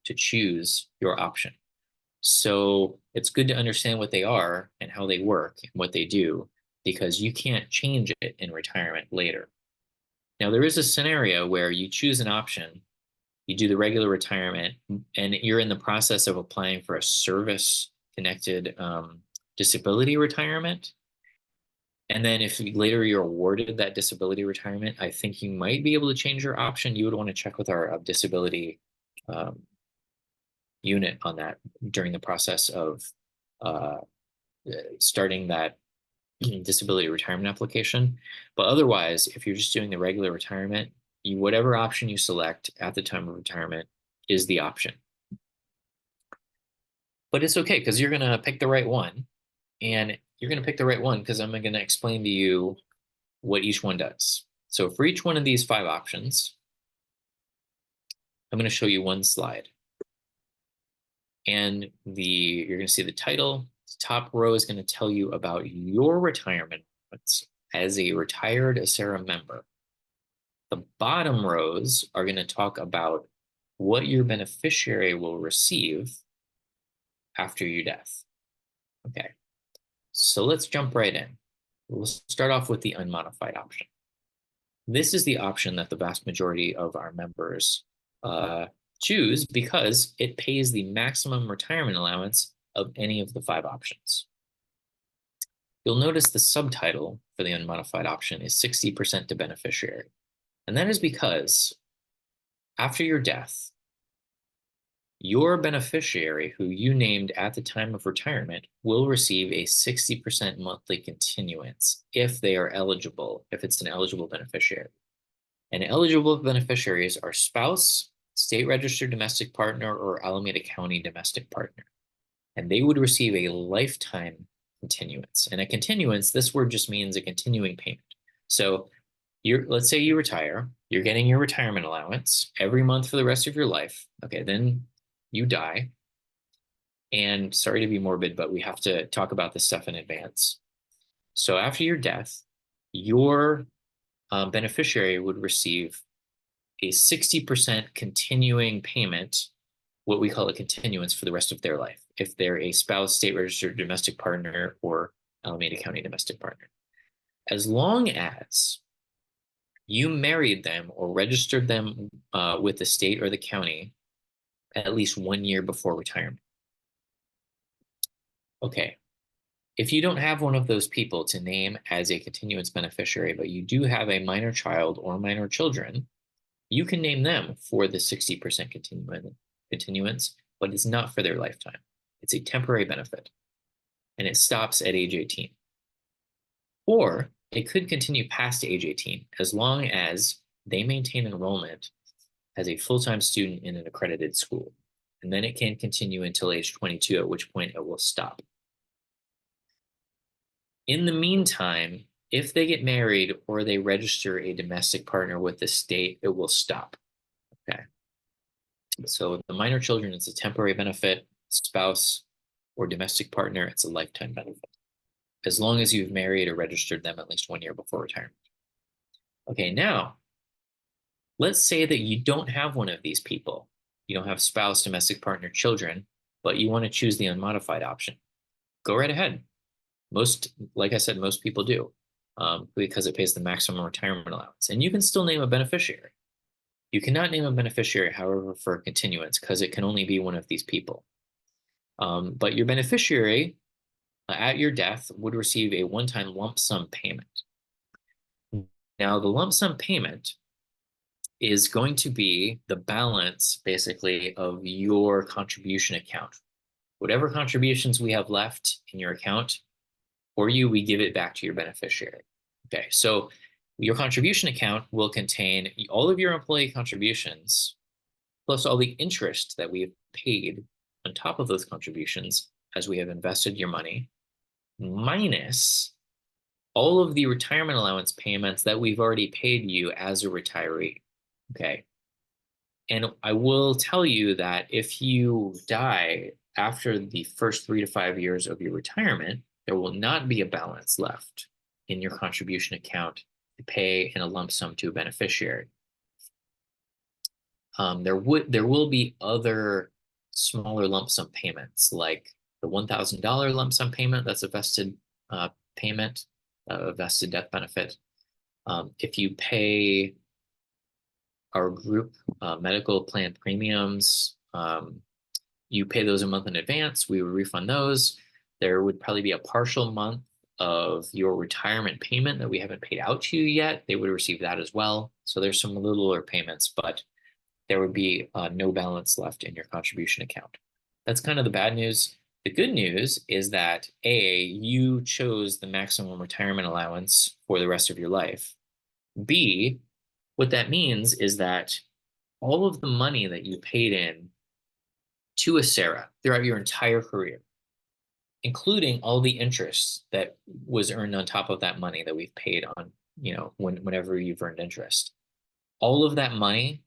to choose your option. So it's good to understand what they are and how they work and what they do, because you can't change it in retirement later. Now, there is a scenario where you choose an option, you do the regular retirement, and you're in the process of applying for a service-connected disability retirement. And then if later you're awarded that disability retirement, I think you might be able to change your option. You would want to check with our disability unit on that during the process of starting that disability retirement application. But otherwise, if you're just doing the regular retirement, whatever option you select at the time of retirement is the option. But it's okay, because you're going to pick the right one. And you're going to pick the right one because I'm going to explain to you what each one does. So for each one of these 5 options, I'm going to show you one slide. And you're going to see the title. The top row is going to tell you about your retirement as a retired ACERA member. The bottom rows are going to talk about what your beneficiary will receive after your death. Okay, so let's jump right in. We'll start off with the unmodified option. This is the option that the vast majority of our members choose because it pays the maximum retirement allowance of any of the 5 options. you'll notice the subtitle for the unmodified option is 60% to beneficiary. And that is because after your death, your beneficiary, who you named at the time of retirement, will receive a 60% monthly continuance if they are eligible, if it's an eligible beneficiary. And eligible beneficiaries are spouse, state registered domestic partner, or Alameda County domestic partner. And they would receive a lifetime continuance. And a continuance, this word just means a continuing payment. So let's say you retire, you're getting your retirement allowance every month for the rest of your life. Okay, then you die. And sorry to be morbid, but we have to talk about this stuff in advance. So after your death, your beneficiary would receive a 60% continuing payment, what we call a continuance, for the rest of their life, if they're a spouse, state registered domestic partner, or Alameda County domestic partner. As long as you married them or registered them with the state or the county at least 1 year before retirement. Okay, if you don't have one of those people to name as a continuance beneficiary, but you do have a minor child or minor children, you can name them for the 60% continuance, but it's not for their lifetime. It's a temporary benefit, and it stops at age 18. Or it could continue past age 18 as long as they maintain enrollment as a full-time student in an accredited school. And then it can continue until age 22, at which point it will stop. In the meantime, if they get married or they register a domestic partner with the state, it will stop. Okay. So the minor children, it's a temporary benefit. Spouse or domestic partner, it's a lifetime benefit, as long as you've married or registered them at least 1 year before retirement. Okay, now, let's say that you don't have one of these people. You don't have spouse, domestic partner, children, but you want to choose the unmodified option. Go right ahead. Like I said, most people do, because it pays the maximum retirement allowance. And you can still name a beneficiary. You cannot name a beneficiary, however, for a continuance, because it can only be one of these people. But your beneficiary at your death would receive a one-time lump sum payment. Now, the lump sum payment is going to be the balance, basically, of your contribution account. Whatever contributions we have left in your account, for you, we give it back to your beneficiary. Okay, so your contribution account will contain all of your employee contributions, plus all the interest that we have paid on top of those contributions as we have invested your money, minus all of the retirement allowance payments that we've already paid you as a retiree. Okay. And I will tell you that if you die after the first 3 to 5 years of your retirement, there will not be a balance left in your contribution account to pay in a lump sum to a beneficiary. There will be other smaller lump sum payments, like the $1,000 lump sum payment. That's a vested payment, a vested death benefit. If you pay our group medical plan premiums, you pay those a month in advance, we would refund those. There would probably be a partial month of your retirement payment that we haven't paid out to you yet. They would receive that as well. So there's some littler payments, but there would be no balance left in your contribution account. That's kind of the bad news. The good news is that A, you chose the maximum retirement allowance for the rest of your life. B, what that means is that all of the money that you paid in to Acera throughout your entire career, including all the interest that was earned on top of that money that we've paid on, whenever you've earned interest, all of that money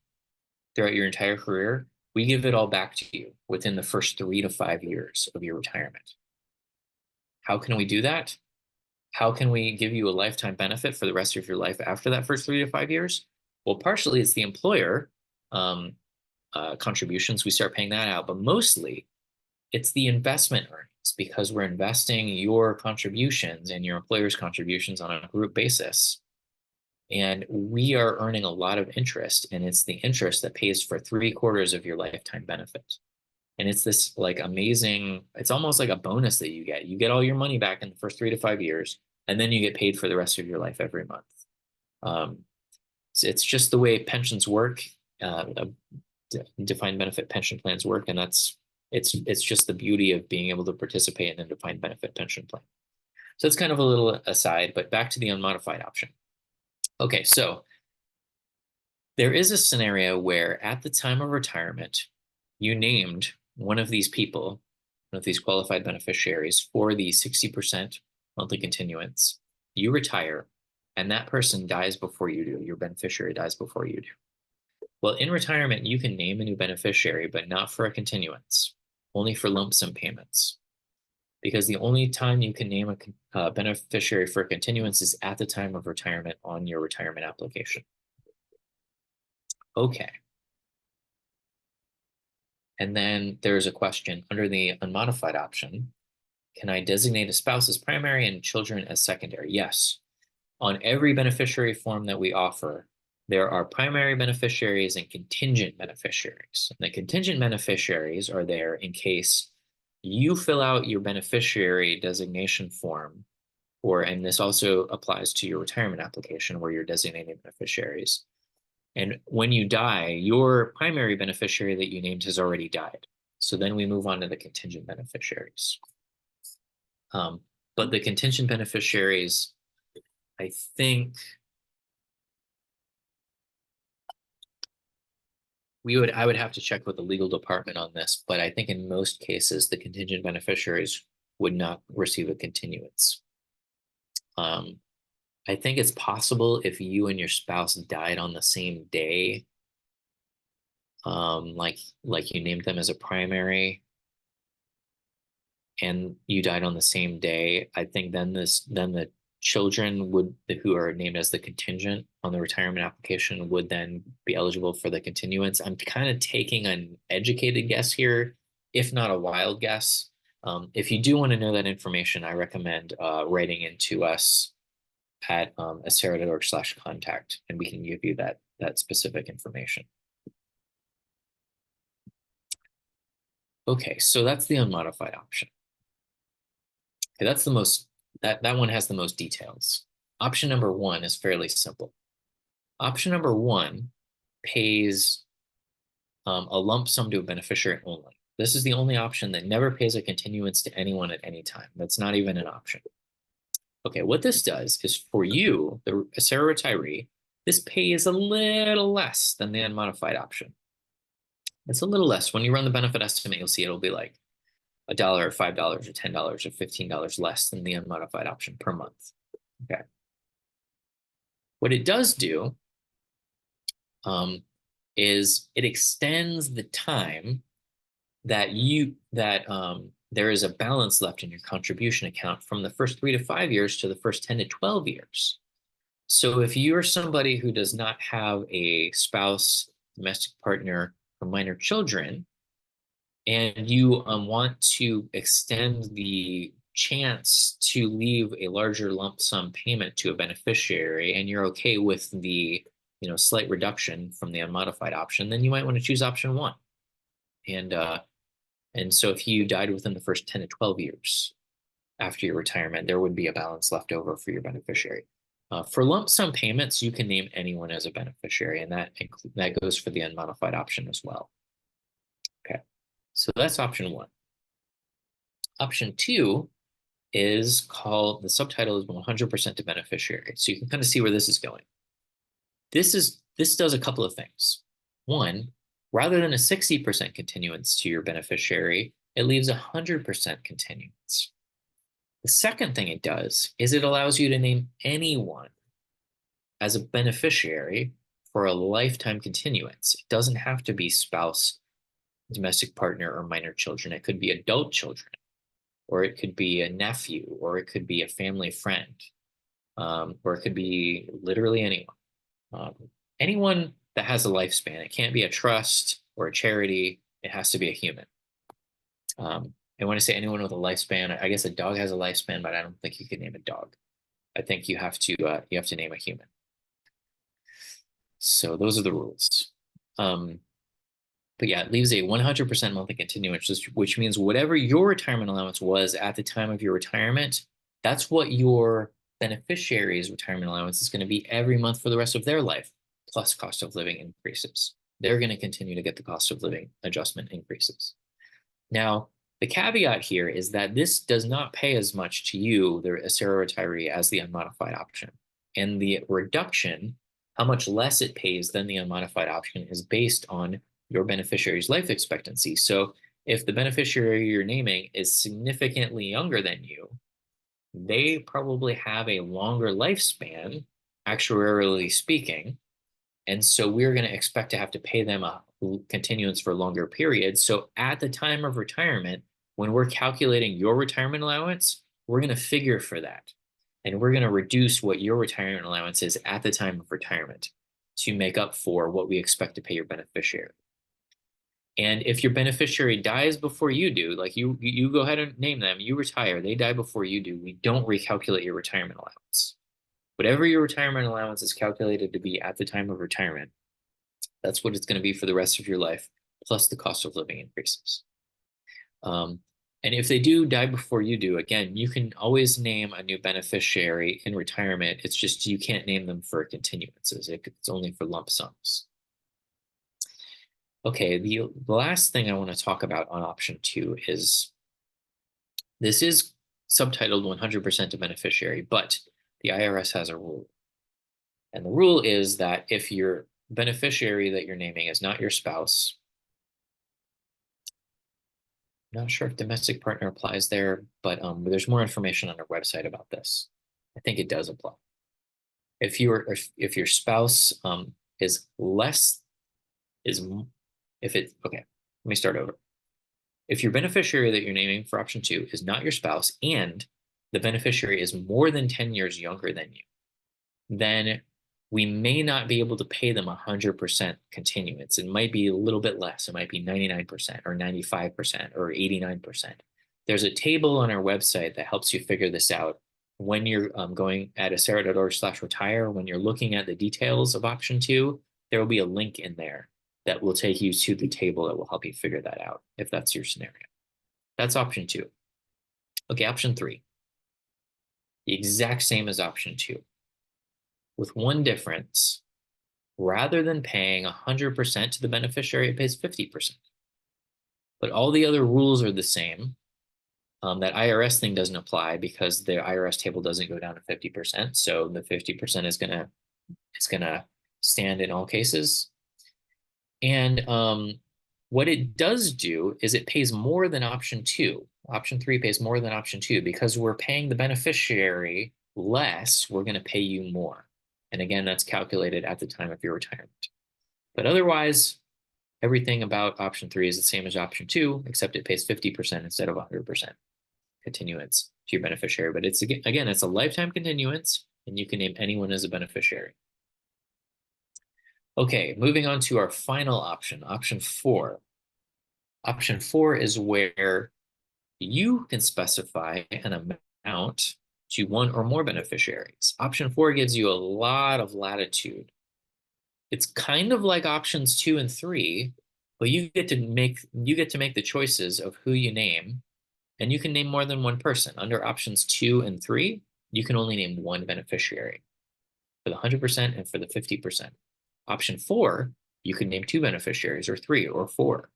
throughout your entire career, we give it all back to you within the first 3 to 5 years of your retirement. How can we do that? How can we give you a lifetime benefit for the rest of your life after that first 3 to 5 years? Well, partially it's the employer contributions. We start paying that out, but mostly it's the investment earnings, because we're investing your contributions and your employer's contributions on a group basis. And we are earning a lot of interest, and it's the interest that pays for 3/4 of your lifetime benefit. And it's this like amazing, it's almost like a bonus that you get. You get all your money back in the first 3 to 5 years, and then you get paid for the rest of your life every month. Um, so it's just the way pensions work, defined benefit pension plans work, and it's just the beauty of being able to participate in a defined benefit pension plan. So it's kind of a little aside, but back to the unmodified option. Okay, so there is a scenario where at the time of retirement, you named one of these people, one of these qualified beneficiaries for the 60% monthly continuance. You retire, and that person dies before you do. Your beneficiary dies before you do. Well, in retirement, you can name a new beneficiary, but not for a continuance, only for lump sum payments. Because the only time you can name a beneficiary for a continuance is at the time of retirement on your retirement application. Okay. And then there's a question under the unmodified option. Can I designate a spouse as primary and children as secondary? Yes. On every beneficiary form that we offer, there are primary beneficiaries and contingent beneficiaries. And the contingent beneficiaries are there in case you fill out your beneficiary designation form, and this also applies to your retirement application where you're designating beneficiaries. And when you die, your primary beneficiary that you named has already died. So then we move on to the contingent beneficiaries. But the contingent beneficiaries, I think I would have to check with the legal department on this, but I think in most cases, the contingent beneficiaries would not receive a continuance. I think it's possible if you and your spouse died on the same day, like you named them as a primary and you died on the same day, I think then the children who are named as the contingent on the retirement application would then be eligible for the continuance. I'm kind of taking an educated guess here, if not a wild guess. If you do want to know that information, I recommend writing into us at acera.org/contact, and we can give you that specific information. Okay, so that's the unmodified option. Okay, that's the most that one has the most details. Option number one is fairly simple. Option number one pays a lump sum to a beneficiary only. This is the only option that never pays a continuance to anyone at any time. That's not even an option. Okay, what this does is for you, the Acera retiree, this pay is a little less than the unmodified option. It's a little less. When you run the benefit estimate, you'll see it'll be like $1 or $5 or $10 or $15 less than the unmodified option per month. Okay. What it does do is it extends the time that there is a balance left in your contribution account from the first 3 to 5 years to the first 10 to 12 years. So if you're somebody who does not have a spouse, domestic partner, or minor children, and you want to extend the chance to leave a larger lump sum payment to a beneficiary, and you're okay with the slight reduction from the unmodified option, then you might want to choose option one. And so if you died within the first 10 to 12 years after your retirement, there would be a balance left over for your beneficiary. For lump sum payments, you can name anyone as a beneficiary, and that goes for the unmodified option as well. Okay, so that's option one. Option two is called, the subtitle is 100% to beneficiary. So you can kind of see where this is going. This does a couple of things. One, rather than a 60% continuance to your beneficiary, it leaves 100% continuance. The second thing it does is it allows you to name anyone as a beneficiary for a lifetime continuance. It doesn't have to be spouse, domestic partner, or minor children. It could be adult children, or it could be a nephew, or it could be a family friend, or it could be literally anyone. Anyone that has a lifespan. It can't be a trust or a charity. It has to be a human. And when I say anyone with a lifespan, I guess a dog has a lifespan, but I don't think you can name a dog. I think you have to name a human. So those are the rules. But yeah, it leaves a 100% monthly continuance, which means whatever your retirement allowance was at the time of your retirement, that's what your beneficiary's retirement allowance is going to be every month for the rest of their life, plus cost of living increases. They're going to continue to get the cost of living adjustment increases. Now, the caveat here is that this does not pay as much to you, the ACERA retiree, as the unmodified option. And the reduction, how much less it pays than the unmodified option, is based on your beneficiary's life expectancy. So if the beneficiary you're naming is significantly younger than you, they probably have a longer lifespan, actuarially speaking. And so we're going to expect to have to pay them a continuance for a longer period. So at the time of retirement, when we're calculating your retirement allowance, we're going to figure for that. And we're going to reduce what your retirement allowance is at the time of retirement to make up for what we expect to pay your beneficiary. And if your beneficiary dies before you do, like you go ahead and name them, you retire, they die before you do, we don't recalculate your retirement allowance. Whatever your retirement allowance is calculated to be at the time of retirement, that's what it's going to be for the rest of your life, plus the cost of living increases. And if they do die before you do, again, you can always name a new beneficiary in retirement. It's just you can't name them for continuances. It's only for lump sums. Okay, the last thing I want to talk about on option 2 is this is subtitled 100% to beneficiary, but the IRS has a rule. And the rule is that if your beneficiary that you're naming is not your spouse, I'm not sure if domestic partner applies there, but there's more information on our website about this. I think it does apply. If your spouse is less, okay, let me start over. If your beneficiary that you're naming for option 2 is not your spouse and the beneficiary is more than 10 years younger than you, then we may not be able to pay them 100% continuance. It might be a little bit less. It might be 99% or 95% or 89%. There's a table on our website that helps you figure this out. When you're going at acera.org/retire, when you're looking at the details of option 2, there will be a link in there that will take you to the table that will help you figure that out if that's your scenario. That's option 2. Okay, option 3. The exact same as option 2. With one difference, rather than paying 100% to the beneficiary, it pays 50%. But all the other rules are the same. That IRS thing doesn't apply because the IRS table doesn't go down to 50%. So the 50% is gonna stand in all cases. And what it does do is it pays more than option 2. Option 3 pays more than option 2 because we're paying the beneficiary less, we're going to pay you more. And again, that's calculated at the time of your retirement. But otherwise, everything about option 3 is the same as option 2, except it pays 50% instead of 100% continuance to your beneficiary. But it's again, it's a lifetime continuance, and you can name anyone as a beneficiary. Okay, moving on to our final option, option 4. Option 4 is where you can specify an amount to one or more beneficiaries. Option 4 gives you a lot of latitude. It's kind of like options 2 and 3, but you get to make the choices of who you name, and you can name more than one person. Under options 2 and 3, you can only name one beneficiary for the 100% and for the 50%. Option 4, you can name 2 beneficiaries or 3 or 4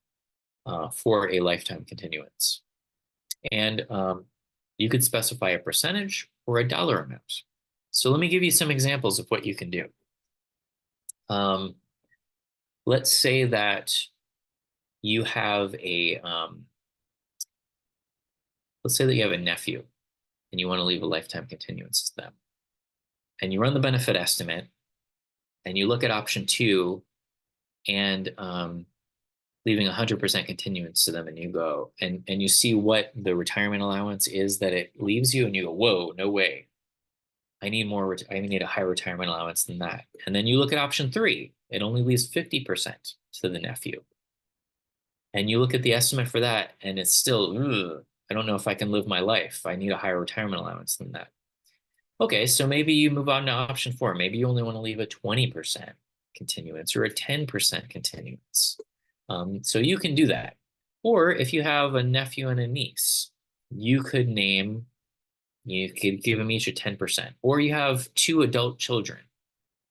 for a lifetime continuance. And you could specify a percentage or a dollar amount. So let me give you some examples of what you can do. Let's say that you have a nephew and you want to leave a lifetime continuance to them. And you run the benefit estimate and you look at option 2 and leaving 100% continuance to them, and you go and you see what the retirement allowance is that it leaves you, and you go, whoa, no way. I need a higher retirement allowance than that. And then you look at option 3, it only leaves 50% to the nephew. And you look at the estimate for that, and it's still, I don't know if I can live my life. I need a higher retirement allowance than that. Okay, so maybe you move on to option 4. Maybe you only want to leave a 20% continuance or a 10% continuance. So you can do that. Or if you have a nephew and a niece, you could give them each a 10%. Or you have two adult children,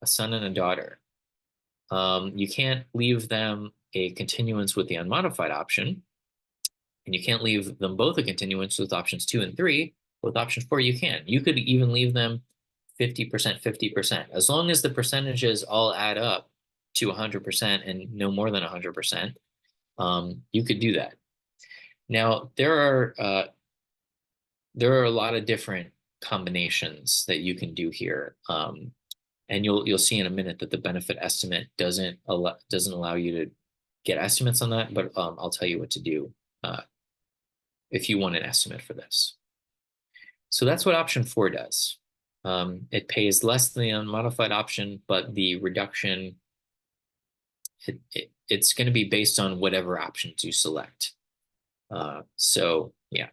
a son and a daughter. You can't leave them a continuance with the unmodified option, and you can't leave them both a continuance with options 2 and 3. With option 4, you can. You could even leave them 50%, 50%. As long as the percentages all add up to 100% and no more than 100%, you could do that. Now, there are a lot of different combinations that you can do here. And you'll see in a minute that the benefit estimate doesn't allow you to get estimates on that, but I'll tell you what to do if you want an estimate for this. So that's what option 4 does. It pays less than the unmodified option, but the reduction, it's going to be based on whatever options you select. So yeah.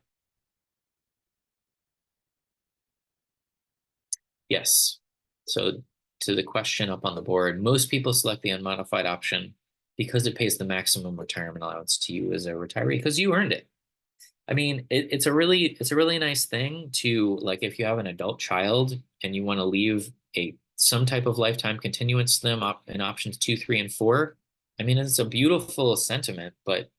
Yes. So to the question up on the board, most people select the unmodified option because it pays the maximum retirement allowance to you as a retiree because you earned it. I mean, it's a really nice thing to, like, if you have an adult child and you want to leave some type of lifetime continuance to them in options 2, 3, and 4. I mean, it's a beautiful sentiment, but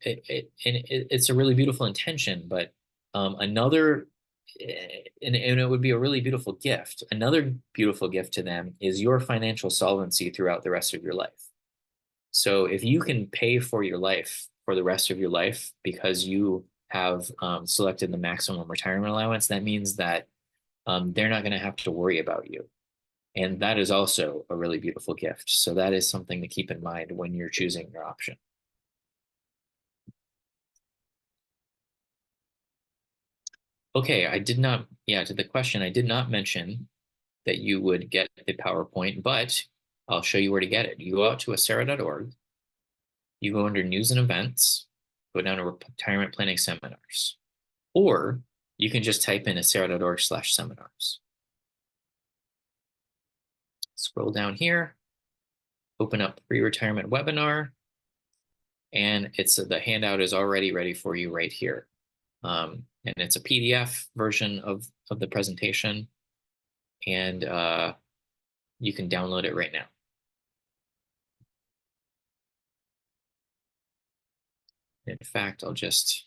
it's a really beautiful intention. But another, and it would be a really beautiful gift. Another beautiful gift to them is your financial solvency throughout the rest of your life. So if you can pay for your life for the rest of your life because you have selected the maximum retirement allowance, that means that they're not going to have to worry about you. And that is also a really beautiful gift. So that is something to keep in mind when you're choosing your option. Okay, to the question, I did not mention that you would get the PowerPoint, but I'll show you where to get it. You go out to acera.org, you go under news and events, go down to retirement planning seminars, or you can just type in acera.org/seminars. Scroll down here, open up pre-retirement webinar, and the handout is already ready for you right here. And it's a PDF version of the presentation, and you can download it right now. In fact, I'll just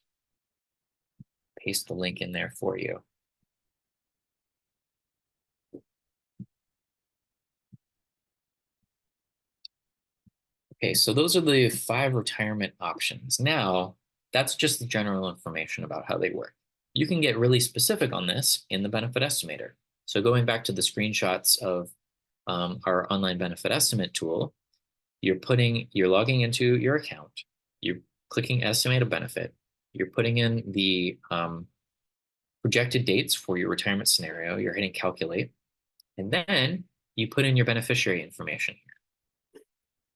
paste the link in there for you. Okay, so those are the 5 retirement options. Now, that's just the general information about how they work. You can get really specific on this in the benefit estimator. So going back to the screenshots of our online benefit estimate tool, you're logging into your account, you're clicking estimate a benefit, you're putting in the projected dates for your retirement scenario, you're hitting calculate, and then you put in your beneficiary information here.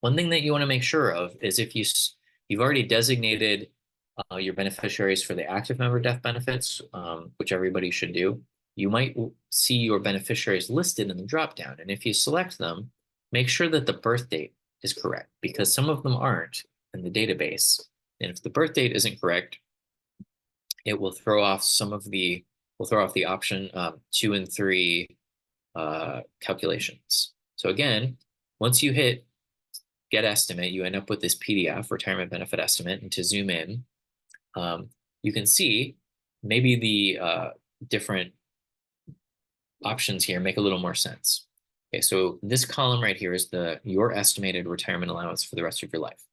One thing that you want to make sure of is if you've already designated your beneficiaries for the active member death benefits, which everybody should do, you might see your beneficiaries listed in the dropdown. And if you select them, make sure that the birth date is correct, because some of them aren't in the database. And if the birth date isn't correct, it will throw off the option 2 and 3 calculations. So again, once you hit get estimate, you end up with this PDF, retirement benefit estimate. And to zoom in, you can see maybe the different options here make a little more sense. Okay, so this column right here is your estimated retirement allowance for the rest of your life.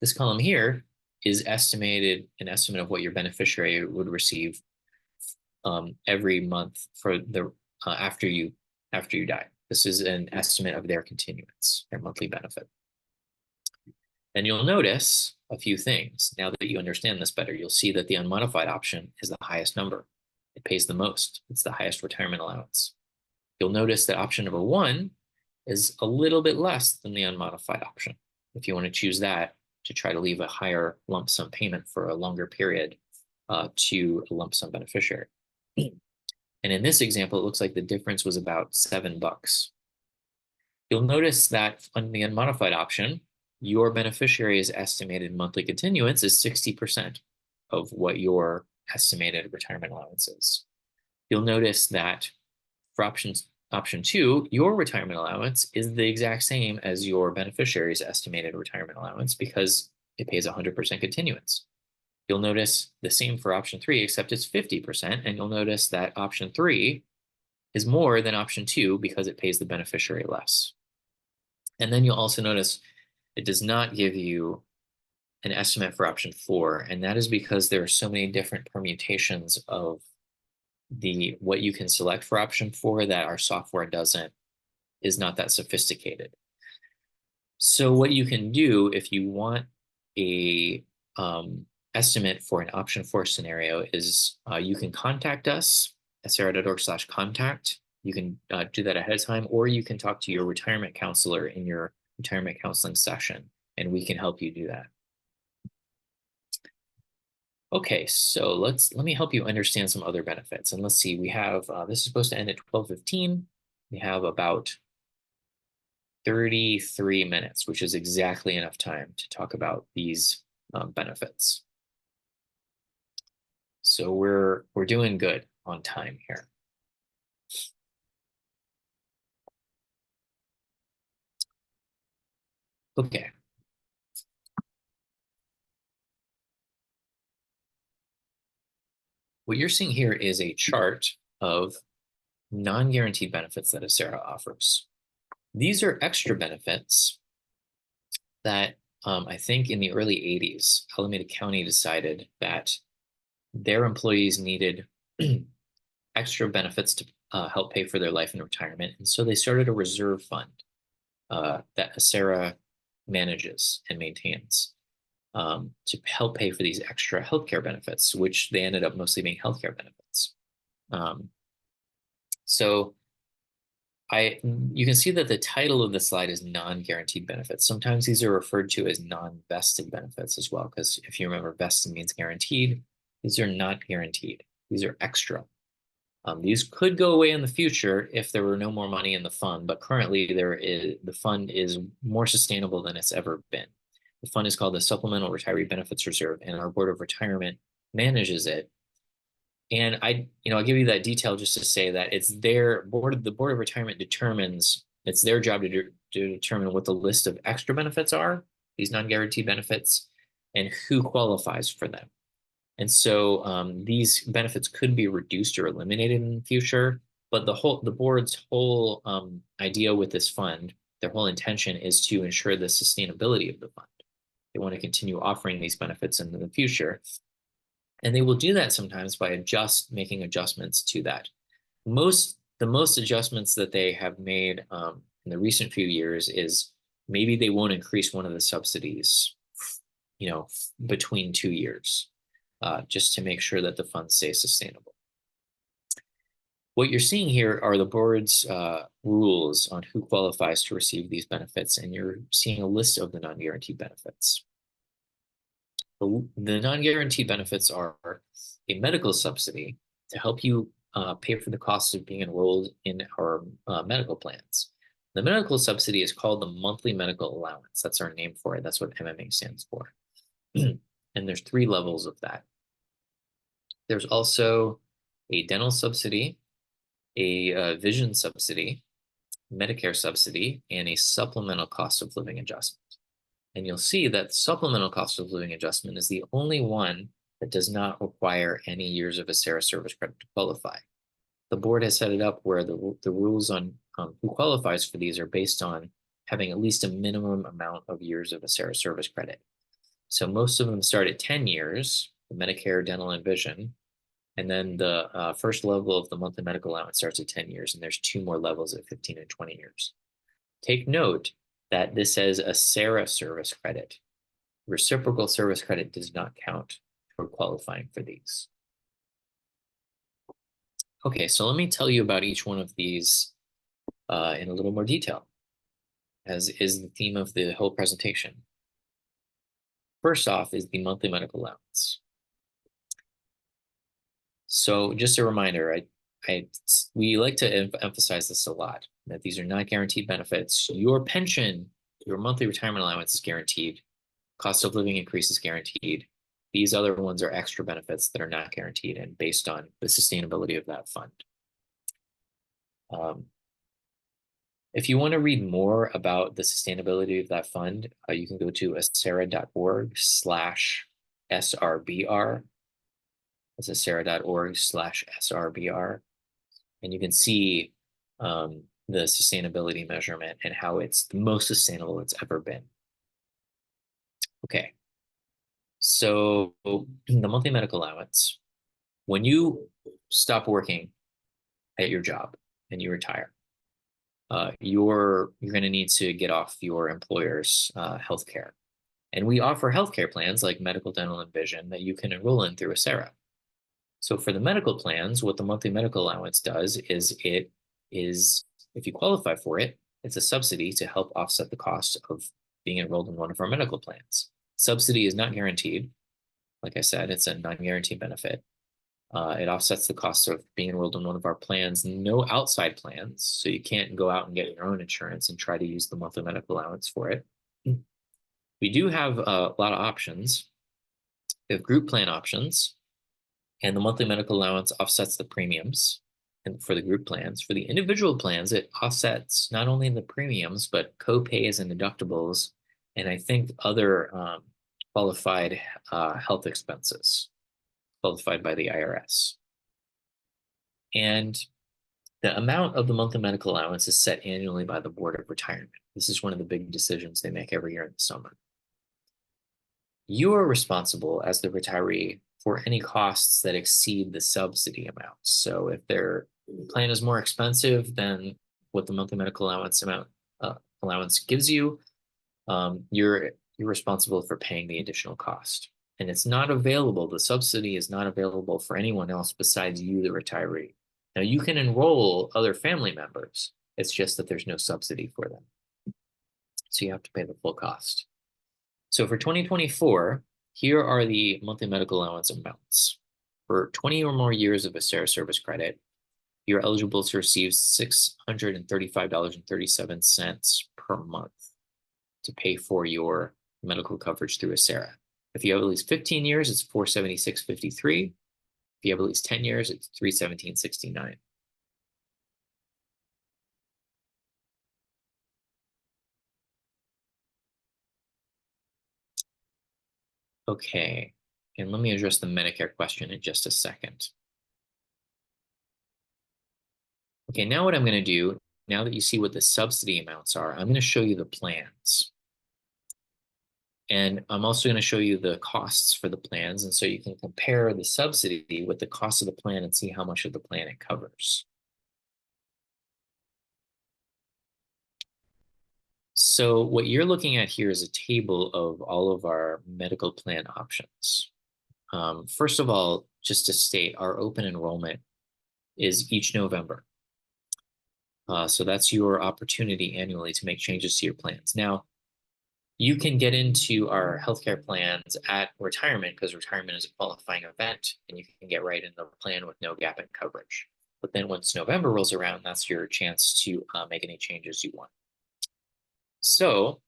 This column here is an estimate of what your beneficiary would receive every month for after you die. This is an estimate of their continuance, their monthly benefit. And you'll notice a few things. Now that you understand this better, you'll see that the unmodified option is the highest number. It pays the most. It's the highest retirement allowance. You'll notice that option number 1 is a little bit less than the unmodified option. If you want to choose that to try to leave a higher lump sum payment for a longer period to a lump sum beneficiary. And in this example, it looks like the difference was about $7. You'll notice that on the unmodified option, your beneficiary's estimated monthly continuance is 60% of what your estimated retirement allowance is. You'll notice that for option two, your retirement allowance is the exact same as your beneficiary's estimated retirement allowance because it pays 100% continuance. You'll notice the same for option three, except it's 50%. And you'll notice that option three is more than option two because it pays the beneficiary less. And then you'll also notice it does not give you an estimate for option four. And that is because there are so many different permutations of what you can select for option four that our software is not that sophisticated. So what you can do if you want a estimate for an option four scenario is you can contact us at sarah.org/contact. You can do that ahead of time, or you can talk to your retirement counselor in your retirement counseling session, and we can help you do that. Okay, so let me help you understand some other benefits. And let's see, we have, this is supposed to end at 12:15. We have about 33 minutes, which is exactly enough time to talk about these benefits. So we're doing good on time here. Okay. What you're seeing here is a chart of non-guaranteed benefits that Acera offers. These are extra benefits that I think in the early 80s, Alameda County decided that their employees needed extra benefits to help pay for their life and retirement. And so they started a reserve fund that Acera manages and maintains to help pay for these extra healthcare benefits, which they ended up mostly being healthcare benefits. So you can see that the title of the slide is non-guaranteed benefits. Sometimes these are referred to as non-vested benefits as well, because if you remember, vested means guaranteed. These are not guaranteed. These are extra. These could go away in the future if there were no more money in the fund, but currently the fund is more sustainable than it's ever been. The fund is called the Supplemental Retiree Benefits Reserve, and our Board of Retirement manages it. And I'll give you that detail just to say that it's the Board of Retirement determines, it's their job to determine what the list of extra benefits are, these non-guaranteed benefits, and who qualifies for them. And so these benefits could be reduced or eliminated in the future, but the board's whole idea with this fund, their whole intention is to ensure the sustainability of the fund. They want to continue offering these benefits into the future. And they will do that sometimes by making adjustments to that. The most adjustments that they have made in the recent few years is maybe they won't increase one of the subsidies, between 2 years. Just to make sure that the fund stays sustainable. What you're seeing here are the board's rules on who qualifies to receive these benefits, and you're seeing a list of the non-guaranteed benefits. The non-guaranteed benefits are a medical subsidy to help you pay for the cost of being enrolled in our medical plans. The medical subsidy is called the monthly medical allowance. That's our name for it. That's what MMA stands for. And there's 3 levels of that. There's also a dental subsidy, a vision subsidy, Medicare subsidy, and a supplemental cost of living adjustment. And you'll see that supplemental cost of living adjustment is the only one that does not require any years of Acera service credit to qualify. The board has set it up where the rules on who qualifies for these are based on having at least a minimum amount of years of Acera service credit. So most of them start at 10 years, the Medicare, dental, and vision. And then the first level of the monthly medical allowance starts at 10 years, and there's 2 more levels at 15 and 20 years. Take note that this says Acera service credit. Reciprocal service credit does not count for qualifying for these. Okay, so let me tell you about each one of these in a little more detail, as is the theme of the whole presentation. First off is the monthly medical allowance. So just a reminder, we like to emphasize this a lot, that these are not guaranteed benefits. Your pension your monthly retirement allowance is guaranteed. Cost of living increase is guaranteed. These other ones are extra benefits that are not guaranteed and based on the sustainability of that fund. If you want to read more about the sustainability of that fund, you can go to acera.org/SRBR. That's acera.org/SRBR. And you can see the sustainability measurement and how it's the most sustainable it's ever been. Okay. So the monthly medical allowance, when you stop working at your job and you retire, you're going to need to get off your employer's health care. And we offer healthcare plans like medical, dental, and vision that you can enroll in through Acera. So for the medical plans, what the monthly medical allowance does is if you qualify for it, it's a subsidy to help offset the cost of being enrolled in one of our medical plans. Subsidy is not guaranteed. Like I said, it's a non-guaranteed benefit. It offsets the cost of being enrolled in one of our plans. No outside plans, so you can't go out and get your own insurance and try to use the monthly medical allowance for it. We do have a lot of options. We have group plan options, and the monthly medical allowance offsets the premiums and for the group plans. For the individual plans, it offsets not only the premiums, but co-pays and deductibles, and I think other qualified health expenses qualified by the IRS. And the amount of the monthly medical allowance is set annually by the Board of Retirement. This is one of the big decisions they make every year in the summer. You are responsible as the retiree for any costs that exceed the subsidy amount. So if their plan is more expensive than what the monthly medical allowance allowance gives you, you're responsible for paying the additional cost. And it's not available, the subsidy is not available for anyone else besides you, the retiree. Now you can enroll other family members. It's just that there's no subsidy for them. So you have to pay the full cost. So for 2024, here are the monthly medical allowance amounts. For 20 or more years of Acera service credit, you're eligible to receive $635.37 per month to pay for your medical coverage through Acera. If you have at least 15 years, it's $476.53. If you have at least 10 years, it's $317.69. Okay, and let me address the Medicare question in just a second. Okay, now what I'm going to do, now that you see what the subsidy amounts are, I'm going to show you the plans. And I'm also going to show you the costs for the plans. And so you can compare the subsidy with the cost of the plan and see how much of the plan it covers. So what you're looking at here is a table of all of our medical plan options. First of all, just to state, our open enrollment is each November. So that's your opportunity annually to make changes to your plans. Now, you can get into our healthcare plans at retirement because retirement is a qualifying event and you can get right in the plan with no gap in coverage. But then once November rolls around, that's your chance to make any changes you want. So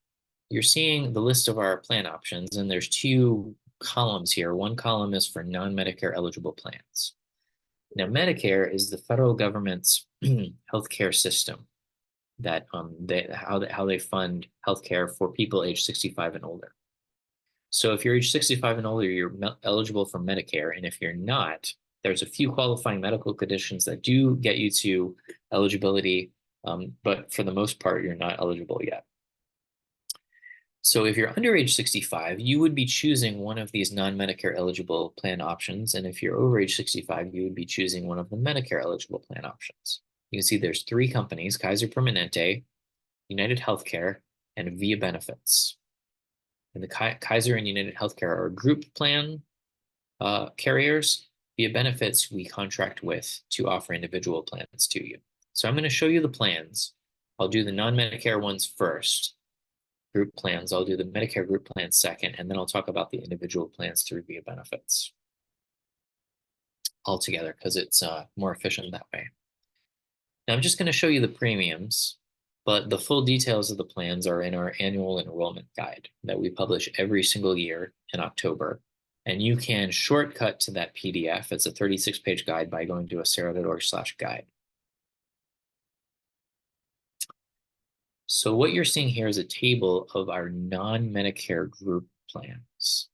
you're seeing the list of our plan options, and there's two columns here. One column is for non-Medicare eligible plans. Now, Medicare is the federal government's healthcare system that how they fund healthcare for people age 65 and older. So if you're age 65 and older, you're eligible for Medicare, and if you're not, there's a few qualifying medical conditions that do get you to eligibility, but for the most part, you're not eligible yet. So if you're under age 65, you would be choosing one of these non-Medicare eligible plan options. And if you're over age 65, you would be choosing one of the Medicare eligible plan options. You can see there's three companies: Kaiser Permanente, United Healthcare, and Via Benefits. And the Kaiser and United Healthcare are group plan carriers. Via Benefits, we contract with to offer individual plans to you. So I'm going to show you the plans. I'll do the non-Medicare ones first. Group plans, I'll do the Medicare group plan second, and then I'll talk about the individual plans through Via Benefits altogether because it's more efficient that way. Now I'm just going to show you the premiums But the full details of the plans are in our annual enrollment guide that we publish every single year in October. And you can shortcut to that PDF. It's a 36-page guide by going to acera.org/guide. So what you're seeing here is a table of our non-Medicare group plans.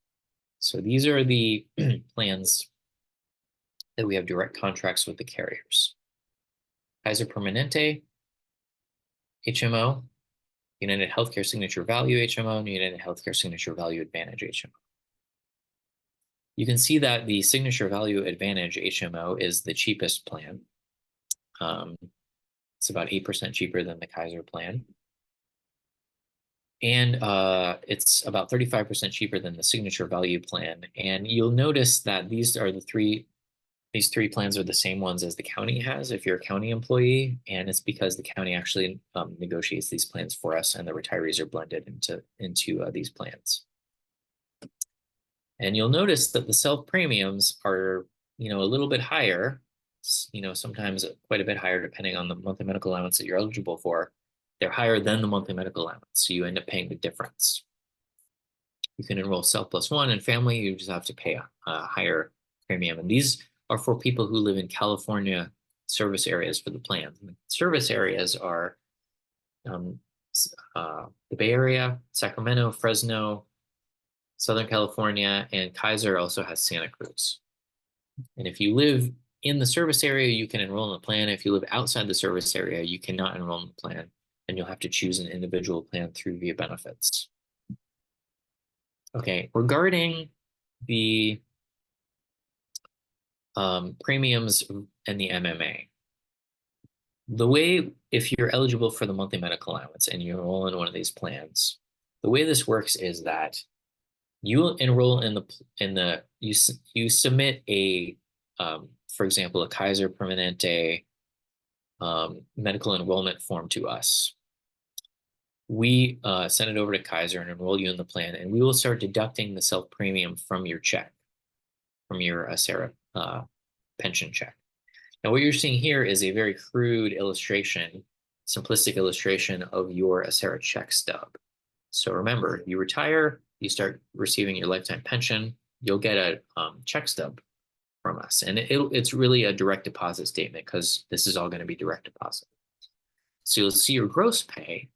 So these are the plans that we have direct contracts with the carriers. Kaiser Permanente, HMO, United Healthcare Signature Value HMO, and United Healthcare Signature Value Advantage HMO. You can see that the Signature Value Advantage HMO is the cheapest plan. It's about 8% cheaper than the Kaiser plan. And it's about 35% cheaper than the Signature Value plan. And you'll notice that these three plans are the same ones as the county has if you're a county employee, and it's because the county actually negotiates these plans for us, and the retirees are blended into these plans. And you'll notice that the self premiums are, a little bit higher, sometimes quite a bit higher depending on the monthly medical allowance that you're eligible for. They're higher than the monthly medical allowance, so you end up paying the difference. You can enroll Self Plus One and Family. You just have to pay a higher premium, and these are for people who live in California service areas for the plan. The service areas are the Bay Area, Sacramento, Fresno, Southern California, and Kaiser also has Santa Cruz. And if you live in the service area, you can enroll in the plan. If you live outside the service area, you cannot enroll in the plan, and you'll have to choose an individual plan through Via Benefits. Okay, regarding the premiums and the MMA. The way, if you're eligible for the monthly medical allowance and you enroll in one of these plans, the way this works is that you enroll you submit a, for example, a Kaiser Permanente medical enrollment form to us. We send it over to Kaiser and enroll you in the plan, and we will start deducting the self premium from your check, from your Acera pension check. Now, what you're seeing here is a very crude illustration, simplistic illustration of your Acera check stub. So remember, you retire, you start receiving your lifetime pension, you'll get a check stub from us. And it's really a direct deposit statement because this is all going to be direct deposit. So you'll see your gross pay.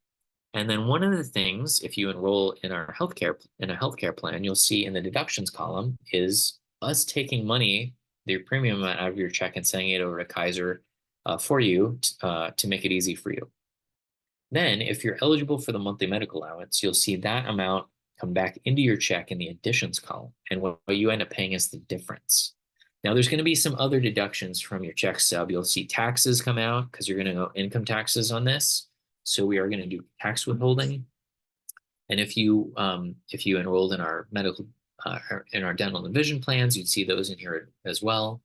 And then one of the things, if you enroll in a healthcare plan, you'll see in the deductions column is us taking money, your premium out of your check, and sending it over to Kaiser for you to make it easy for you. Then, if you're eligible for the monthly medical allowance, you'll see that amount come back into your check in the additions column. And what you end up paying is the difference. Now, there's going to be some other deductions from your check stub. You'll see taxes come out because you're going to go income taxes on this. So we are going to do tax withholding. And if you enrolled in our medical in our dental and vision plans, you'd see those in here as well.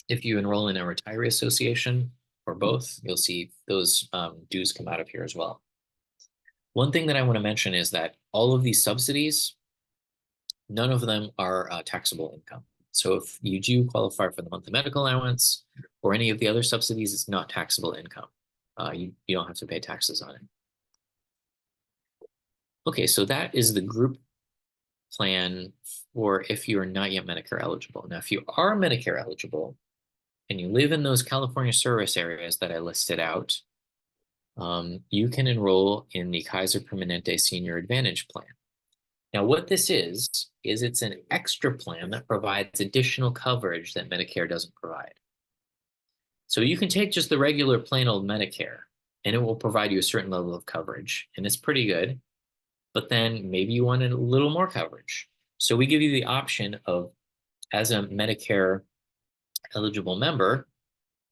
If you enroll in a retiree association or both, you'll see those dues come out of here as well. One thing that I want to mention is that all of these subsidies, none of them are taxable income. So if you do qualify for the monthly medical allowance or any of the other subsidies, it's not taxable income. You don't have to pay taxes on it. Okay, so that is the group plan for if you are not yet Medicare eligible. Now, if you are Medicare eligible and you live in those California service areas that I listed out, you can enroll in the Kaiser Permanente Senior Advantage Plan. Now, what this is it's an extra plan that provides additional coverage that Medicare doesn't provide. So you can take just the regular plain old Medicare, and it will provide you a certain level of coverage, and it's pretty good. But then maybe you want a little more coverage. So we give you the option of, as a Medicare eligible member,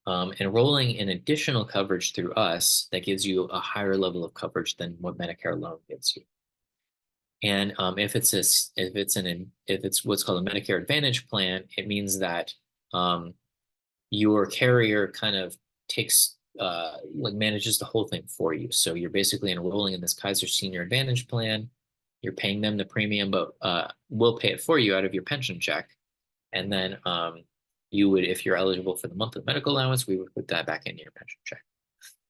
enrolling in additional coverage through us that gives you a higher level of coverage than what Medicare alone gives you. And if it's what's called a Medicare Advantage plan, it means that your carrier kind of manages the whole thing for you. So you're basically enrolling in this Kaiser Senior Advantage plan. You're paying them the premium, but we'll pay it for you out of your pension check. And then you would, if you're eligible for the monthly medical allowance, we would put that back into your pension check.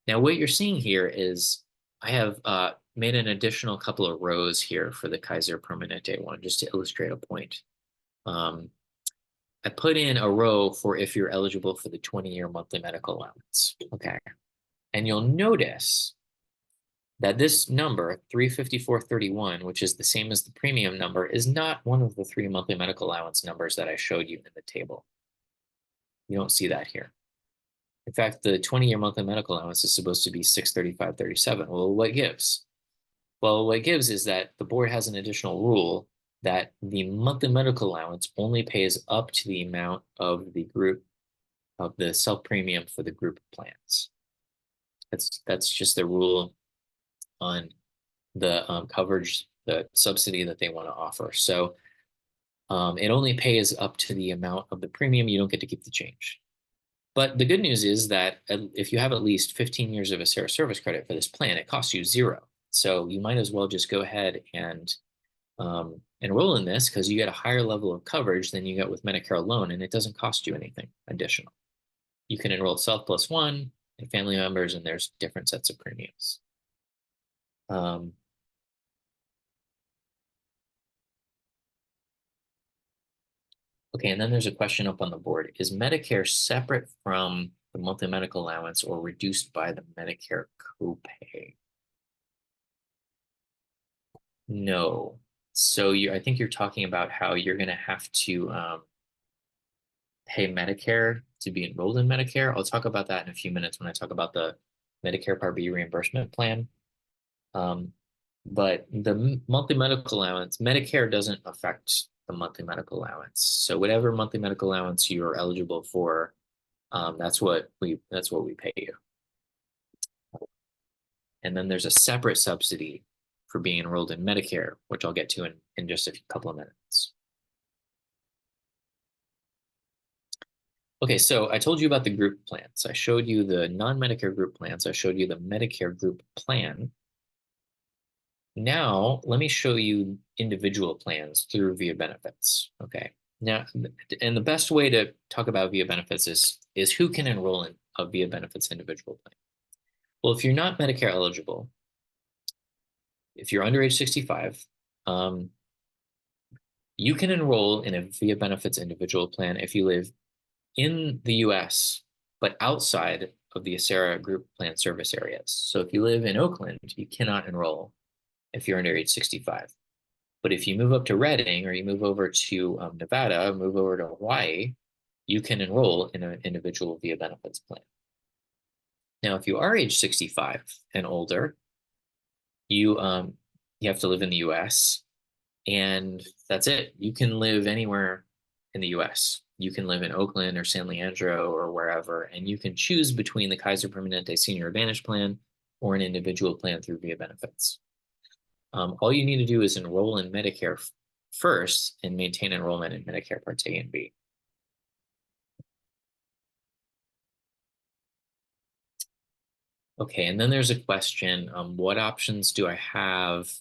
Now, what you're seeing here is I have made an additional couple of rows here for the Kaiser Permanente one, just to illustrate a point. I put in a row for if you're eligible for the 20-year monthly medical allowance. Okay. And you'll notice that this number, 354.31, which is the same as the premium number, is not one of the three monthly medical allowance numbers that I showed you in the table. You don't see that here. In fact, the 20-year monthly medical allowance is supposed to be 635.37. Well, what gives? Well, what gives is that the board has an additional rule that the monthly medical allowance only pays up to the amount of the group of the self-premium for the group plans. That's just the rule on the coverage, the subsidy that they want to offer. So it only pays up to the amount of the premium. You don't get to keep the change. But the good news is that if you have at least 15 years of Acera service credit for this plan, it costs you zero. So you might as well just go ahead and enroll in this because you get a higher level of coverage than you get with Medicare alone, and it doesn't cost you anything additional. You can enroll self plus one and family members, and there's different sets of premiums. Okay, and then there's a question up on the board. Is Medicare separate from the monthly medical allowance or reduced by the Medicare copay? No. So I think you're talking about how you're going to have to pay Medicare to be enrolled in Medicare. I'll talk about that in a few minutes when I talk about the Medicare Part B reimbursement plan. But the monthly medical allowance, Medicare doesn't affect the monthly medical allowance. So whatever monthly medical allowance you're eligible for, that's what we pay you. And then there's a separate subsidy for being enrolled in Medicare, which I'll get to in just a couple of minutes. Okay, so I told you about the group plans. I showed you the non-Medicare group plans. I showed you the Medicare group plan. Now, let me show you individual plans through Via Benefits. Okay. Now, and the best way to talk about Via Benefits is who can enroll in a Via Benefits individual plan. Well, if you're not Medicare eligible, if you're under age 65, you can enroll in a Via Benefits individual plan if you live in the US, but outside of the Acera group plan service areas. So if you live in Oakland, you cannot enroll if you're under age 65. But if you move up to Redding or you move over to Nevada, move over to Hawaii, you can enroll in an individual Via Benefits plan. Now, if you are age 65 and older, you have to live in the US, and that's it. You can live anywhere in the US. You can live in Oakland or San Leandro or wherever, and you can choose between the Kaiser Permanente Senior Advantage Plan or an individual plan through Via Benefits. All you need to do is enroll in Medicare first and maintain enrollment in Medicare Parts A and B. Okay, and then there's a question, what options do I have?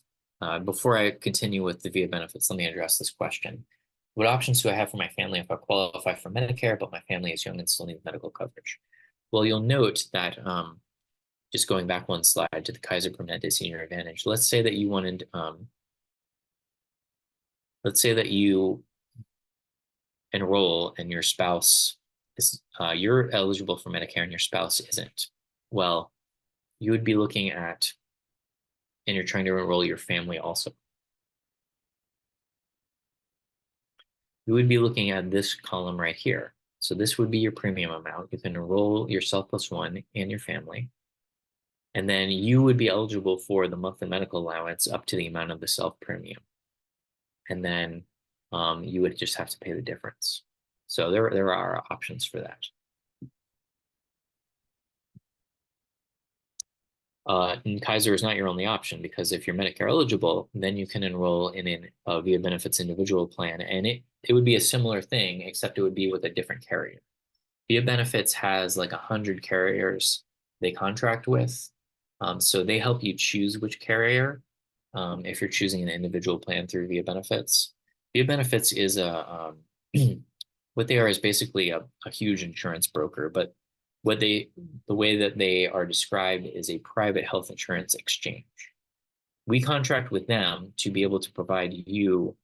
Before I continue with the Via Benefits, let me address this question. What options do I have for my family if I qualify for Medicare, but my family is young and still needs medical coverage? Well, you'll note that just going back one slide to the Kaiser Permanente Senior Advantage, let's say that you wanted, let's say that you enroll and your spouse is, you're eligible for Medicare and your spouse isn't. Well, you would be looking at, and you're trying to enroll your family also. You would be looking at this column right here. So this would be your premium amount. You can enroll yourself plus one and your family. And then you would be eligible for the monthly medical allowance up to the amount of the self premium. And then you would just have to pay the difference. So there are options for that. And Kaiser is not your only option, because if you're Medicare eligible, then you can enroll in a Via Benefits individual plan, and it would be a similar thing, except it would be with a different carrier. Via Benefits has like 100 carriers they contract with, so they help you choose which carrier if you're choosing an individual plan through Via Benefits. Via Benefits is what they are is basically a huge insurance broker, but the way that they are described is a private health insurance exchange. We contract with them to be able to provide you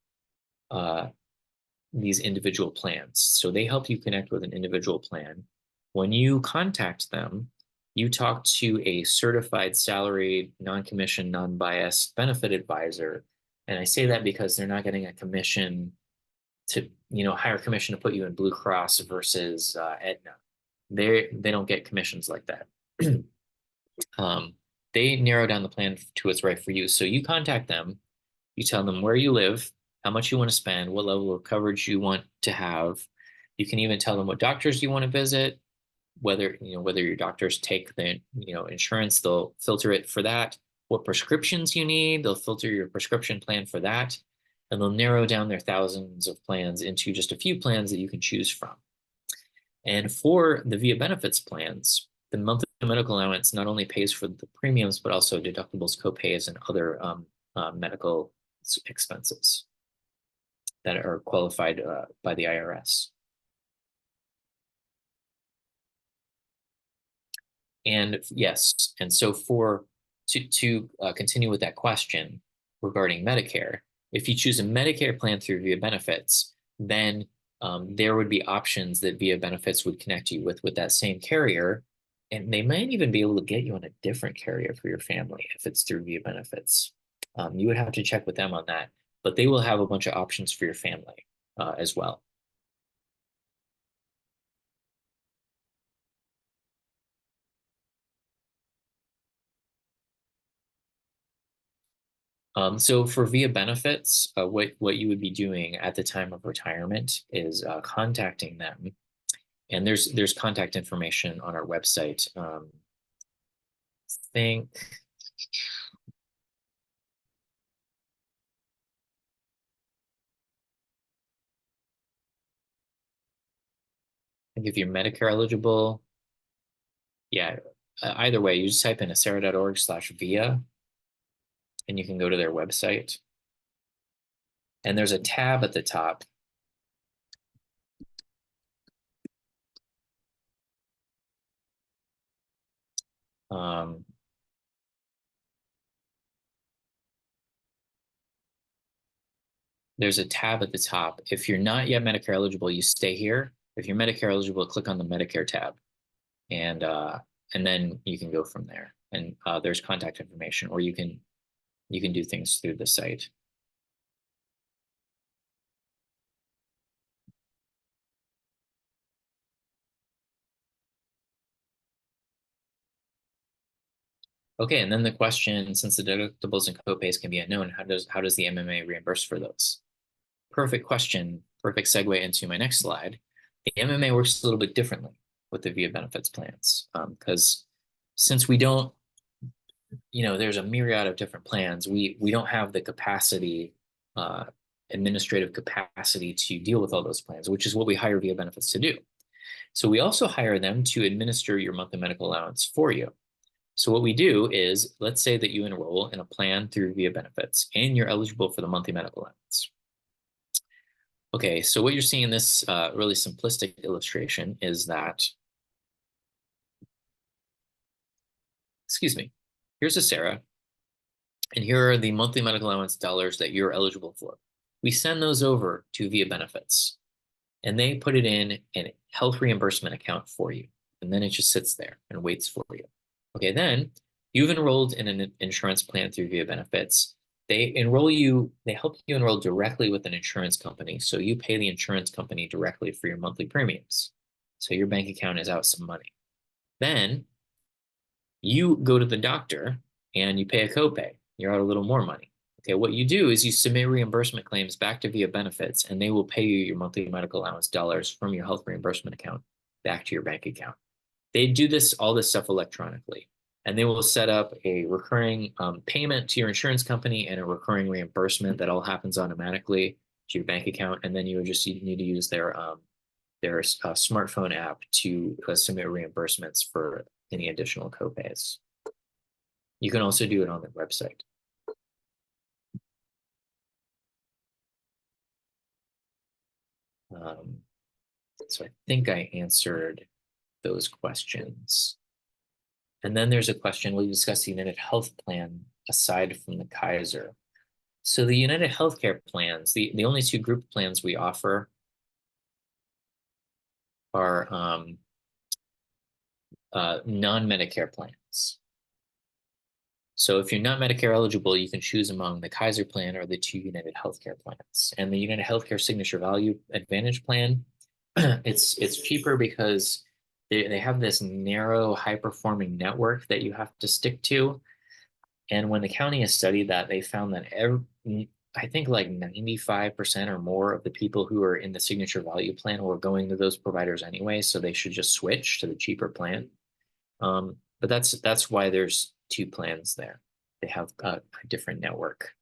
these individual plans. So they help you connect with an individual plan. When you contact them, you talk to a certified, salaried, non-commissioned, non-biased benefit advisor. And I say that because they're not getting a commission to, higher commission to put you in Blue Cross versus Aetna. They don't get commissions like that. They narrow down the plan to what's right for you. So you contact them, you tell them where you live, how much you want to spend, what level of coverage you want to have. You can even tell them what doctors you want to visit, whether your doctors take the insurance, they'll filter it for that. What prescriptions you need, they'll filter your prescription plan for that, and they'll narrow down their thousands of plans into just a few plans that you can choose from. And for the Via Benefits plans, the monthly medical allowance not only pays for the premiums, but also deductibles, copays, and other medical expenses that are qualified by the IRS. And yes, and so to continue with that question regarding Medicare, if you choose a Medicare plan through Via Benefits, then there would be options that Via Benefits would connect you with that same carrier, and they might even be able to get you on a different carrier for your family if it's through Via Benefits. You would have to check with them on that, but they will have a bunch of options for your family as well. So for Via Benefits, what you would be doing at the time of retirement is contacting them, and there's contact information on our website. Think if you're Medicare eligible, yeah. Either way, you just type in acera.org/via, and you can go to their website. And there's a tab at the top. There's a tab at the top. If you're not yet Medicare eligible, you stay here. If you're Medicare eligible, click on the Medicare tab, and then you can go from there. And there's contact information, or you can do things through the site. Okay, and then the question, since the deductibles and copays can be unknown, how does the MMA reimburse for those? Perfect question. Perfect segue into my next slide. The MMA works a little bit differently with the Via Benefits plans because since we don't, there's a myriad of different plans. We don't have the capacity, administrative capacity to deal with all those plans, which is what we hire Via Benefits to do. So we also hire them to administer your monthly medical allowance for you. So what we do is, let's say that you enroll in a plan through Via Benefits and you're eligible for the monthly medical allowance. Okay, so what you're seeing in this really simplistic illustration is that, excuse me, here's Acera, and here are the monthly medical allowance dollars that you're eligible for. We send those over to Via Benefits, and they put it in a health reimbursement account for you, and then it just sits there and waits for you. Okay, then you've enrolled in an insurance plan through Via Benefits. They help you enroll directly with an insurance company. So you pay the insurance company directly for your monthly premiums. So your bank account is out some money. Then you go to the doctor and you pay a copay. You're out a little more money. Okay, what you do is you submit reimbursement claims back to Via Benefits, and they will pay you your monthly medical allowance dollars from your health reimbursement account back to your bank account. They do all this stuff electronically, and they will set up a recurring payment to your insurance company and a recurring reimbursement that all happens automatically to your bank account. And then you need to use their smartphone app to submit reimbursements for any additional copays. You can also do it on their website. So I think I answered those questions. And then there's a question, will you discuss the United Health Plan aside from the Kaiser? So the United Healthcare plans, the only two group plans we offer are non-Medicare plans. So if you're not Medicare eligible, you can choose among the Kaiser plan or the two United Healthcare plans. And the United Healthcare Signature Value Advantage plan, it's cheaper because they have this narrow, high-performing network that you have to stick to. And when the county has studied that, they found that I think like 95% or more of the people who are in the Signature Value plan were going to those providers anyway, so they should just switch to the cheaper plan. But that's why there's two plans there. They have a different network.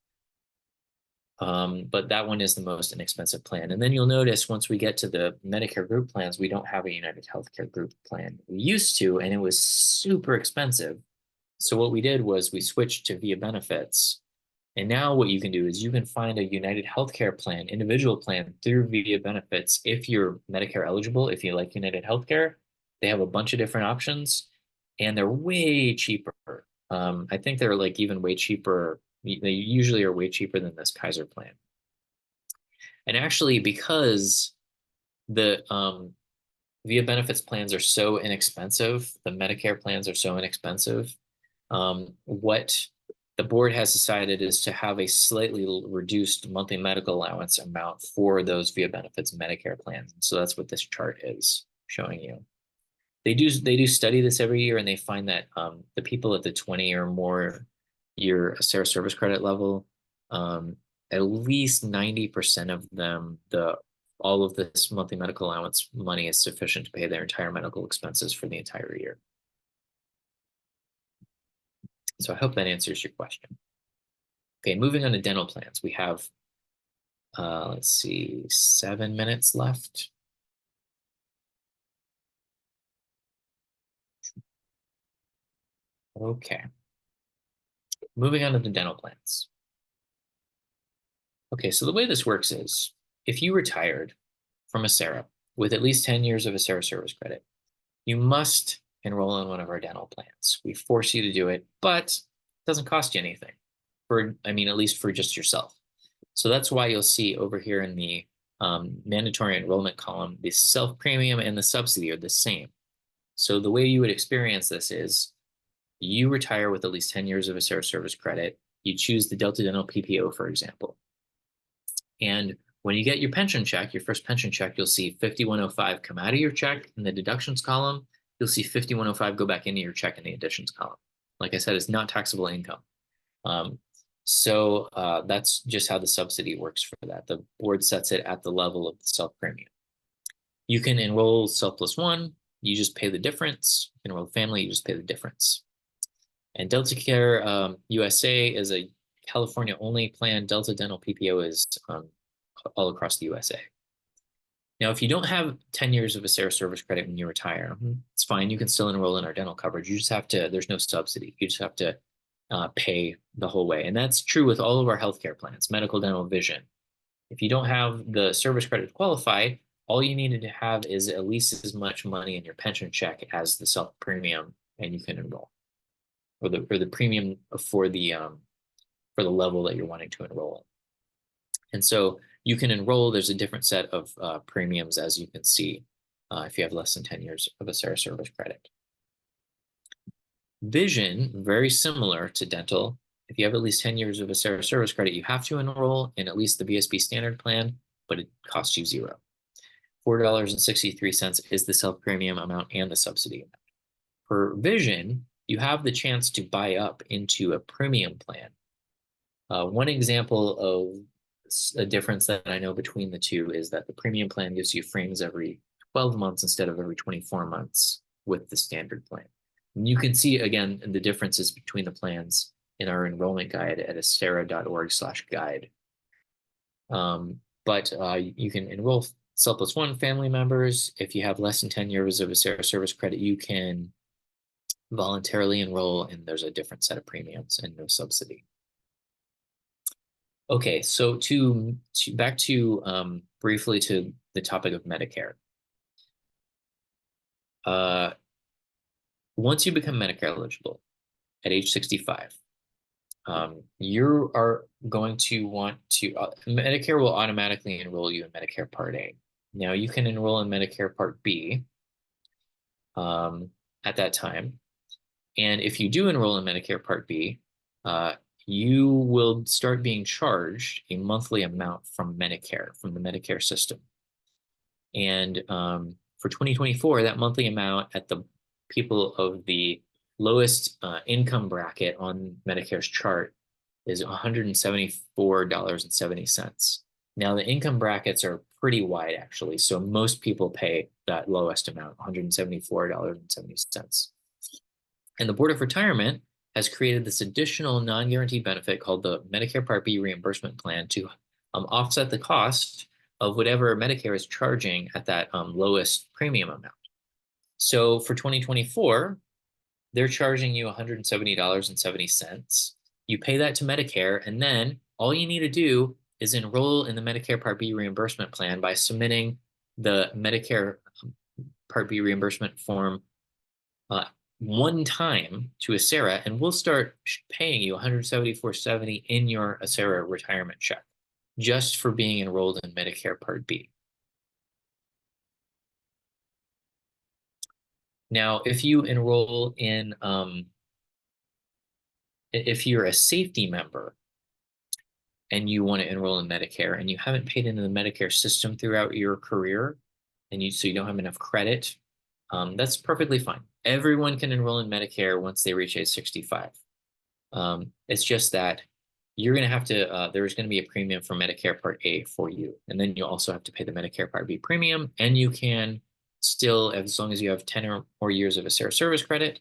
But that one is the most inexpensive plan. And then you'll notice once we get to the Medicare group plans, we don't have a United Healthcare group plan. We used to, and it was super expensive. So what we did was we switched to Via Benefits. And now what you can do is you can find a United Healthcare plan, individual plan through Via Benefits if you're Medicare eligible, if you like United Healthcare. They have a bunch of different options and they're way cheaper. I think they're like even way cheaper. They usually are way cheaper than this Kaiser plan. And actually, because the Via Benefits plans are so inexpensive, the Medicare plans are so inexpensive, what the board has decided is to have a slightly reduced monthly medical allowance amount for those Via Benefits Medicare plans. So that's what this chart is showing you. They do study this every year, and they find that the people at the 20 or more year ACERA service credit level, at least 90% of them, all of this monthly medical allowance money is sufficient to pay their entire medical expenses for the entire year. So I hope that answers your question. Okay, moving on to dental plans. We have, let's see, 7 minutes left. Okay. Moving on to the dental plans. Okay, so the way this works is if you retired from ACERA with at least 10 years of ACERA service credit, you must enroll in one of our dental plans. We force you to do it, but it doesn't cost you anything at least for just yourself. So that's why you'll see over here in the mandatory enrollment column, the self-premium and the subsidy are the same. So the way you would experience this is you retire with at least 10 years of ACERA service credit. You choose the Delta Dental PPO, for example. And when you get your pension check, your first pension check, you'll see 5105 come out of your check in the deductions column. You'll see 5105 go back into your check in the additions column. Like I said, it's not taxable income. So that's just how the subsidy works for that. The board sets it at the level of the self-premium. You can enroll self plus one, you just pay the difference. You can enroll family, you just pay the difference. And Delta Care USA is a California only plan. Delta Dental PPO is all across the USA. Now, if you don't have 10 years of ACERA service credit when you retire, it's fine. You can still enroll in our dental coverage. You just have to, there's no subsidy. You just have to pay the whole way. And that's true with all of our healthcare plans, medical, dental, vision. If you don't have the service credit to qualify, all you needed to have is at least as much money in your pension check as the self premium, and you can enroll, or the premium for the level that you're wanting to enroll in. And so you can enroll. There's a different set of premiums, as you can see, if you have less than 10 years of ACERA service credit. Vision, very similar to dental. If you have at least 10 years of ACERA service credit, you have to enroll in at least the BSB standard plan, but it costs you $0. $4.63 is the self-premium amount and the subsidy amount. For vision, you have the chance to buy up into a premium plan. One example of a difference that I know between the two is that the premium plan gives you frames every 12 months instead of every 24 months with the standard plan. And you can see, again, the differences between the plans in our enrollment guide at acera.org/guide. But you can enroll self plus one family members. If you have less than 10 years of ACERA service credit, you can voluntarily enroll, and there's a different set of premiums and no subsidy. Okay, so back to briefly to the topic of Medicare. Once you become Medicare eligible at age 65, you are going to want to, Medicare will automatically enroll you in Medicare Part A. Now you can enroll in Medicare Part B at that time. And if you do enroll in Medicare Part B, you will start being charged a monthly amount from Medicare, from the Medicare system. And for 2024, that monthly amount at the people of the lowest income bracket on Medicare's chart is $174.70. Now, the income brackets are pretty wide, actually. So most people pay that lowest amount, $174.70. And the Board of Retirement has created this additional non-guaranteed benefit called the Medicare Part B reimbursement plan to offset the cost of whatever Medicare is charging at that lowest premium amount. So for 2024, they're charging you $170.70. You pay that to Medicare, and then all you need to do is enroll in the Medicare Part B reimbursement plan by submitting the Medicare Part B reimbursement form one time to Acera, and we'll start paying you $174.70 in your Acera retirement check just for being enrolled in Medicare Part B. Now, if you enroll in, if you're a safety member and you want to enroll in Medicare and you haven't paid into the Medicare system throughout your career, and so you don't have enough credit, that's perfectly fine. Everyone can enroll in Medicare once they reach age 65. It's just that you're going to have to, there's going to be a premium for Medicare Part A for you. And then you also have to pay the Medicare Part B premium. And you can still, as long as you have 10 or more years of Acera service credit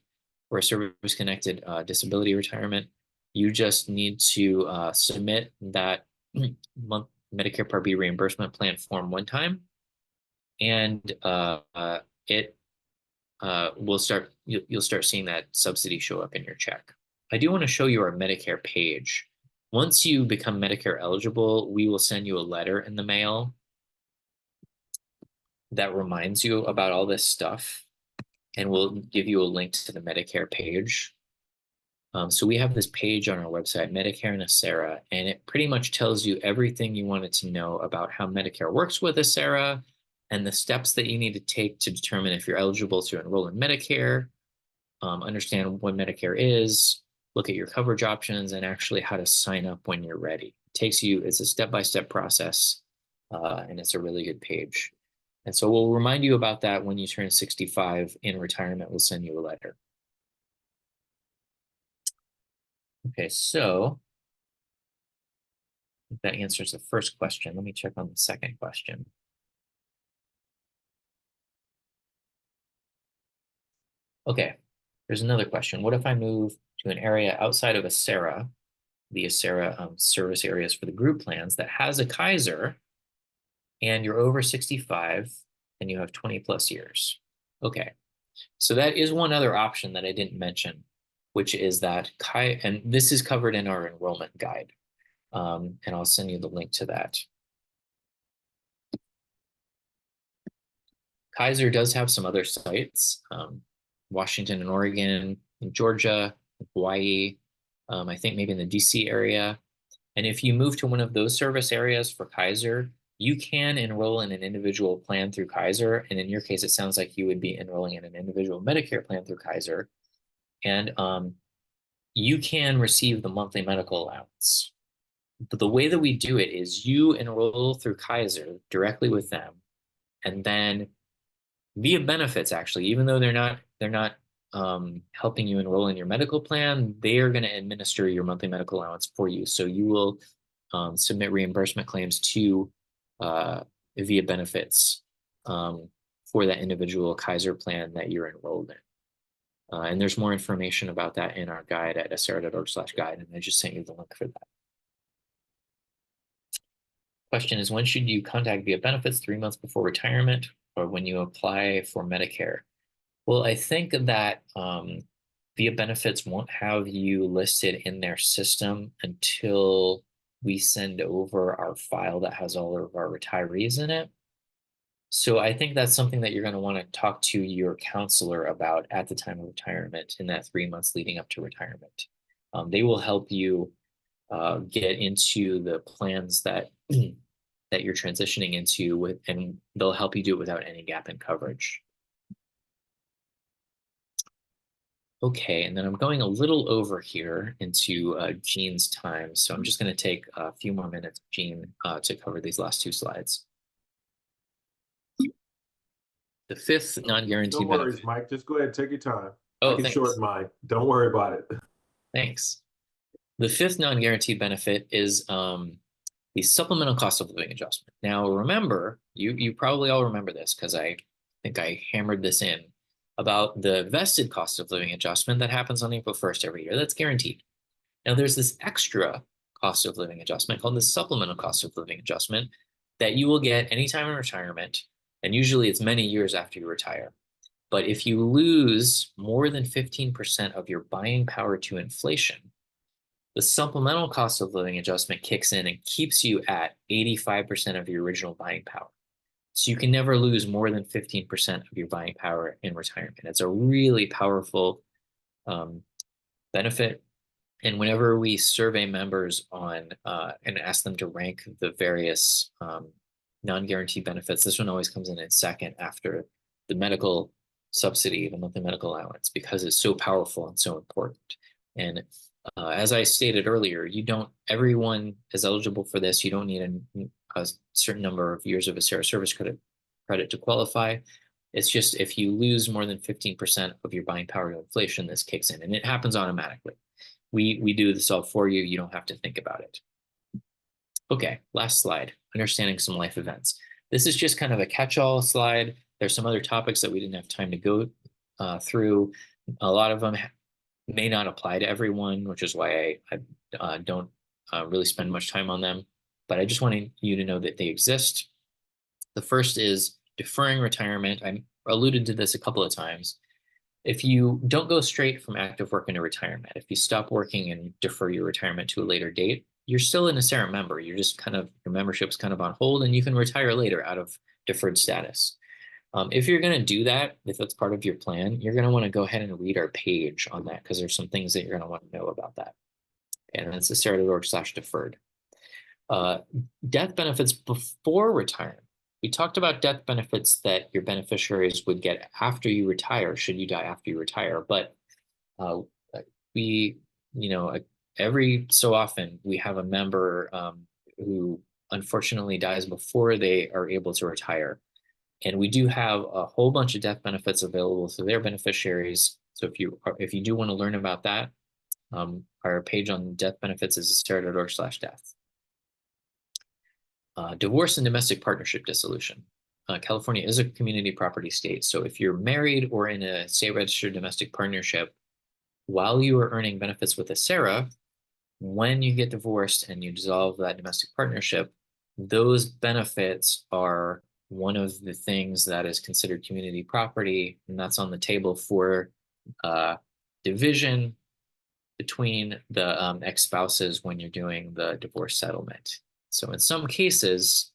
or a service-connected disability retirement, you just need to submit that Medicare Part B reimbursement plan form one time. And it will start, you'll start seeing that subsidy show up in your check. I do want to show you our Medicare page. Once you become Medicare eligible, we will send you a letter in the mail that reminds you about all this stuff, and we'll give you a link to the Medicare page. So we have this page on our website, Medicare and Acera, and it pretty much tells you everything you wanted to know about how Medicare works with Acera and the steps that you need to take to determine if you're eligible to enroll in Medicare, understand what Medicare is, look at your coverage options, and actually how to sign up when you're ready. It takes you, it's a step-by-step process, and it's a really good page. And so we'll remind you about that when you turn 65 in retirement. We'll send you a letter. Okay, so that answers the first question. Let me check on the second question. Okay, there's another question. What if I move to an area outside of Acera, the Acera service areas for the group plans that has a Kaiser, and you're over 65 and you have 20 plus years? Okay, so that is one other option that I didn't mention, which is that and this is covered in our enrollment guide, and I'll send you the link to that. Kaiser does have some other sites, Washington and Oregon, and Georgia, Hawaii, I think maybe in the DC area. And if you move to one of those service areas for Kaiser, you can enroll in an individual plan through Kaiser. And in your case, it sounds like you would be enrolling in an individual Medicare plan through Kaiser. And you can receive the monthly medical allowance. But the way that we do it is you enroll through Kaiser directly with them, and then via benefits, actually, even though they're not helping you enroll in your medical plan, they are going to administer your monthly medical allowance for you. So you will submit reimbursement claims to via benefits for that individual Kaiser plan that you're enrolled in. And there's more information about that in our guide at acera.org/guide, and I just sent you the link for that. Question is, when should you contact via benefits? 3 months before retirement or when you apply for Medicare? Well, I think that via benefits won't have you listed in their system until we send over our file that has all of our retirees in it. So I think that's something that you're going to want to talk to your counselor about at the time of retirement in that 3 months leading up to retirement. They will help you get into the plans that that you're transitioning into with, and they'll help you do it without any gap in coverage. Okay, and then I'm going a little over here into Jean's time, so I'm just going to take a few more minutes, Jean, to cover these last two slides. The fifth non-guaranteed No worries, benefit. Mike. Just go ahead and take your time. I Oh, can thanks. shorten mine. Don't worry about it. Thanks. The fifth non-guaranteed benefit is the supplemental cost of living adjustment. Now, remember, you probably all remember this because I think I hammered this in about the vested cost of living adjustment that happens on April 1st every year. That's guaranteed. Now, there's this extra cost of living adjustment called the supplemental cost of living adjustment that you will get anytime in retirement, and usually it's many years after you retire. But if you lose more than 15% of your buying power to inflation, the supplemental cost of living adjustment kicks in and keeps you at 85% of your original buying power. So you can never lose more than 15% of your buying power in retirement. It's a really powerful benefit. And whenever we survey members on and ask them to rank the various non-guaranteed benefits, this one always comes in second after the medical subsidy, the monthly medical allowance, because it's so powerful and so important. And as I stated earlier, everyone is eligible for this. You don't need a certain number of years of a service credit to qualify. It's just if you lose more than 15% of your buying power to inflation, this kicks in, and it happens automatically. We do this all for you. You don't have to think about it. Okay, last slide, understanding some life events. This is just kind of a catch-all slide. There's some other topics that we didn't have time to go through. A lot of them may not apply to everyone, which is why I don't really spend much time on them. But I just wanted you to know that they exist. The first is deferring retirement. I alluded to this a couple of times. If you don't go straight from active work into retirement, if you stop working and defer your retirement to a later date, you're still an ACERA member. You're just your membership's kind of on hold, and you can retire later out of deferred status. If you're going to do that, if that's part of your plan, you're going to want to go ahead and read our page on that because there's some things that you're going to want to know about that. And that's acera.org/deferred. Death benefits before retirement. We talked about death benefits that your beneficiaries would get after you retire, should you die after you retire. But every so often we have a member who unfortunately dies before they are able to retire. And we do have a whole bunch of death benefits available to their beneficiaries. So if you do want to learn about that, our page on death benefits is acera.org/death. Divorce and domestic partnership dissolution. California is a community property state. So if you're married or in a state-registered domestic partnership, while you are earning benefits with ACERA, when you get divorced and you dissolve that domestic partnership, those benefits are one of the things that is considered community property, and that's on the table for division between the ex-spouses when you're doing the divorce settlement. So in some cases,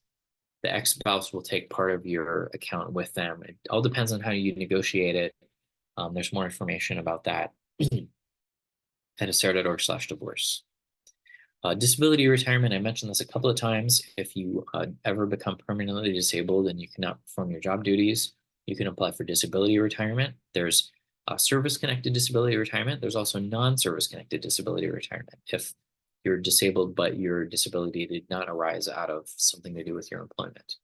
the ex-spouse will take part of your account with them. It all depends on how you negotiate it. There's more information about that at acera.org/divorce. Disability retirement, I mentioned this a couple of times. If you ever become permanently disabled and you cannot perform your job duties, you can apply for disability retirement. There's service-connected disability retirement. There's also non-service-connected disability retirement. If you're disabled, but your disability did not arise out of something to do with your employment.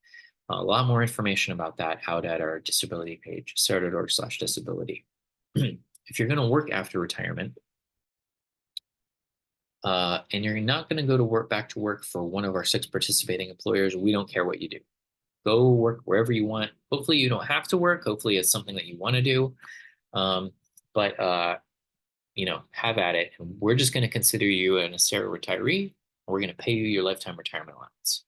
A lot more information about that out at our disability page, acera.org/disability. If you're going to work after retirement, and you're not going to go to back to work for one of our 6 participating employers, we don't care what you do. Go work wherever you want. Hopefully you don't have to work. Hopefully it's something that you want to do. Have at it. And we're just going to consider you an ACERA retiree. And we're going to pay you your lifetime retirement allowance.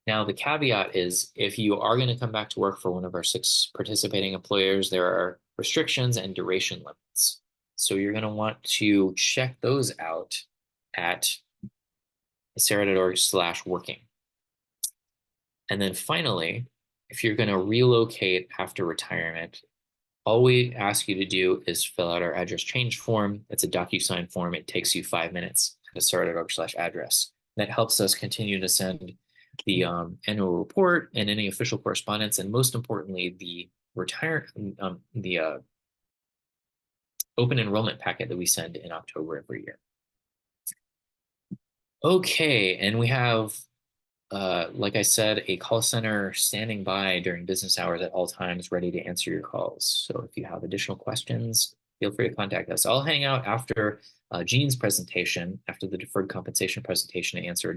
Now, the caveat is if you are going to come back to work for one of our 6 participating employers, there are restrictions and duration limits. So you're going to want to check those out at acera.org/working. And then finally, if you're going to relocate after retirement, all we ask you to do is fill out our address change form. It's a DocuSign form. It takes you 5 minutes to start@org/address. That helps us continue to send the annual report and any official correspondence, and most importantly, the open enrollment packet that we send in October every year. Okay, and we have, like I said, a call center standing by during business hours at all times, ready to answer your calls. So if you have additional questions, feel free to contact us. I'll hang out after Gene's presentation, after the deferred compensation presentation, to answer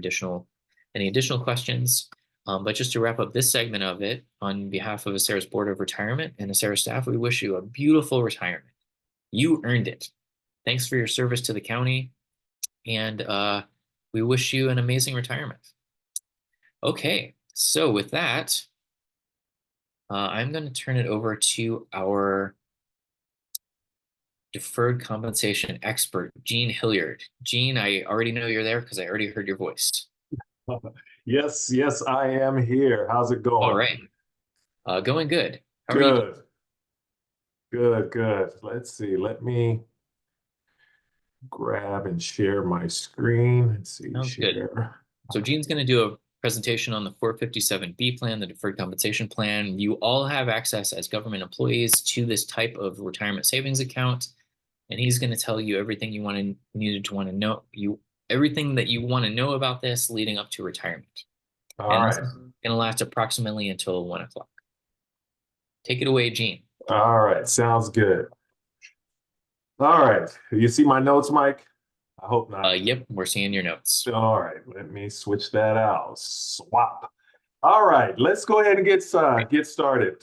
any additional questions. But just to wrap up this segment of it, on behalf of Acera's Board of Retirement and Acera staff, we wish you a beautiful retirement. You earned it. Thanks for your service to the county, and we wish you an amazing retirement. Okay, so with that, I'm going to turn it over to our deferred compensation expert, Gene Hilliard. Gene, I already know you're there because I already heard your voice. Yes, yes, I am here. How's it going? All right. Going good. How are you doing? Good. Let's see. Let me grab and share my screen. Let's see, Sounds good. share. So Gene's going to do a presentation on the 457B plan, the deferred compensation plan. You all have access as government employees to this type of retirement savings account, and he's going to tell you everything you needed to want to know, everything that you want to know about this leading up to retirement. All And right. this is going to last approximately until 1 o'clock. Take it away, Gene. All right. Sounds good. All right. You see my notes, Mike? I hope not. Yep, we're seeing your notes. All right. Let me switch that out. Swap. All right. Let's go ahead and get started.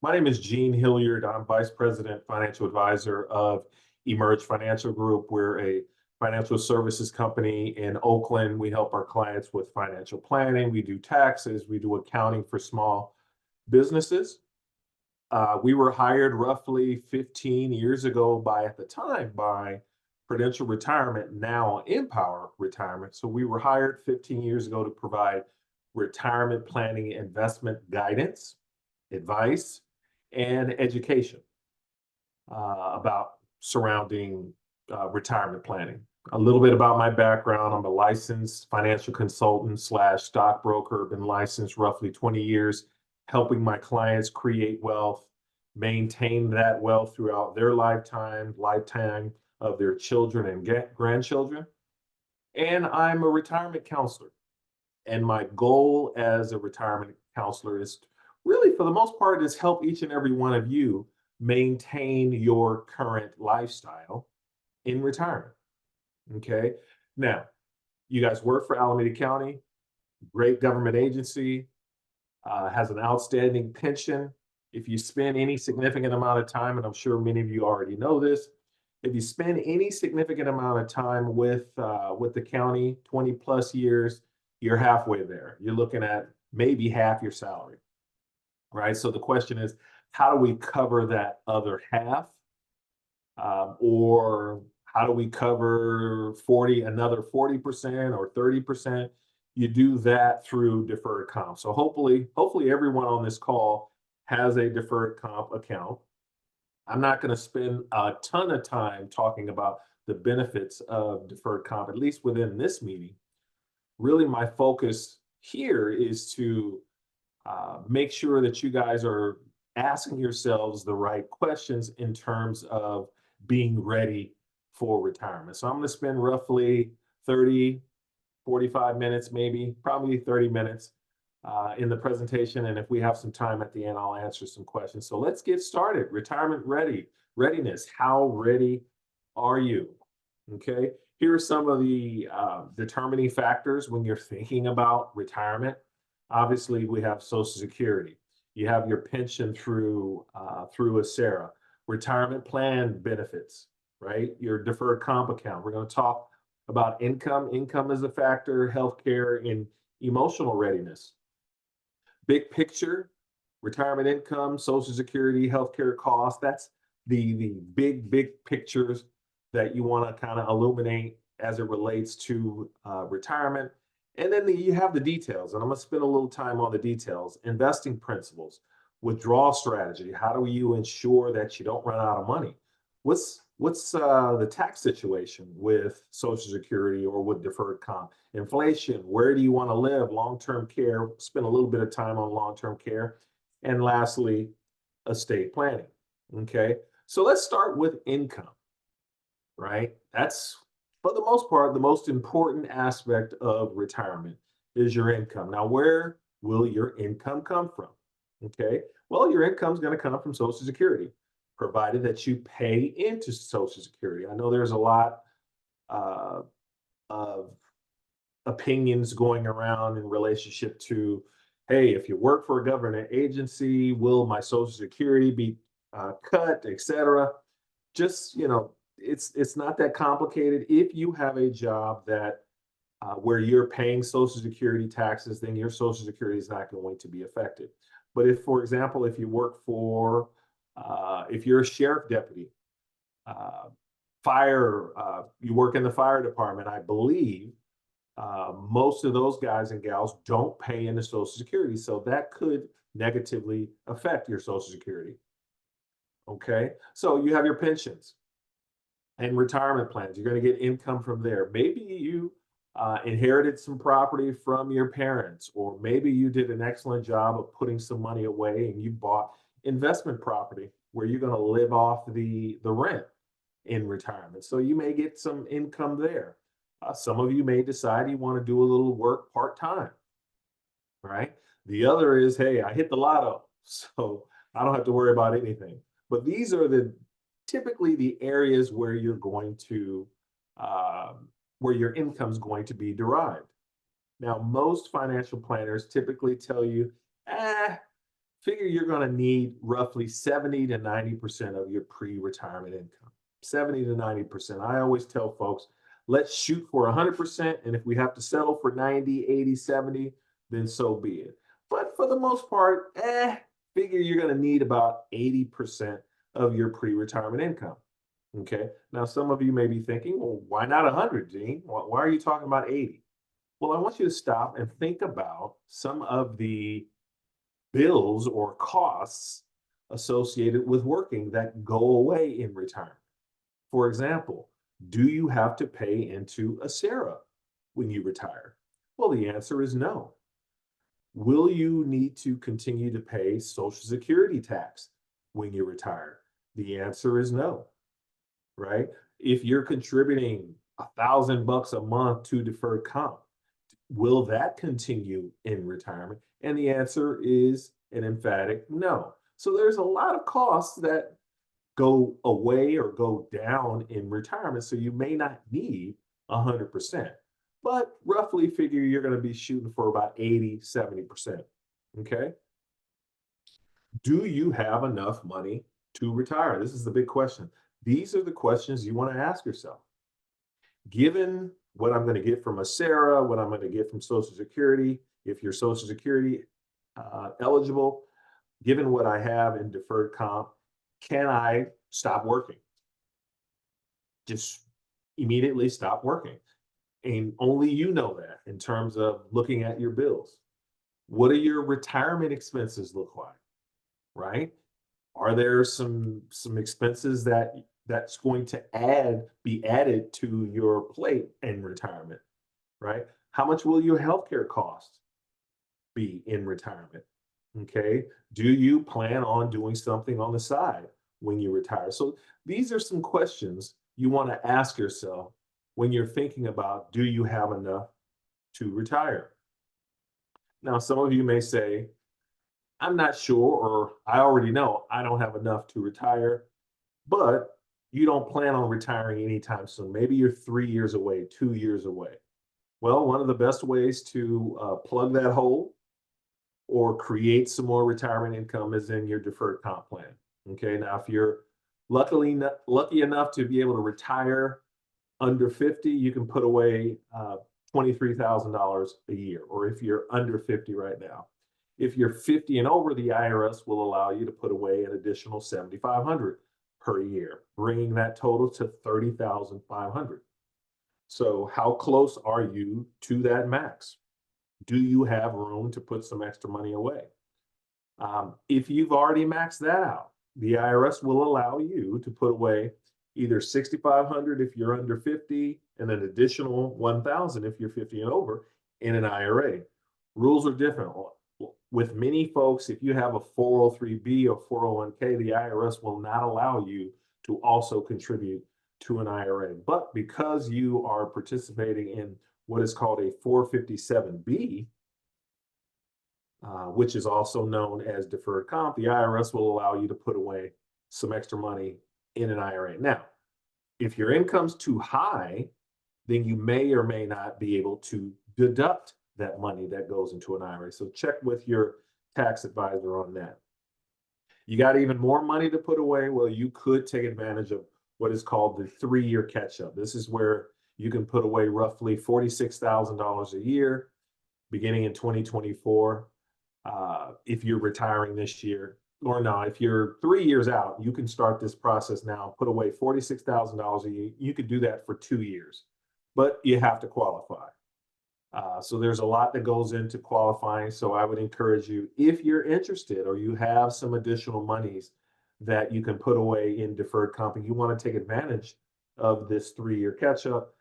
My name is Gene Hilliard. I'm Vice President, Financial Advisor of Emerge Financial Group. We're a financial services company in Oakland. We help our clients with financial planning. We do taxes. We do accounting for small businesses. We were hired roughly 15 years ago at the time, by Prudential Retirement, now Empower Retirement. So we were hired 15 years ago to provide retirement planning, investment guidance, advice, and education about surrounding retirement planning. A little bit about my background. I'm a licensed financial consultant / stockbroker. Been licensed roughly 20 years, helping my clients create wealth, maintain that wealth throughout their lifetime of their children and grandchildren. And I'm a retirement counselor. And my goal as a retirement counselor is really, for the most part, is help each and every one of you maintain your current lifestyle in retirement. Okay. Now, you guys work for Alameda County, great government agency, has an outstanding pension. If you spend any significant amount of time, and I'm sure many of you already know this, if you spend any significant amount of time with the county, 20 plus years, you're halfway there. You're looking at maybe half your salary, right? So the question is, how do we cover that other half? Or how do we cover another 40% or 30%? You do that through deferred comp. So hopefully everyone on this call has a deferred comp account. I'm not going to spend a ton of time talking about the benefits of deferred comp, at least within this meeting. Really, my focus here is to make sure that you guys are asking yourselves the right questions in terms of being ready for retirement. So I'm going to spend roughly 30, 45 minutes, maybe, probably 30 minutes in the presentation. And if we have some time at the end, I'll answer some questions. So let's get started. Retirement readiness. How ready are you? Okay. Here are some of the determining factors when you're thinking about retirement. Obviously, we have Social Security. You have your pension through Acera, retirement plan benefits, right? Your deferred comp account. We're going to talk about income. Income is a factor, healthcare, and emotional readiness. Big picture, retirement income, Social Security, healthcare costs. That's the big pictures that you want to kind of illuminate as it relates to retirement. And then you have the details, and I'm going to spend a little time on the details. Investing principles, withdrawal strategy. How do you ensure that you don't run out of money? What's the tax situation with Social Security or with deferred comp? Inflation. Where do you want to live? Long-term care. Spend a little bit of time on long-term care, and lastly, estate planning. Okay, so let's start with income. Right? That's, for the most part, the most important aspect of retirement is your income. Now, where will your income come from? Okay. Well, your income is going to come from Social Security, provided that you pay into Social Security. I know there's a lot uh, of opinions going around in relationship to, hey, if you work for a government agency, will my Social Security be cut, etc. Just, it's not that complicated. If you have a job that where you're paying Social Security taxes, then your Social Security is not going to be affected. But if, for example, if you work for, if you're a sheriff deputy, uh, you work in the fire department, I believe most of those guys and gals don't pay into Social Security. So that could negatively affect your Social Security. Okay. So you have your pensions and retirement plans. You're going to get income from there. Maybe you inherited some property from your parents, or maybe you did an excellent job of putting some money away and you bought investment property where you're going to live off the rent in retirement. So you may get some income there. Some of you may decide you want to do a little work part time, right? The other is, hey, I hit the lotto, so I don't have to worry about anything. But these are the typically the areas where you're going to where your income is going to be derived. Now, most financial planners typically tell you, figure you're going to need roughly 70 to 90% of your pre-retirement income. 70 to 90%. I always tell folks, let's shoot for 100%. And if we have to settle for 90, 80, 70, then so be it. But for the most part, figure you're going to need about 80% of your pre-retirement income. Okay. Now, some of you may be thinking, well, why not 100, Gene? Why are you talking about 80? Well, I want you to stop and think about some of the bills or costs associated with working that go away in retirement. For example, do you have to pay into a SARA when you retire? Well, the answer is no. Will you need to continue to pay Social Security tax when you retire? The answer is no, right? If you're contributing $1,000 a month to deferred comp, will that continue in retirement? And the answer is an emphatic no. So there's a lot of costs that go away or go down in retirement. So you may not need 100%, but roughly figure you're going to be shooting for about 80, 70%. Okay. Do you have enough money to retire? This is the big question. These are the questions you want to ask yourself. Given what I'm going to get from a SARA, what I'm going to get from Social Security, if you're Social Security eligible, given what I have in deferred comp, can I stop working? Just immediately stop working. And only you know that in terms of looking at your bills. What do your retirement expenses look like? Right? Are there some expenses that's going to be added to your plate in retirement? Right? How much will your healthcare costs be in retirement? Okay. Do you plan on doing something on the side when you retire? So these are some questions you want to ask yourself when you're thinking about, do you have enough to retire? Now, some of you may say, I'm not sure, or I already know I don't have enough to retire, but you don't plan on retiring anytime soon. Maybe you're 3 years away, 2 years away. Well, one of the best ways to plug that hole or create some more retirement income is in your deferred comp plan. Okay, now if you're lucky enough to be able to retire under 50, you can put away $23,000 a year, or if you're under 50 right now. If you're 50 and over, the IRS will allow you to put away an additional $7,500 per year, bringing that total to $30,500. So how close are you to that max? Do you have room to put some extra money away? If you've already maxed that out, the IRS will allow you to put away either 6,500 if you're under 50 and an additional 1,000 if you're 50 and over in an IRA. Rules are different. With many folks, if you have a 403B or 401k, the IRS will not allow you to also contribute to an IRA. But because you are participating in what is called a 457B, which is also known as deferred comp, the IRS will allow you to put away some extra money in an IRA. Now, if your income's too high, then you may or may not be able to deduct that money that goes into an IRA. So check with your tax advisor on that. You got even more money to put away? Well, you could take advantage of what is called the 3-year catch-up. This is where you can put away roughly $46,000 a year beginning in 2024. If you're retiring this year, or no, if you're 3 years out, you can start this process now, put away $46,000 a year. You could do that for 2 years, but you have to qualify. So there's a lot that goes into qualifying. So I would encourage you, if you're interested or you have some additional monies that you can put away in deferred comp and you want to take advantage of this 3-year catch up,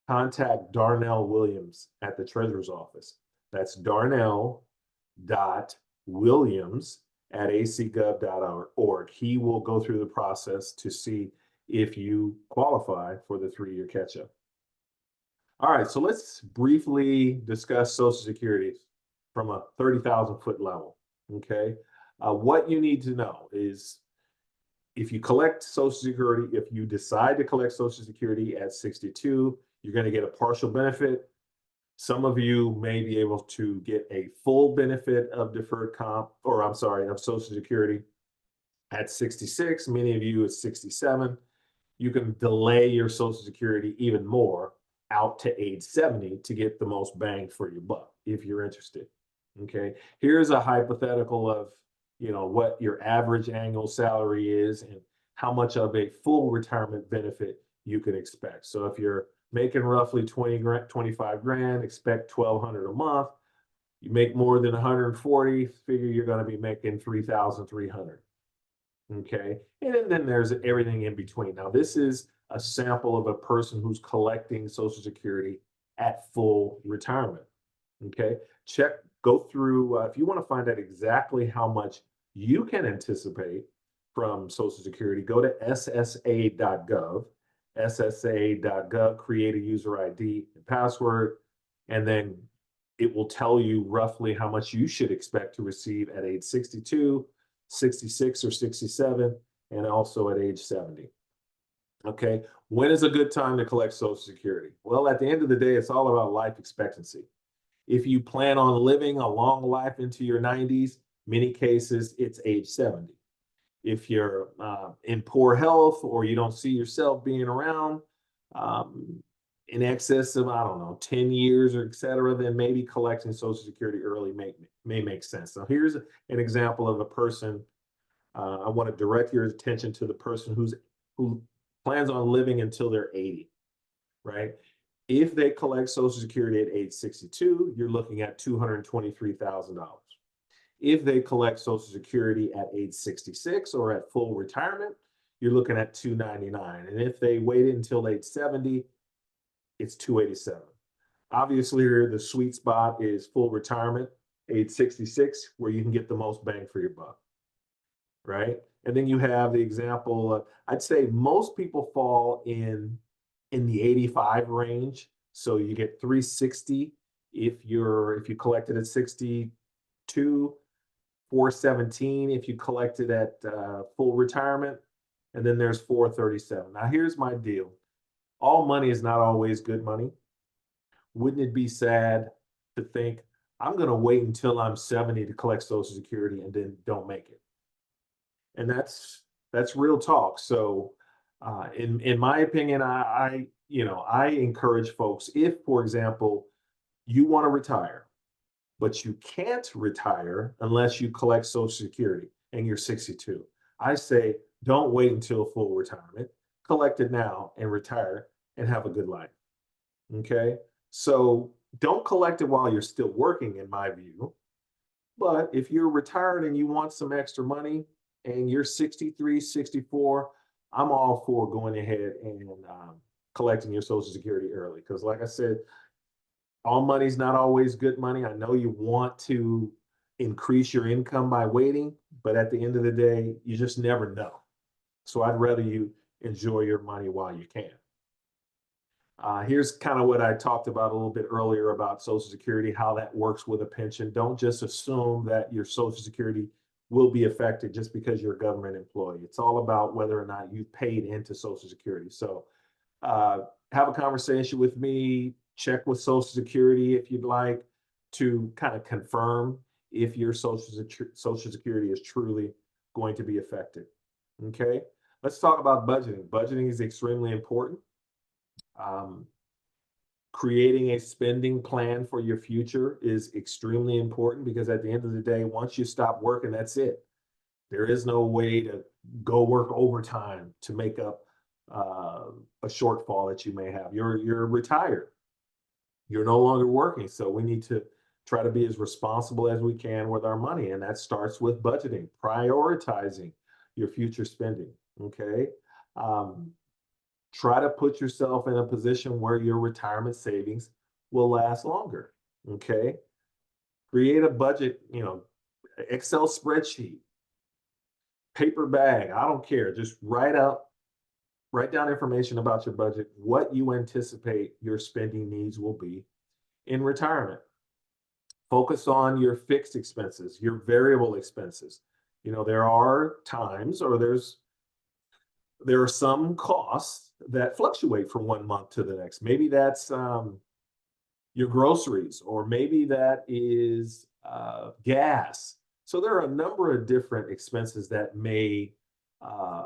contact Darnell Williams at the Treasurer's Office. That's darnell.williams@acgov.org. He will go through the process to see if you qualify for the 3-year catch up. All right, so let's briefly discuss Social Security from a 30,000-foot level, okay? What you need to know is if you collect Social Security, if you decide to collect Social Security at 62, you're going to get a partial benefit. Some of you may be able to get a full benefit of deferred comp, or I'm sorry, of Social Security at 66. Many of you at 67. You can delay your Social Security even more out to age 70 to get the most bang for your buck if you're interested. Okay, here's a hypothetical of what your average annual salary is and how much of a full retirement benefit you can expect. So if you're making roughly 20 grand, 25 grand, expect 1,200 a month. You make more than 140, figure you're going to be making 3,300. Okay, and then there's everything in between. Now this is a sample of a person who's collecting Social Security at full retirement. Okay, go through, if you want to find out exactly how much you can anticipate from Social Security, go to ssa.gov, create a user ID and password, and then it will tell you roughly how much you should expect to receive at age 62, 66, or 67, and also at age 70. Okay, when is a good time to collect Social Security? Well, at the end of the day, it's all about life expectancy. If you plan on living a long life into your 90s, many cases it's age 70. If you're in poor health or you don't see yourself being around in excess of, I don't know, 10 years or et cetera, then maybe collecting Social Security early may make sense. So here's an example of a person. I want to direct your attention to the person who plans on living until they're 80, right? If they collect Social Security at age 62, you're looking at $223,000. If they collect Social Security at age 66 or at full retirement, you're looking at $299. And if they waited until age 70, it's $287. Obviously, the sweet spot is full retirement, age 66, where you can get the most bang for your buck, right? And then you have the example of, I'd say most people fall in the 85 range. So you get 360 if you collected at 62, 417 if you collected at full retirement, and then there's 437. Now here's my deal. All money is not always good money. Wouldn't it be sad to think I'm going to wait until I'm 70 to collect Social Security and then don't make it? And that's real talk. So in my opinion, I encourage folks, if, for example, you want to retire, but you can't retire unless you collect Social Security and you're 62. I say, don't wait until full retirement. Collect it now and retire and have a good life. Okay. So Don't collect it while you're still working, in my view. But if you're retired and you want some extra money and you're 63, 64, I'm all for going ahead and collecting your Social Security early. Because, like I said, all money's not always good money. I know you want to increase your income by waiting, but at the end of the day, you just never know. So I'd rather you enjoy your money while you can. Here's kind of what I talked about a little bit earlier about Social Security, how that works with a pension. Don't just assume that your Social Security will be affected just because you're a government employee. It's all about whether or not you've paid into Social Security. So uh, have a conversation with me, check with Social Security if you'd like to kind of confirm if your Social Security is truly going to be affected. Okay, let's talk about budgeting. Budgeting is extremely important. Um, Creating a spending plan for your future is extremely important because at the end of the day, once you stop working, that's it. There is no way to go work overtime to make up uh, a shortfall that you may have. You're retired. You're no longer working, so we need to try to be as responsible as we can with our money, and that starts with budgeting, prioritizing your future spending. Okay. Um, Try to put yourself in a position where your retirement savings will last longer. Okay. Create a budget, Excel spreadsheet, paper bag. I don't care. Just write down information about your budget, what you anticipate your spending needs will be in retirement. Focus on your fixed expenses, your variable expenses. There are times or there are some costs that fluctuate from one month to the next. Maybe that's your groceries, or maybe that is gas. So there are a number of different expenses that uh,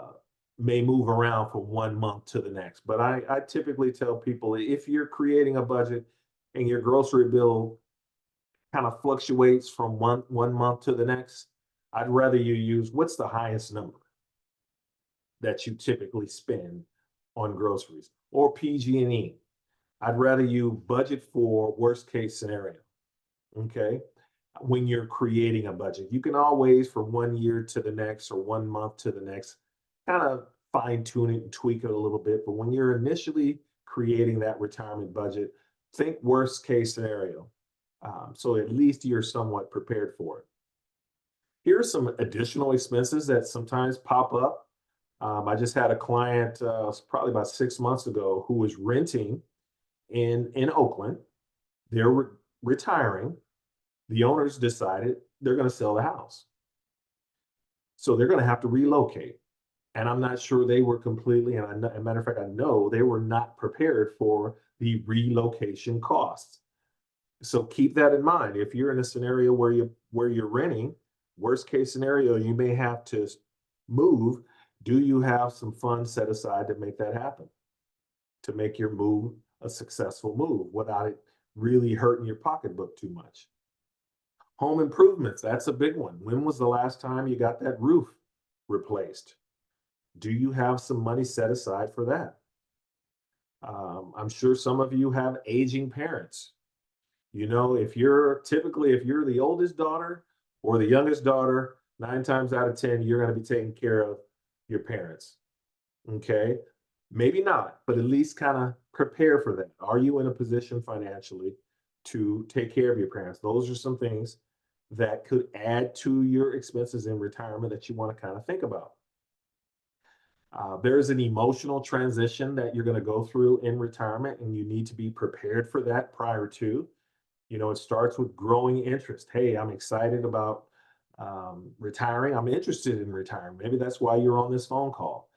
may move around from one month to the next. But I typically tell people if you're creating a budget and your grocery bill kind of fluctuates from one month to the next, I'd rather you use what's the highest number that you typically spend on groceries or PG&E. I'd rather you budget for worst case scenario. Okay. When you're creating a budget, you can always from 1 year to the next or 1 month to the next kind of fine tune it and tweak it a little bit. But when you're initially creating that retirement budget, think worst case scenario. So at least you're somewhat prepared for it. Here are some additional expenses that sometimes pop up. I just had a client probably about 6 months ago who was renting in Oakland. They're retiring. The owners decided they're going to sell the house. So they're going to have to relocate. And I'm not sure they were completely, and as a matter of fact, I know they were not prepared for the relocation costs. So keep that in mind. If you're in a scenario where you're renting, worst case scenario, you may have to move. Do you have some funds set aside to make that happen? To make your move a successful move without it really hurting your pocketbook too much. Home improvements, that's a big one. When was the last time you got that roof replaced? Do you have some money set aside for that? I'm sure some of you have aging parents. If you're the oldest daughter or the youngest daughter, 9 times out of 10, you're going to be taking care of your parents. Okay. Maybe not, but at least kind of prepare for that. Are you in a position financially to take care of your parents? Those are some things that could add to your expenses in retirement that you want to kind of think about. There's an emotional transition that you're going to go through in retirement, and you need to be prepared for that prior to. It starts with growing interest. Hey, I'm excited about retiring. I'm interested in retiring. Maybe that's why you're on this phone call.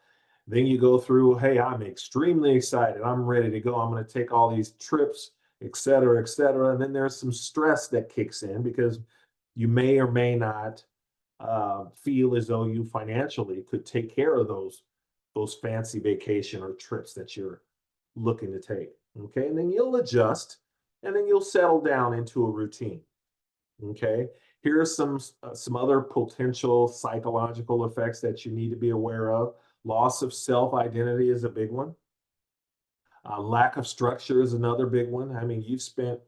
Then you go through, hey, I'm extremely excited. I'm ready to go. I'm going to take all these trips, et cetera, et cetera. And then there's some stress that kicks in because you may or may not feel as though you financially could take care of those fancy vacation or trips that you're looking to take. Okay. And then you'll adjust and then you'll settle down into a routine. Okay. Here are some other potential psychological effects that you need to be aware of. Loss of self-identity is a big one. Lack of structure is another big one. I mean, you've spent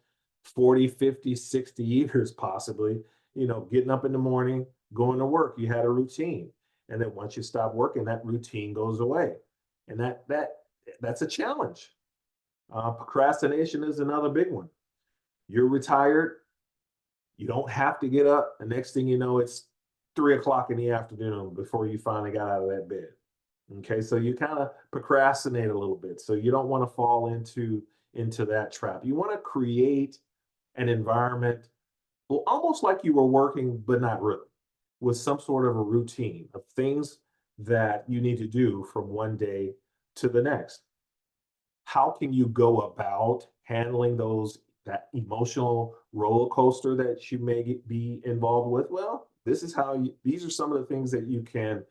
40, 50, 60 years possibly, getting up in the morning, going to work, you had a routine. And then once you stop working, that routine goes away. And that's a challenge. Procrastination is another big one. You're retired, you don't have to get up. The next thing you know, it's 3 o'clock in the afternoon before you finally got out of that bed. Okay, so you kind of procrastinate a little bit. So you don't want to fall into that trap. You want to create an environment, well, almost like you were working, but not really, with some sort of a routine of things that you need to do from one day to the next. How can you go about handling that emotional roller coaster that you may be involved with? Well, these are some of the things that you can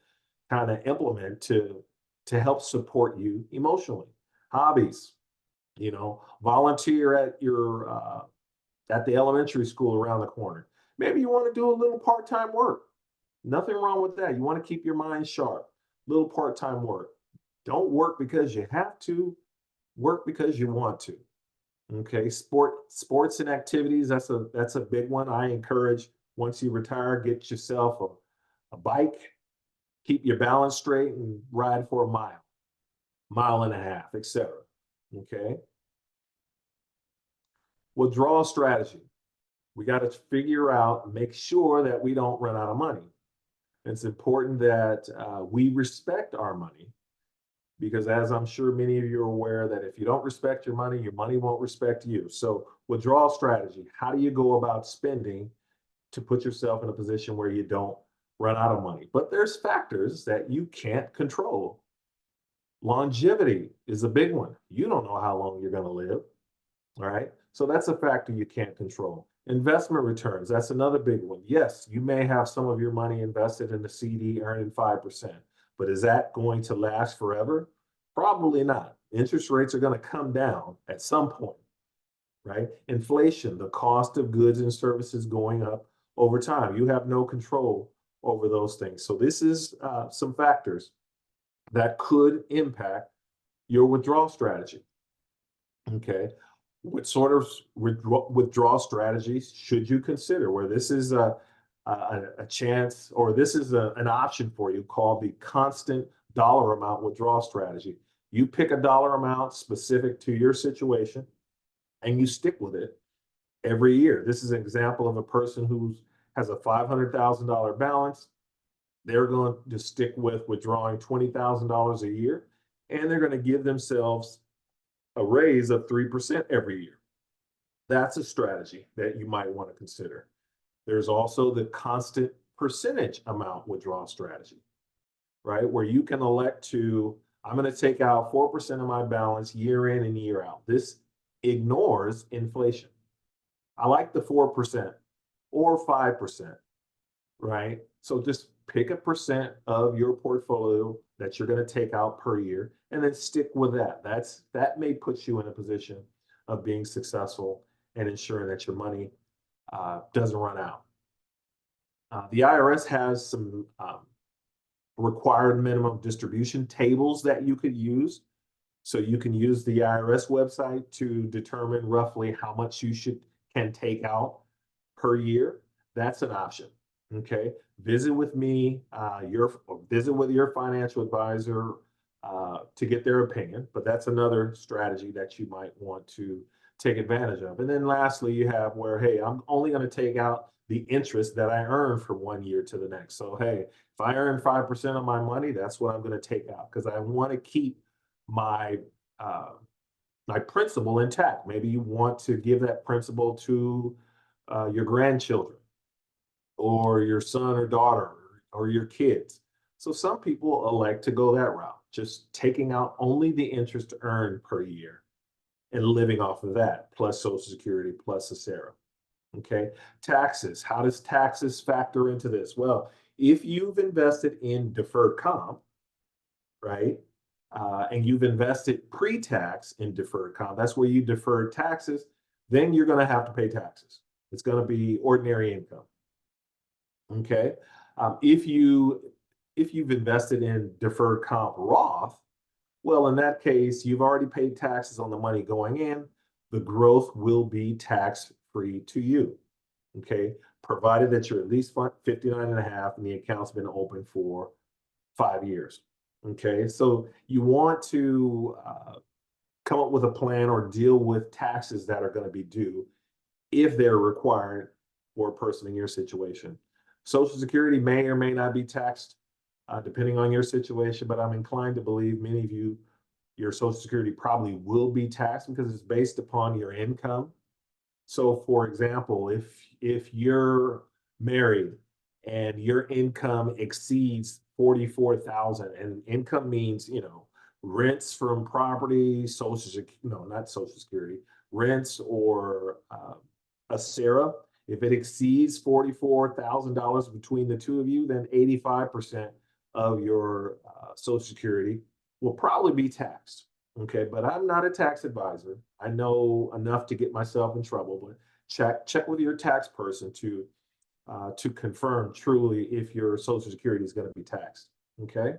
kind of implement to help support you emotionally. Hobbies, volunteer at the elementary school around the corner. Maybe you want to do a little part-time work. Nothing wrong with that. You want to keep your mind sharp. Little part-time work. Don't work because you have to, work because you want to. Okay, sports and activities, that's a big one. I encourage, once you retire, get yourself a bike, keep your balance straight, and ride for a mile and a half, etc. Okay. Withdrawal strategy. We got to figure out, make sure that we don't run out of money. It's important that we respect our money, because as I'm sure many of you are aware, that if you don't respect your money won't respect you. So withdrawal strategy, how do you go about spending to put yourself in a position where you don't run out of money? But there's factors that you can't control. Longevity is a big one. You don't know how long you're going to live. All right. So that's a factor you can't control. Investment returns, that's another big one. Yes, you may have some of your money invested in the CD earning 5%, but is that going to last forever? Probably not. Interest rates are going to come down at some point, right? Inflation, the cost of goods and services going up over time. You have no control over those things. So this is some factors that could impact your withdrawal strategy. Okay. What sort of withdrawal strategies should you consider, where this is a chance, or this is an option for you, called the constant dollar amount withdrawal strategy? You pick a dollar amount specific to your situation and you stick with it every year. This is an example of a person who has a $500,000 balance. They're going to stick with withdrawing $20,000 a year, and they're going to give themselves a raise of 3% every year. That's a strategy that you might want to consider. There's also the constant percentage amount withdrawal strategy, right? Where you can elect to, I'm going to take out 4% of my balance year in and year out. This ignores inflation. I like the 4% or 5%, right? So just pick a percent of your portfolio that you're going to take out per year, and then stick with that. That may put you in a position of being successful and ensuring that your money doesn't run out. The IRS has some required minimum distribution tables that you could use. So you can use the IRS website to determine roughly how much you can take out per year. That's an option. Okay, visit with me, visit with your financial advisor to get their opinion, but that's another strategy that you might want to take advantage of. And then lastly, you have where, hey, I'm only going to take out the interest that I earn from one year to the next. So, hey, if I earn 5% of my money, that's what I'm going to take out, because I want to keep my my principal intact. Maybe you want to give that principal to your grandchildren, or your son or daughter, or your kids. So some people elect to go that route, just taking out only the interest earned per year and living off of that, plus Social Security, plus a SARA. Okay, taxes. How does taxes factor into this? Well, if you've invested in deferred comp, right, and you've invested pre-tax in deferred comp, that's where you defer taxes, then you're going to have to pay taxes. It's going to be ordinary income. Okay, if you've invested in deferred comp Roth, well, in that case, you've already paid taxes on the money going in. The growth will be tax free to you. Okay, provided that you're at least 59 and a half and the account's been open for 5 years. Okay, so you want to come up with a plan or deal with taxes that are going to be due if they're required for a person in your situation. Social Security may or may not be taxed depending on your situation, but I'm inclined to believe many of you, your Social Security probably will be taxed because it's based upon your income. So for example, if you're married and your income exceeds 44,000, and income means, rents from property, no, not Social Security, rents or a SARA, if it exceeds $44,000 between the two of you, then 85% of your Social Security will probably be taxed. Okay, but I'm not a tax advisor. I know enough to get myself in trouble, but check with your tax person to confirm truly if your Social Security is going to be taxed. Okay.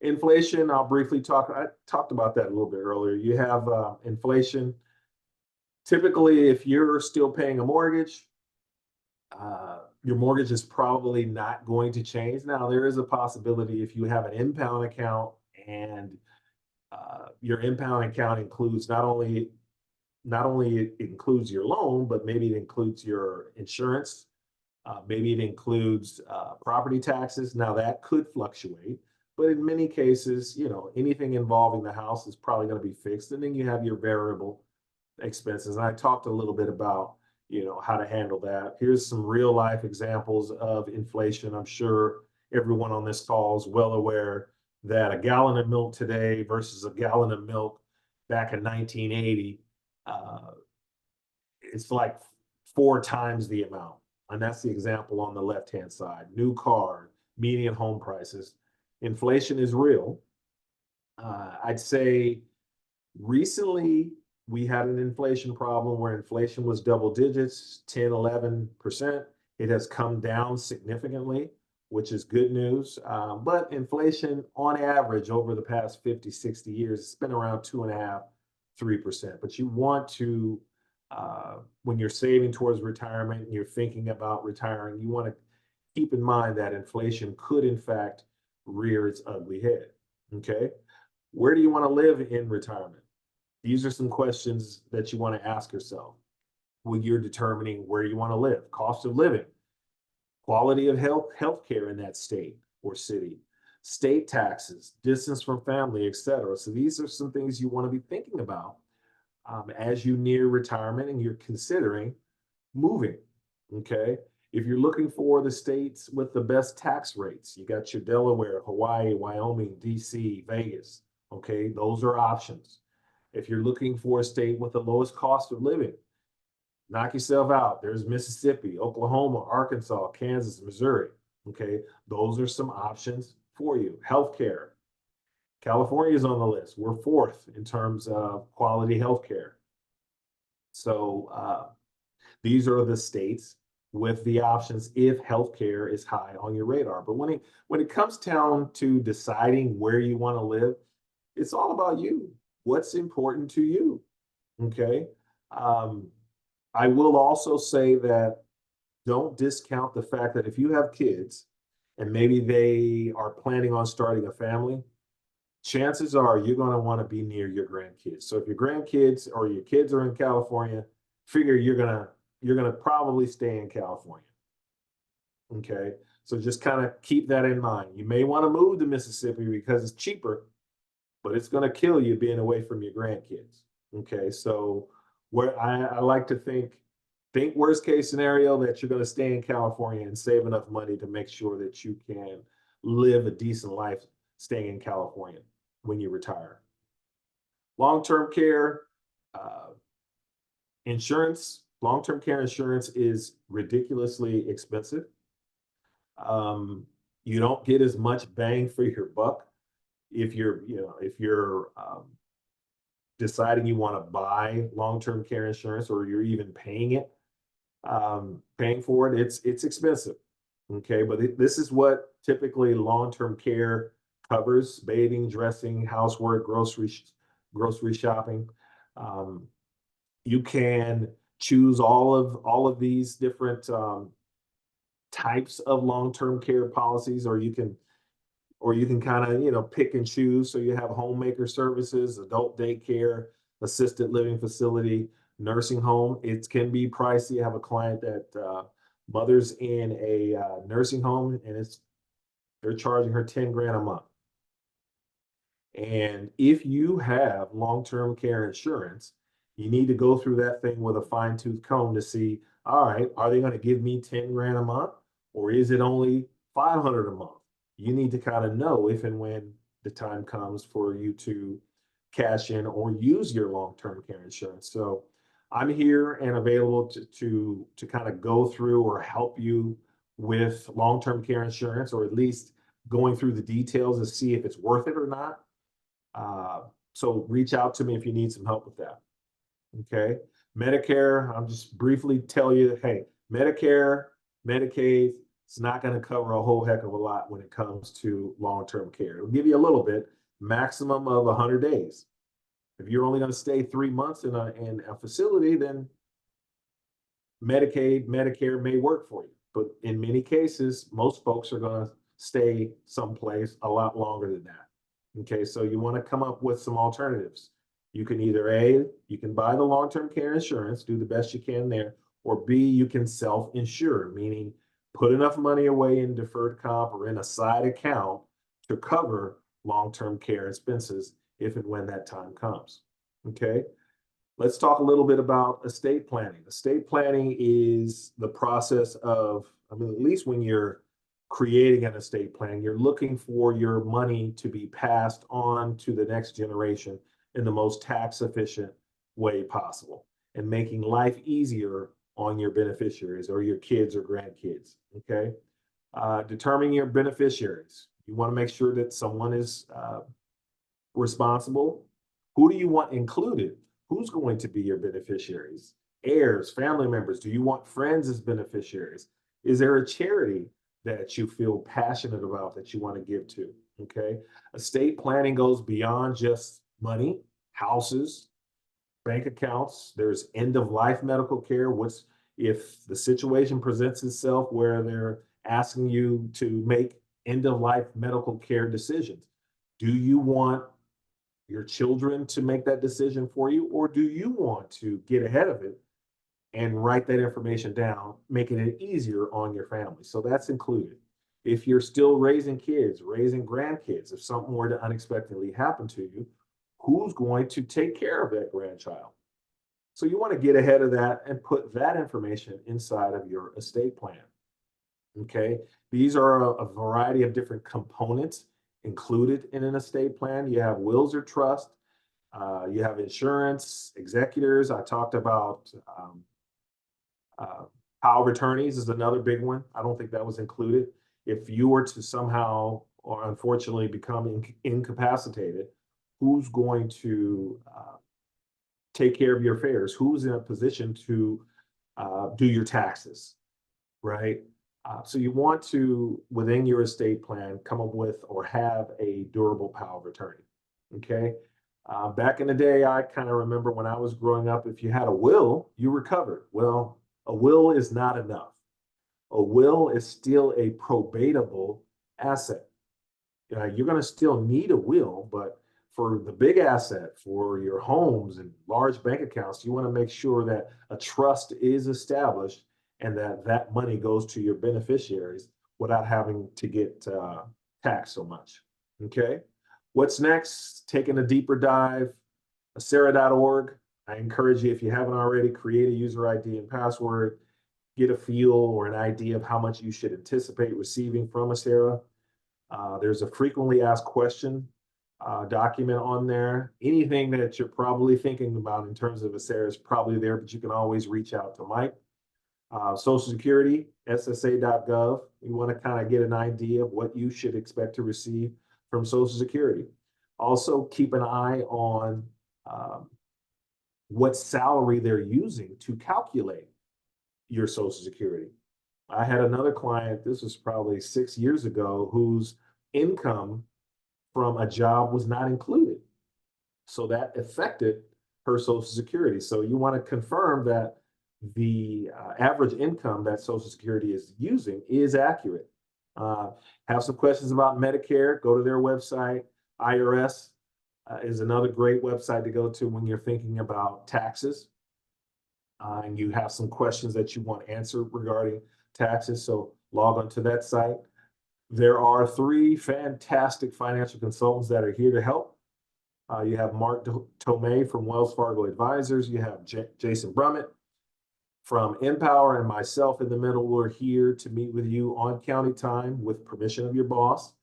Inflation, I'll briefly talk. I talked about that a little bit earlier. You have inflation. Typically, if you're still paying a mortgage, your mortgage is probably not going to change. Now, there is a possibility if you have an impound account and your impound account includes not only it includes your loan, but maybe it includes your insurance. Maybe it includes property taxes. Now that could fluctuate, but in many cases, anything involving the house is probably going to be fixed. And then you have your variable expenses. And I talked a little bit about, how to handle that. Here's some real life examples of inflation. I'm sure everyone on this call is well aware that a gallon of milk today versus a gallon of milk back in 1980, it's like 4 times the amount. And that's the example on the left-hand side. New car, median home prices. Inflation is real. I'd say recently we had an inflation problem where inflation was double digits, 10, 11%. It has come down significantly, which is good news. But inflation on average over the past 50, 60 years, it's been around 2.5, 3%. But you want to, when you're saving towards retirement and you're thinking about retiring, you want to keep in mind that inflation could in fact rear its ugly head. Okay. Where do you want to live in retirement? These are some questions that you want to ask yourself when you're determining where you want to live. Cost of living, quality of healthcare in that state or city, state taxes, distance from family, etc. So these are some things you want to be thinking about as you near retirement and you're considering moving. Okay. If you're looking for the states with the best tax rates, you got your Delaware, Hawaii, Wyoming, DC, Vegas. Okay. Those are options. If you're looking for a state with the lowest cost of living, knock yourself out. There's Mississippi, Oklahoma, Arkansas, Kansas, Missouri. Okay. Those are some options for you. Healthcare. California is on the list. We're fourth in terms of quality healthcare. So these are the states with the options if healthcare is high on your radar. But when it comes down to deciding where you want to live, it's all about you. What's important to you? Okay. I will also say that don't discount the fact that if you have kids and maybe they are planning on starting a family, chances are you're going to want to be near your grandkids. So if your grandkids or your kids are in California, figure you're gonna probably stay in California. Okay. So just kind of keep that in mind. You may want to move to Mississippi because it's cheaper, but it's going to kill you being away from your grandkids. Okay. So where I like to think worst case scenario that you're going to stay in California and save enough money to make sure that you can live a decent life staying in California when you retire. Long-term care, insurance, long-term care insurance is ridiculously expensive. You don't get as much bang for your buck if you're deciding you want to buy long-term care insurance or you're even paying for it. It's expensive. Okay, but this is what typically long-term care covers: bathing, dressing, housework, grocery shopping. You can choose all of these different types of long-term care policies, or you can kind of, pick and choose. So you have homemaker services, adult daycare, assisted living facility, nursing home. It can be pricey. I have a client that mothers in a nursing home, and they're charging her 10 grand a month. And if you have long-term care insurance, you need to go through that thing with a fine-tooth comb to see, all right, are they going to give me 10 grand a month, or is it only 500 a month? You need to kind of know if and when the time comes for you to cash in or use your long-term care insurance. So I'm here and available to kind of go through or help you with long-term care insurance, or at least going through the details to see if it's worth it or not. So reach out to me if you need some help with that. Okay. Medicare, I'm just briefly tell you, hey, Medicare, Medicaid, it's not going to cover a whole heck of a lot when it comes to long-term care. It'll give you a little bit, maximum of 100 days. If you're only going to stay 3 months in a facility, then Medicaid, Medicare may work for you. But in many cases, most folks are going to stay someplace a lot longer than that. Okay, so you want to come up with some alternatives. You can either you can buy the long-term care insurance, do the best you can there, or B, you can self-insure, meaning put enough money away in deferred comp or in a side account to cover long-term care expenses if and when that time comes. Okay, let's talk a little bit about estate planning. Estate planning is the process of, at least when you're creating an estate plan, you're looking for your money to be passed on to the next generation in the most tax efficient way possible, and making life easier on your beneficiaries or your kids or grandkids. Okay. Determining your beneficiaries. You want to make sure that someone is responsible. Who do you want included? Who's going to be your beneficiaries? Heirs, family members? Do you want friends as beneficiaries? Is there a charity that you feel passionate about that you want to give to? Okay. Estate planning goes beyond just money, houses, bank accounts. There's end of life medical care. What's if the situation presents itself where they're asking you to make end of life medical care decisions? Do you want your children to make that decision for you, or do you want to get ahead of it and write that information down, making it easier on your family? So that's included. If you're still raising kids, raising grandkids, if something were to unexpectedly happen to you, who's going to take care of that grandchild? So you want to get ahead of that and put that information inside of your estate plan. Okay, these are a variety of different components included in an estate plan. You have wills or trust, you have insurance, executors. I talked about power of attorneys is another big one. I don't think that was included. If you were to somehow or unfortunately become incapacitated, who's going to take care of your affairs? Who's in a position to do your taxes, right? So you want to, within your estate plan, come up with or have a durable power of attorney. Okay. Back in the day, I kind of remember when I was growing up, if you had a will, you were covered. Well, a will is not enough. A will is still a probatable asset. You're going to still need a will, but for the big asset, for your homes and large bank accounts, you want to make sure that a trust is established and that money goes to your beneficiaries without having to get taxed so much. Okay. What's next? Taking a deeper dive, Acera.org. I encourage you, if you haven't already, create a user ID and password, get a feel or an idea of how much you should anticipate receiving from Acera. There's a frequently asked question document on there. Anything that you're probably thinking about in terms of Acera is probably there, but you can always reach out to Mike. Social Security, SSA.gov. You want to kind of get an idea of what you should expect to receive from Social Security. Also, keep an eye on what salary they're using to calculate your Social Security. I had another client, this was probably 6 years ago, whose income from a job was not included. So that affected her Social Security. So you want to confirm that the average income that Social Security is using is accurate. Have some questions about Medicare, go to their website. IRS is another great website to go to when you're thinking about taxes. And you have some questions that you want answered regarding taxes. So log on to that site. There are 3 fantastic financial consultants that are here to help. You have Mark Tomei from Wells Fargo Advisors. You have Jason Brummett from Empower, and myself in the middle. We're here to meet with you on county time with permission of your boss.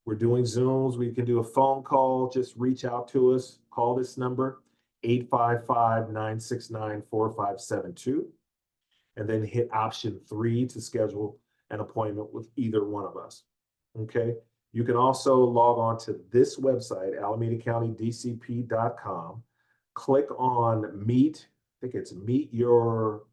We're doing Zooms. We can do a phone call. Just reach out to us. Call this number, 855-969-4572, and then hit option 3 to schedule an appointment with either one of us. Okay. You can also log on to this website, AlamadaCountyDCP.com. Click on Meet. I think it's Meet Your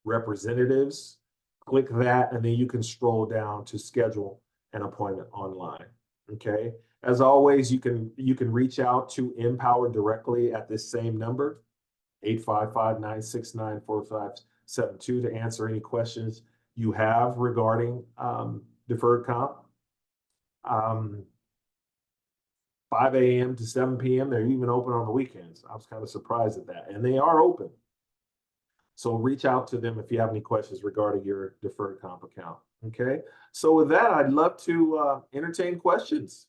Representatives. Click that, and then you can scroll down to schedule an appointment online. Okay. As always, you can reach out to Empower directly at this same number, 855-969-4572, to answer any questions you have regarding deferred comp. 5 a.m. to 7 p.m. They're even open on the weekends. I was kind of surprised at that, and they are open. So reach out to them if you have any questions regarding your deferred comp account. Okay. So with that, I'd love to entertain questions.